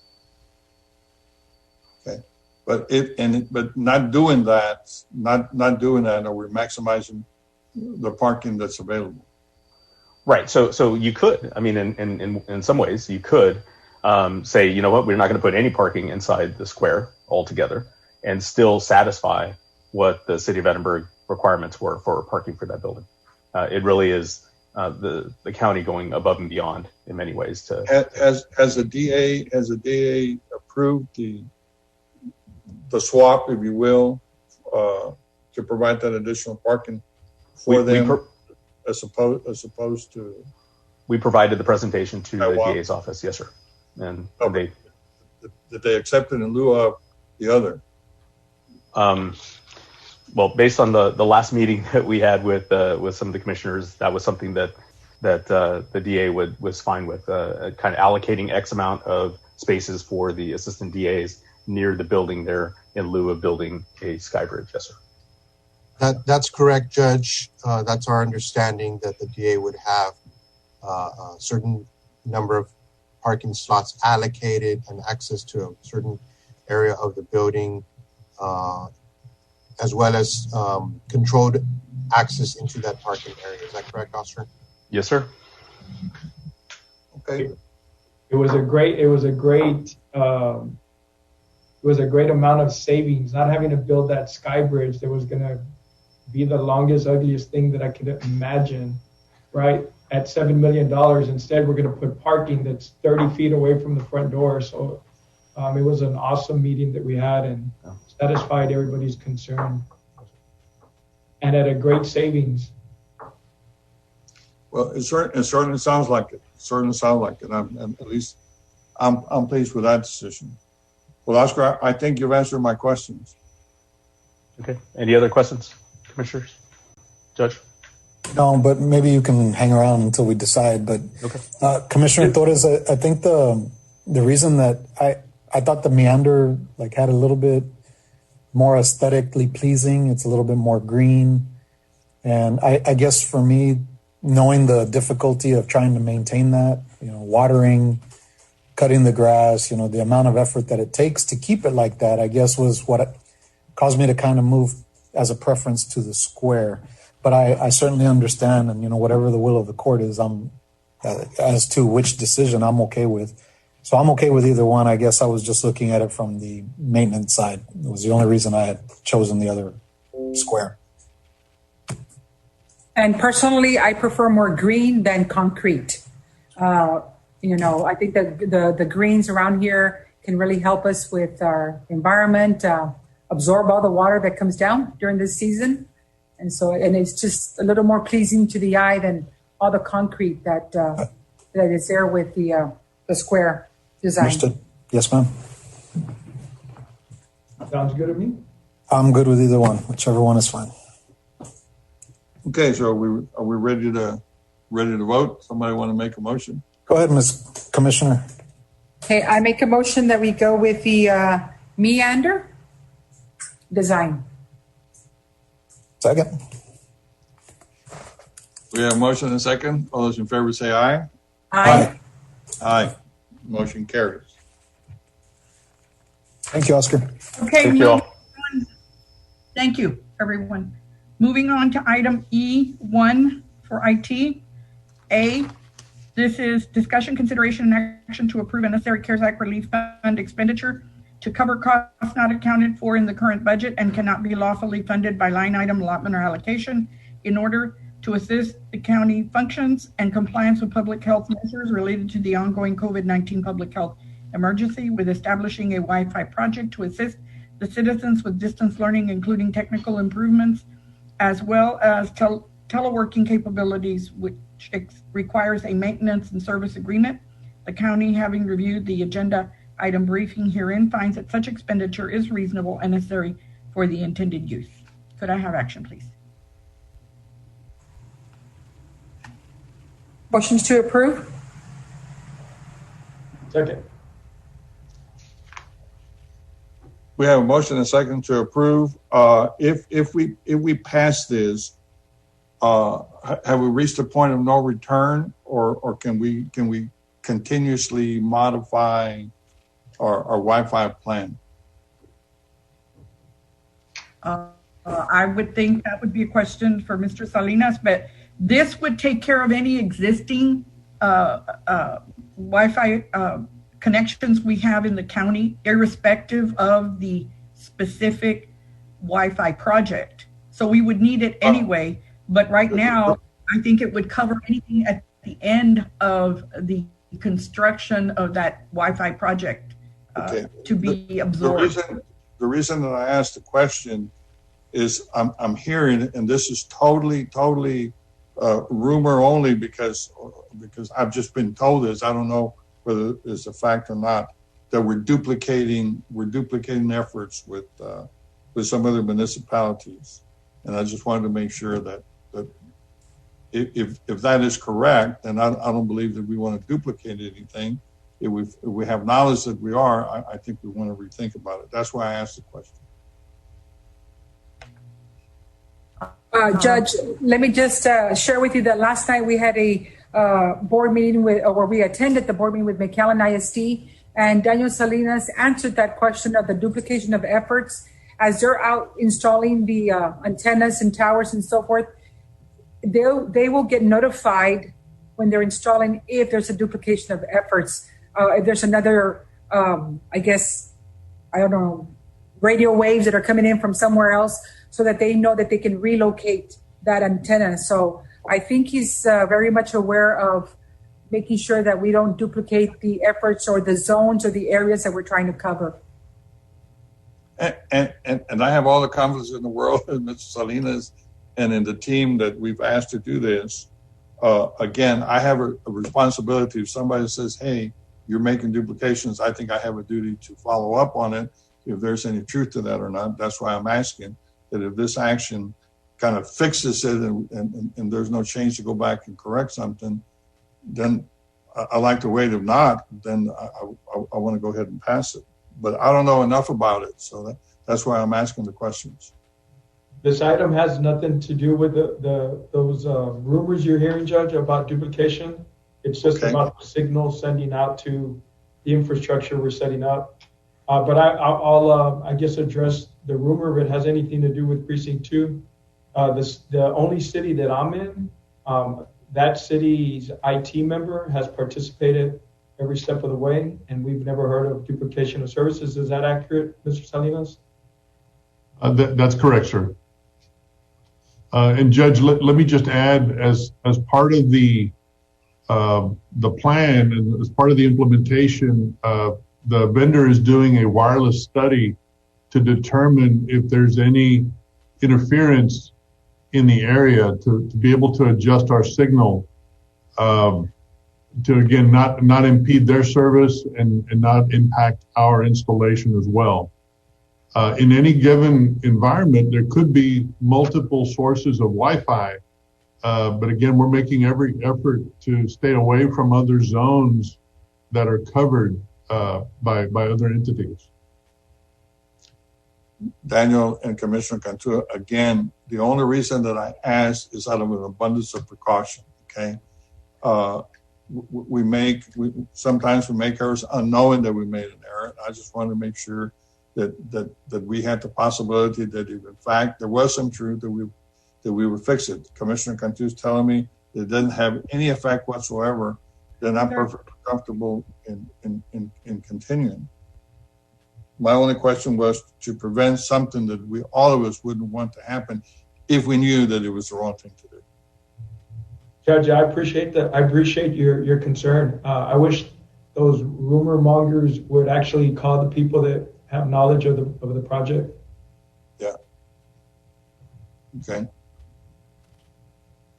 Okay, but not doing that, or we're maximizing the parking that's available. Right. So you could. I mean, in some ways, you could say, you know what, we're not going to put any parking inside the square altogether, and still satisfy what the city of Edinburg requirements were for parking for that building. It really is the county going above and beyond in many ways. Has the DA approved the swap, if you will, to provide that additional parking for them, as opposed to? We provided the presentation to the DA's office, yes, sir, and did they accept it in lieu of the other? Well, based on the last meeting that we had with some of the commissioners, that was something that the DA was fine with, kind of allocating X amount of spaces for the assistant DAs near the building there in lieu of building a sky bridge. Yes, sir. That's correct, Judge. That's our understanding, that the DA would have a certain number of parking slots allocated and access to a certain area of the building, as well as controlled access into that parking area. Is that correct, Oscar? Yes, sir. Okay. It was a great amount of savings, not having to build that sky bridge that was going to be the longest, ugliest thing that I could imagine, right? at $7 million. Instead, we're going to put parking that's 30 feet away from the front door. So it was an awesome meeting that we had and satisfied everybody's concern. And at a great savings. Well, it certainly sounds like it. And at least I'm pleased with that decision. Well, Oscar, I think you've answered my questions. Okay. Any other questions, commissioners? Judge? No, but maybe you can hang around until we decide. But okay. Commissioner Torres, I think the reason that I thought the meander like had a little bit more aesthetically pleasing. It's a little bit more green. And I guess for me, knowing the difficulty of trying to maintain that, watering, cutting the grass, the amount of effort that it takes to keep it like that, I guess was what caused me to kind of move as a preference to the square. But I certainly understand, and whatever the will of the court is, as to which decision I'm okay with. So I'm okay with either one. I guess I was just looking at it from the maintenance side. It was the only reason I had chosen the other square. And personally, I prefer more green than concrete. I think that the greens around here can really help us with our environment, absorb all the water that comes down during this season. And it's just a little more pleasing to the eye than all the concrete that is there with the square design. Understood. Yes, ma'am. Sounds good to me. I'm good with either one. Whichever one is fine. Okay, so are we ready to vote? Somebody want to make a motion? Go ahead, Ms. Commissioner. Okay, I make a motion that we go with the meander design. Second. We have a motion and a second. All those in favor say aye. Aye. Aye. Motion carries. Thank you, Oscar. Okay, Thank you all. Thank you, everyone. Moving on to item E1 for IT. A, this is discussion, consideration, and action to approve a necessary CARES Act relief fund expenditure to cover costs not accounted for in the current budget and cannot be lawfully funded by line item allotment or allocation in order to assist the county functions and compliance with public health measures related to the ongoing COVID-19 public health emergency, with establishing a Wi-Fi project to assist the citizens with distance learning, including technical improvements, as well as teleworking capabilities, which requires a maintenance and service agreement. The county, having reviewed the agenda item briefing herein, finds that such expenditure is reasonable and necessary for the intended use. Could I have action, please? Motions to approve? Second. We have a motion and a second to approve. If we pass this, have we reached a point of no return, or can we continuously modify our Wi-Fi plan? I would think that would be a question for Mr. Salinas, but this would take care of any existing Wi-Fi connections we have in the county, irrespective of the specific Wi-Fi project. So we would need it anyway, but right now, I think it would cover anything at the end of the construction of that Wi-Fi project to be absorbed. The reason that I asked the question is I'm hearing, and this is totally rumor only because I've just been told this. I don't know whether it's a fact or not, that we're duplicating efforts with some other municipalities, and I just wanted to make sure that if that is correct, then I don't believe that we want to duplicate anything. If we have knowledge that we are, I think we want to rethink about it. That's why I asked the question. Judge, let me just share with you that last night we had a board meeting where we attended the board meeting with McAllen ISD, and Daniel Salinas answered that question of the duplication of efforts as they're out installing the antennas and towers and so forth. They will get notified when they're installing if there's a duplication of efforts. If there's another, radio waves that are coming in from somewhere else, so that they know that they can relocate that antenna. So I think he's very much aware of making sure that we don't duplicate the efforts or the zones or the areas that we're trying to cover. And I have all the confidence in the world in Mr. Salinas and in the team that we've asked to do this. Again, I have a responsibility. If somebody says, hey, you're making duplications, I think I have a duty to follow up on it if there's any truth to that or not. That's why I'm asking that if this action kind of fixes it and there's no change to go back and correct something, then I like to wait. If not, then I want to go ahead and pass it. But I don't know enough about it, so that's why I'm asking the questions. This item has nothing to do with those rumors you're hearing, Judge, about duplication. It's just about the signal sending out to the infrastructure we're setting up. But I'll I guess address the rumor if it has anything to do with Precinct 2. The only city that I'm in, that city's IT member has participated every step of the way, and we've never heard of duplication of services. Is that accurate, Mr. Salinas? That's correct, sir. And Judge, let me just add, as part of the plan and as part of the implementation, the vendor is doing a wireless study to determine if there's any interference in the area to be able to adjust our signal to, again, not impede their service and not impact our installation as well. In any given environment, there could be multiple sources of Wi-Fi, but again, we're making every effort to stay away from other zones that are covered by other entities. Daniel and Commissioner Cantu, again, the only reason that I asked is out of an abundance of precaution, okay? We sometimes make errors unknowing that we made an error. I just wanted to make sure that we had the possibility that if in fact there was some truth that we would fix it. Commissioner Cantu is telling me it doesn't have any effect whatsoever, then I'm perfectly comfortable in continuing. My only question was to prevent something that all of us wouldn't want to happen if we knew that it was the wrong thing to do. Judge, I appreciate that. I appreciate your concern. I wish those rumor mongers would actually call the people that have knowledge of the project. Yeah. Okay.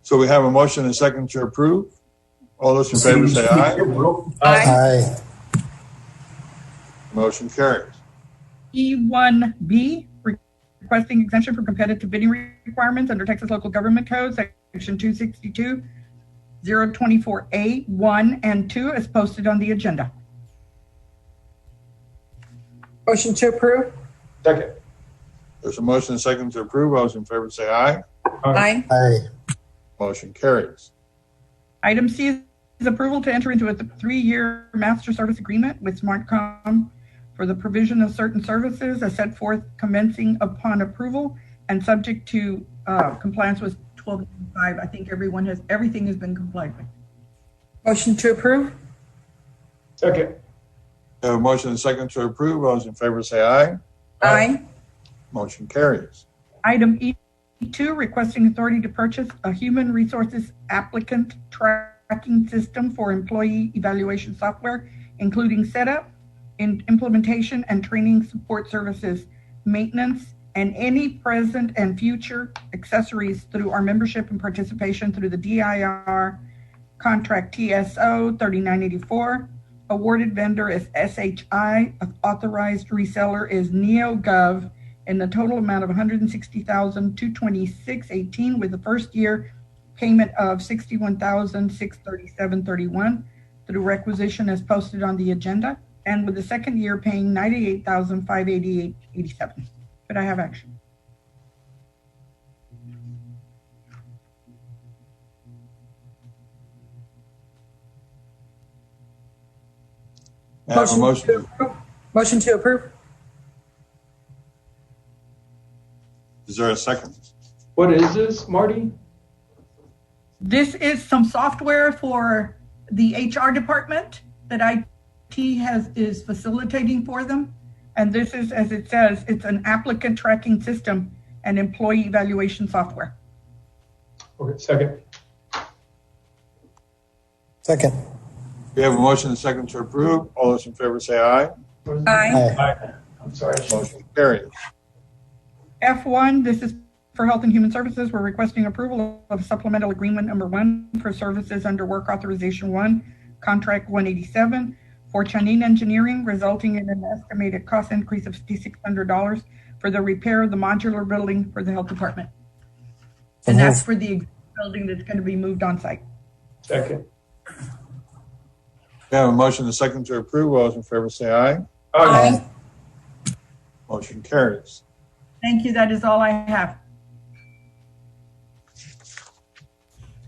So we have a motion and a second to approve. All those in favor say aye. Aye. Motion carries. E1B, requesting exemption from competitive bidding requirements under Texas Local Government Code, Section 262, 024A, 1 and 2, as posted on the agenda. Motion to approve. Second. There's a motion and a second to approve. All those in favor say aye. Aye. Aye. Motion carries. Item C is approval to enter into a 3-year master service agreement with SmartCom for the provision of certain services as set forth commencing upon approval and subject to compliance with 1295. I think everything has been complied with. Motion to approve. Second. We have a motion and a second to approve. All those in favor say aye. Aye. Motion carries. Item E2, requesting authority to purchase a human resources applicant tracking system for employee evaluation software, including setup, implementation and training support services, maintenance, and any present and future accessories through our membership and participation through the DIR contract TSO 3984. Awarded vendor is SHI. Authorized reseller is NeoGov, in the total amount of $160,226.18, with the first year payment of $61,637.31 through requisition as posted on the agenda, and with the second year paying $98,588.87. Could I have action? Motion to approve. Motion to approve. Is there a second? What is this, Marty? This is some software for the HR department that IT is facilitating for them. And this is, as it says, it's an applicant tracking system and employee evaluation software. Okay, second. Second. We have a motion and a second to approve. All those in favor say aye. Aye. I'm sorry. Motion carries. F1, this is for Health and Human Services. We're requesting approval of supplemental agreement number 1 for services under work authorization 1, contract 187 for Chanin Engineering, resulting in an estimated cost increase of $5,600 for the repair of the modular building for the health department. And that's for the building that's going to be moved on site. Second. We have a motion and a second to approve. All those in favor say aye. Aye. Motion carries. Thank you. That is all I have.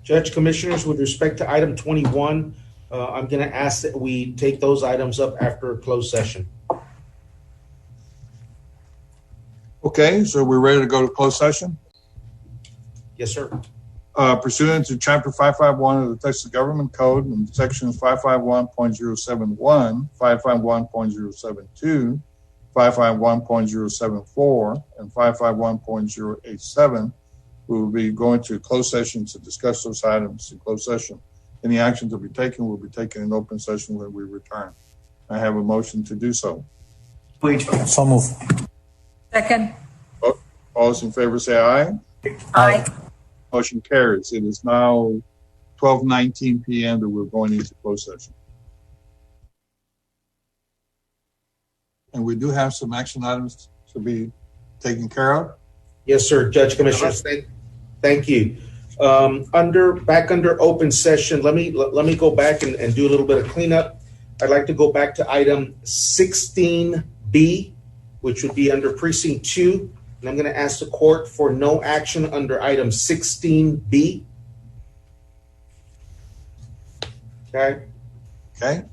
Judge, Commissioners, with respect to item 21, I'm going to ask that we take those items up after a closed session. Okay, so we're ready to go to closed session? Yes, sir. Pursuant to Chapter 551 of the Texas Government Code and Sections 551.071, 551.072, 551.074, and 551.087, we will be going to closed session to discuss those items in closed session. Any action to be taken will be taken in open session when we return. I have a motion to do so. So move. Second. All those in favor say aye. Aye. Motion carries. It is now 12:19 p.m. that we're going into closed session. And we do have some action items to be taken care of. Yes, sir. Judge, Commissioners, thank you. Back under open session, let me go back and do a little bit of cleanup. I'd like to go back to item 16B, which would be under precinct 2. And I'm going to ask the court for no action under item 16B. Okay. Okay.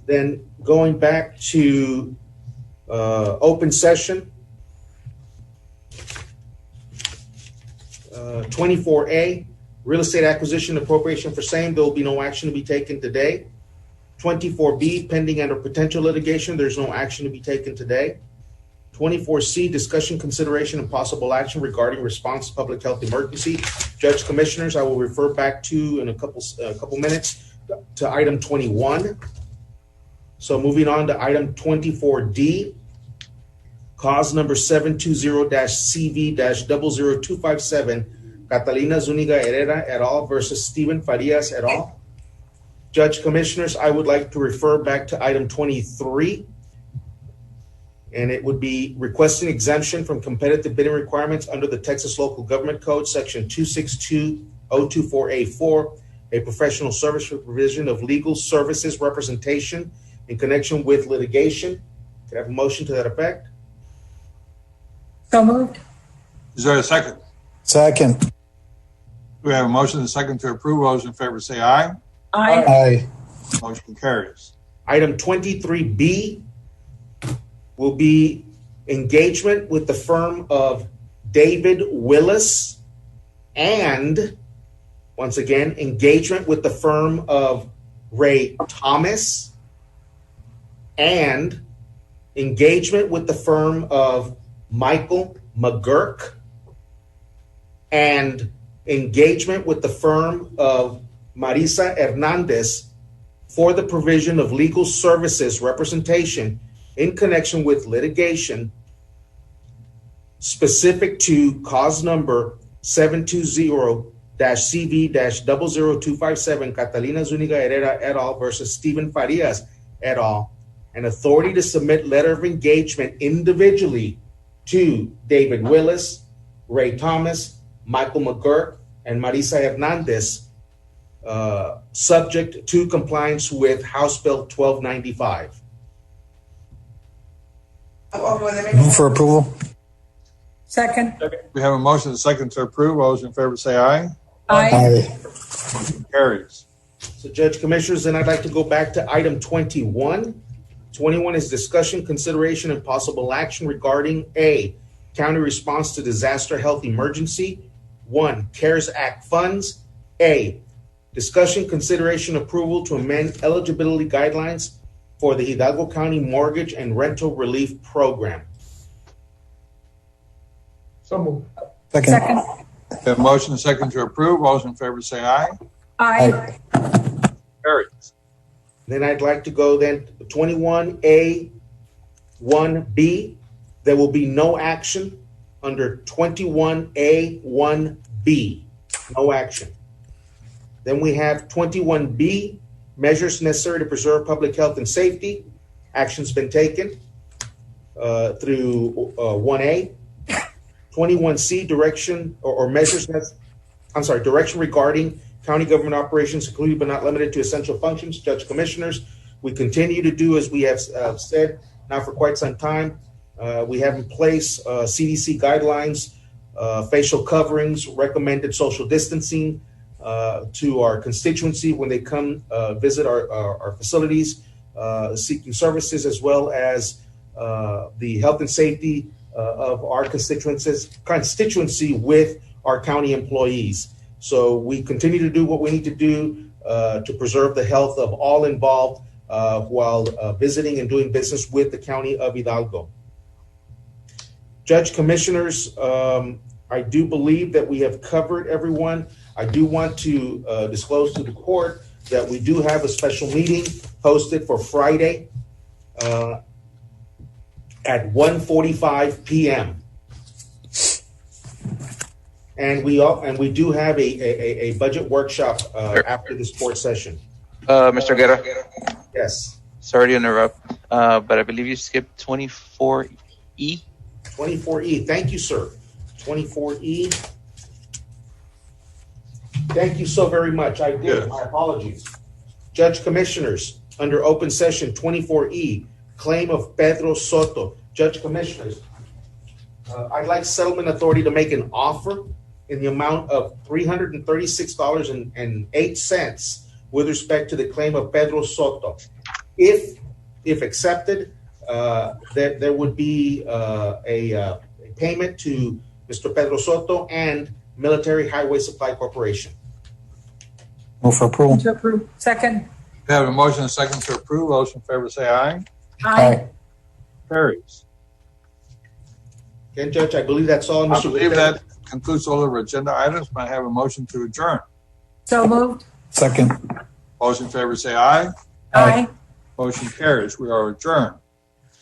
Then going back to open session, 24A, real estate acquisition appropriation for same. There will be no action to be taken today. 24B, pending and or potential litigation. There's no action to be taken today. 24C, discussion, consideration, and possible action regarding response to public health emergency. Judge, Commissioners, I will refer back to in a couple minutes to item 21. So moving on to item 24D, cause number 720-CV-00257, Catalina Zuniga Herrera et al. Versus Stephen Farias et al. Judge, Commissioners, I would like to refer back to item 23. And it would be requesting exemption from competitive bidding requirements under the Texas Local Government Code, Section 262.024A4, a professional service for provision of legal services representation in connection with litigation. Can I have a motion to that effect? So moved. Is there a second? Second. We have a motion and a second to approve. All those in favor say aye. Aye. Aye. Motion carries. Item 23B will be engagement with the firm of David Willis and, once again, engagement with the firm of Ray Thomas and engagement with the firm of Michael McGurk and engagement with the firm of Marisa Hernandez for the provision of legal services representation in connection with litigation specific to cause number 720-CV-00257, Catalina Zuniga Herrera et al. Versus Stephen Farias et al., and authority to submit letter of engagement individually to David Willis, Ray Thomas, Michael McGurk, and Marisa Hernandez, subject to compliance with House Bill 1295. Move for approval. Second. We have a motion and a second to approve. All those in favor say aye. Aye. Motion carries. So, Judge, Commissioners, then I'd like to go back to item 21. 21 is discussion, consideration, and possible action regarding A, county response to disaster health emergency. 1, CARES Act funds. A, discussion, consideration, approval to amend eligibility guidelines for the Hidalgo County Mortgage and Rental Relief Program. So moved. Second. We have a motion and a second to approve. All those in favor say aye. Aye. Carries. Then I'd like to go then 21A, 1B. There will be no action under 21A, 1B. No action. Then we have 21B, measures necessary to preserve public health and safety. Action's been taken through 1A. 21C, direction or measures, direction regarding county government operations, including but not limited to essential functions. Judge Commissioners, we continue to do as we have said now for quite some time. We have in place CDC guidelines, facial coverings, recommended social distancing to our constituency when they come visit our facilities, seeking services, as well as the health and safety of our constituency with our county employees. So we continue to do what we need to do to preserve the health of all involved while visiting and doing business with the county of Hidalgo. Judge Commissioners, I do believe that we have covered everyone. I do want to disclose to the court that we do have a special meeting posted for Friday at 1:45 p.m. And we do have a budget workshop after this board session. Mr. Guerra. Yes. Sorry to interrupt, but I believe you skipped 24E. 24E. Thank you, sir. 24E. Thank you so very much. I did. Yes. My apologies. Judge Commissioners, under open session 24E, claim of Pedro Soto. Judge Commissioners, I'd like Settlement Authority to make an offer in the amount of $336.08 with respect to the claim of Pedro Soto. If accepted, there would be a payment to Mr. Pedro Soto and Military Highway Supply Corporation. Move for approval. To approve. Second. We have a motion and a second to approve. Those in favor say aye. Aye. Carries. Okay, Judge, I believe that's all. I believe that concludes all of our agenda items. May I have a motion to adjourn? So moved. Second. Those in favor say aye. Aye. Motion carries. We are adjourned.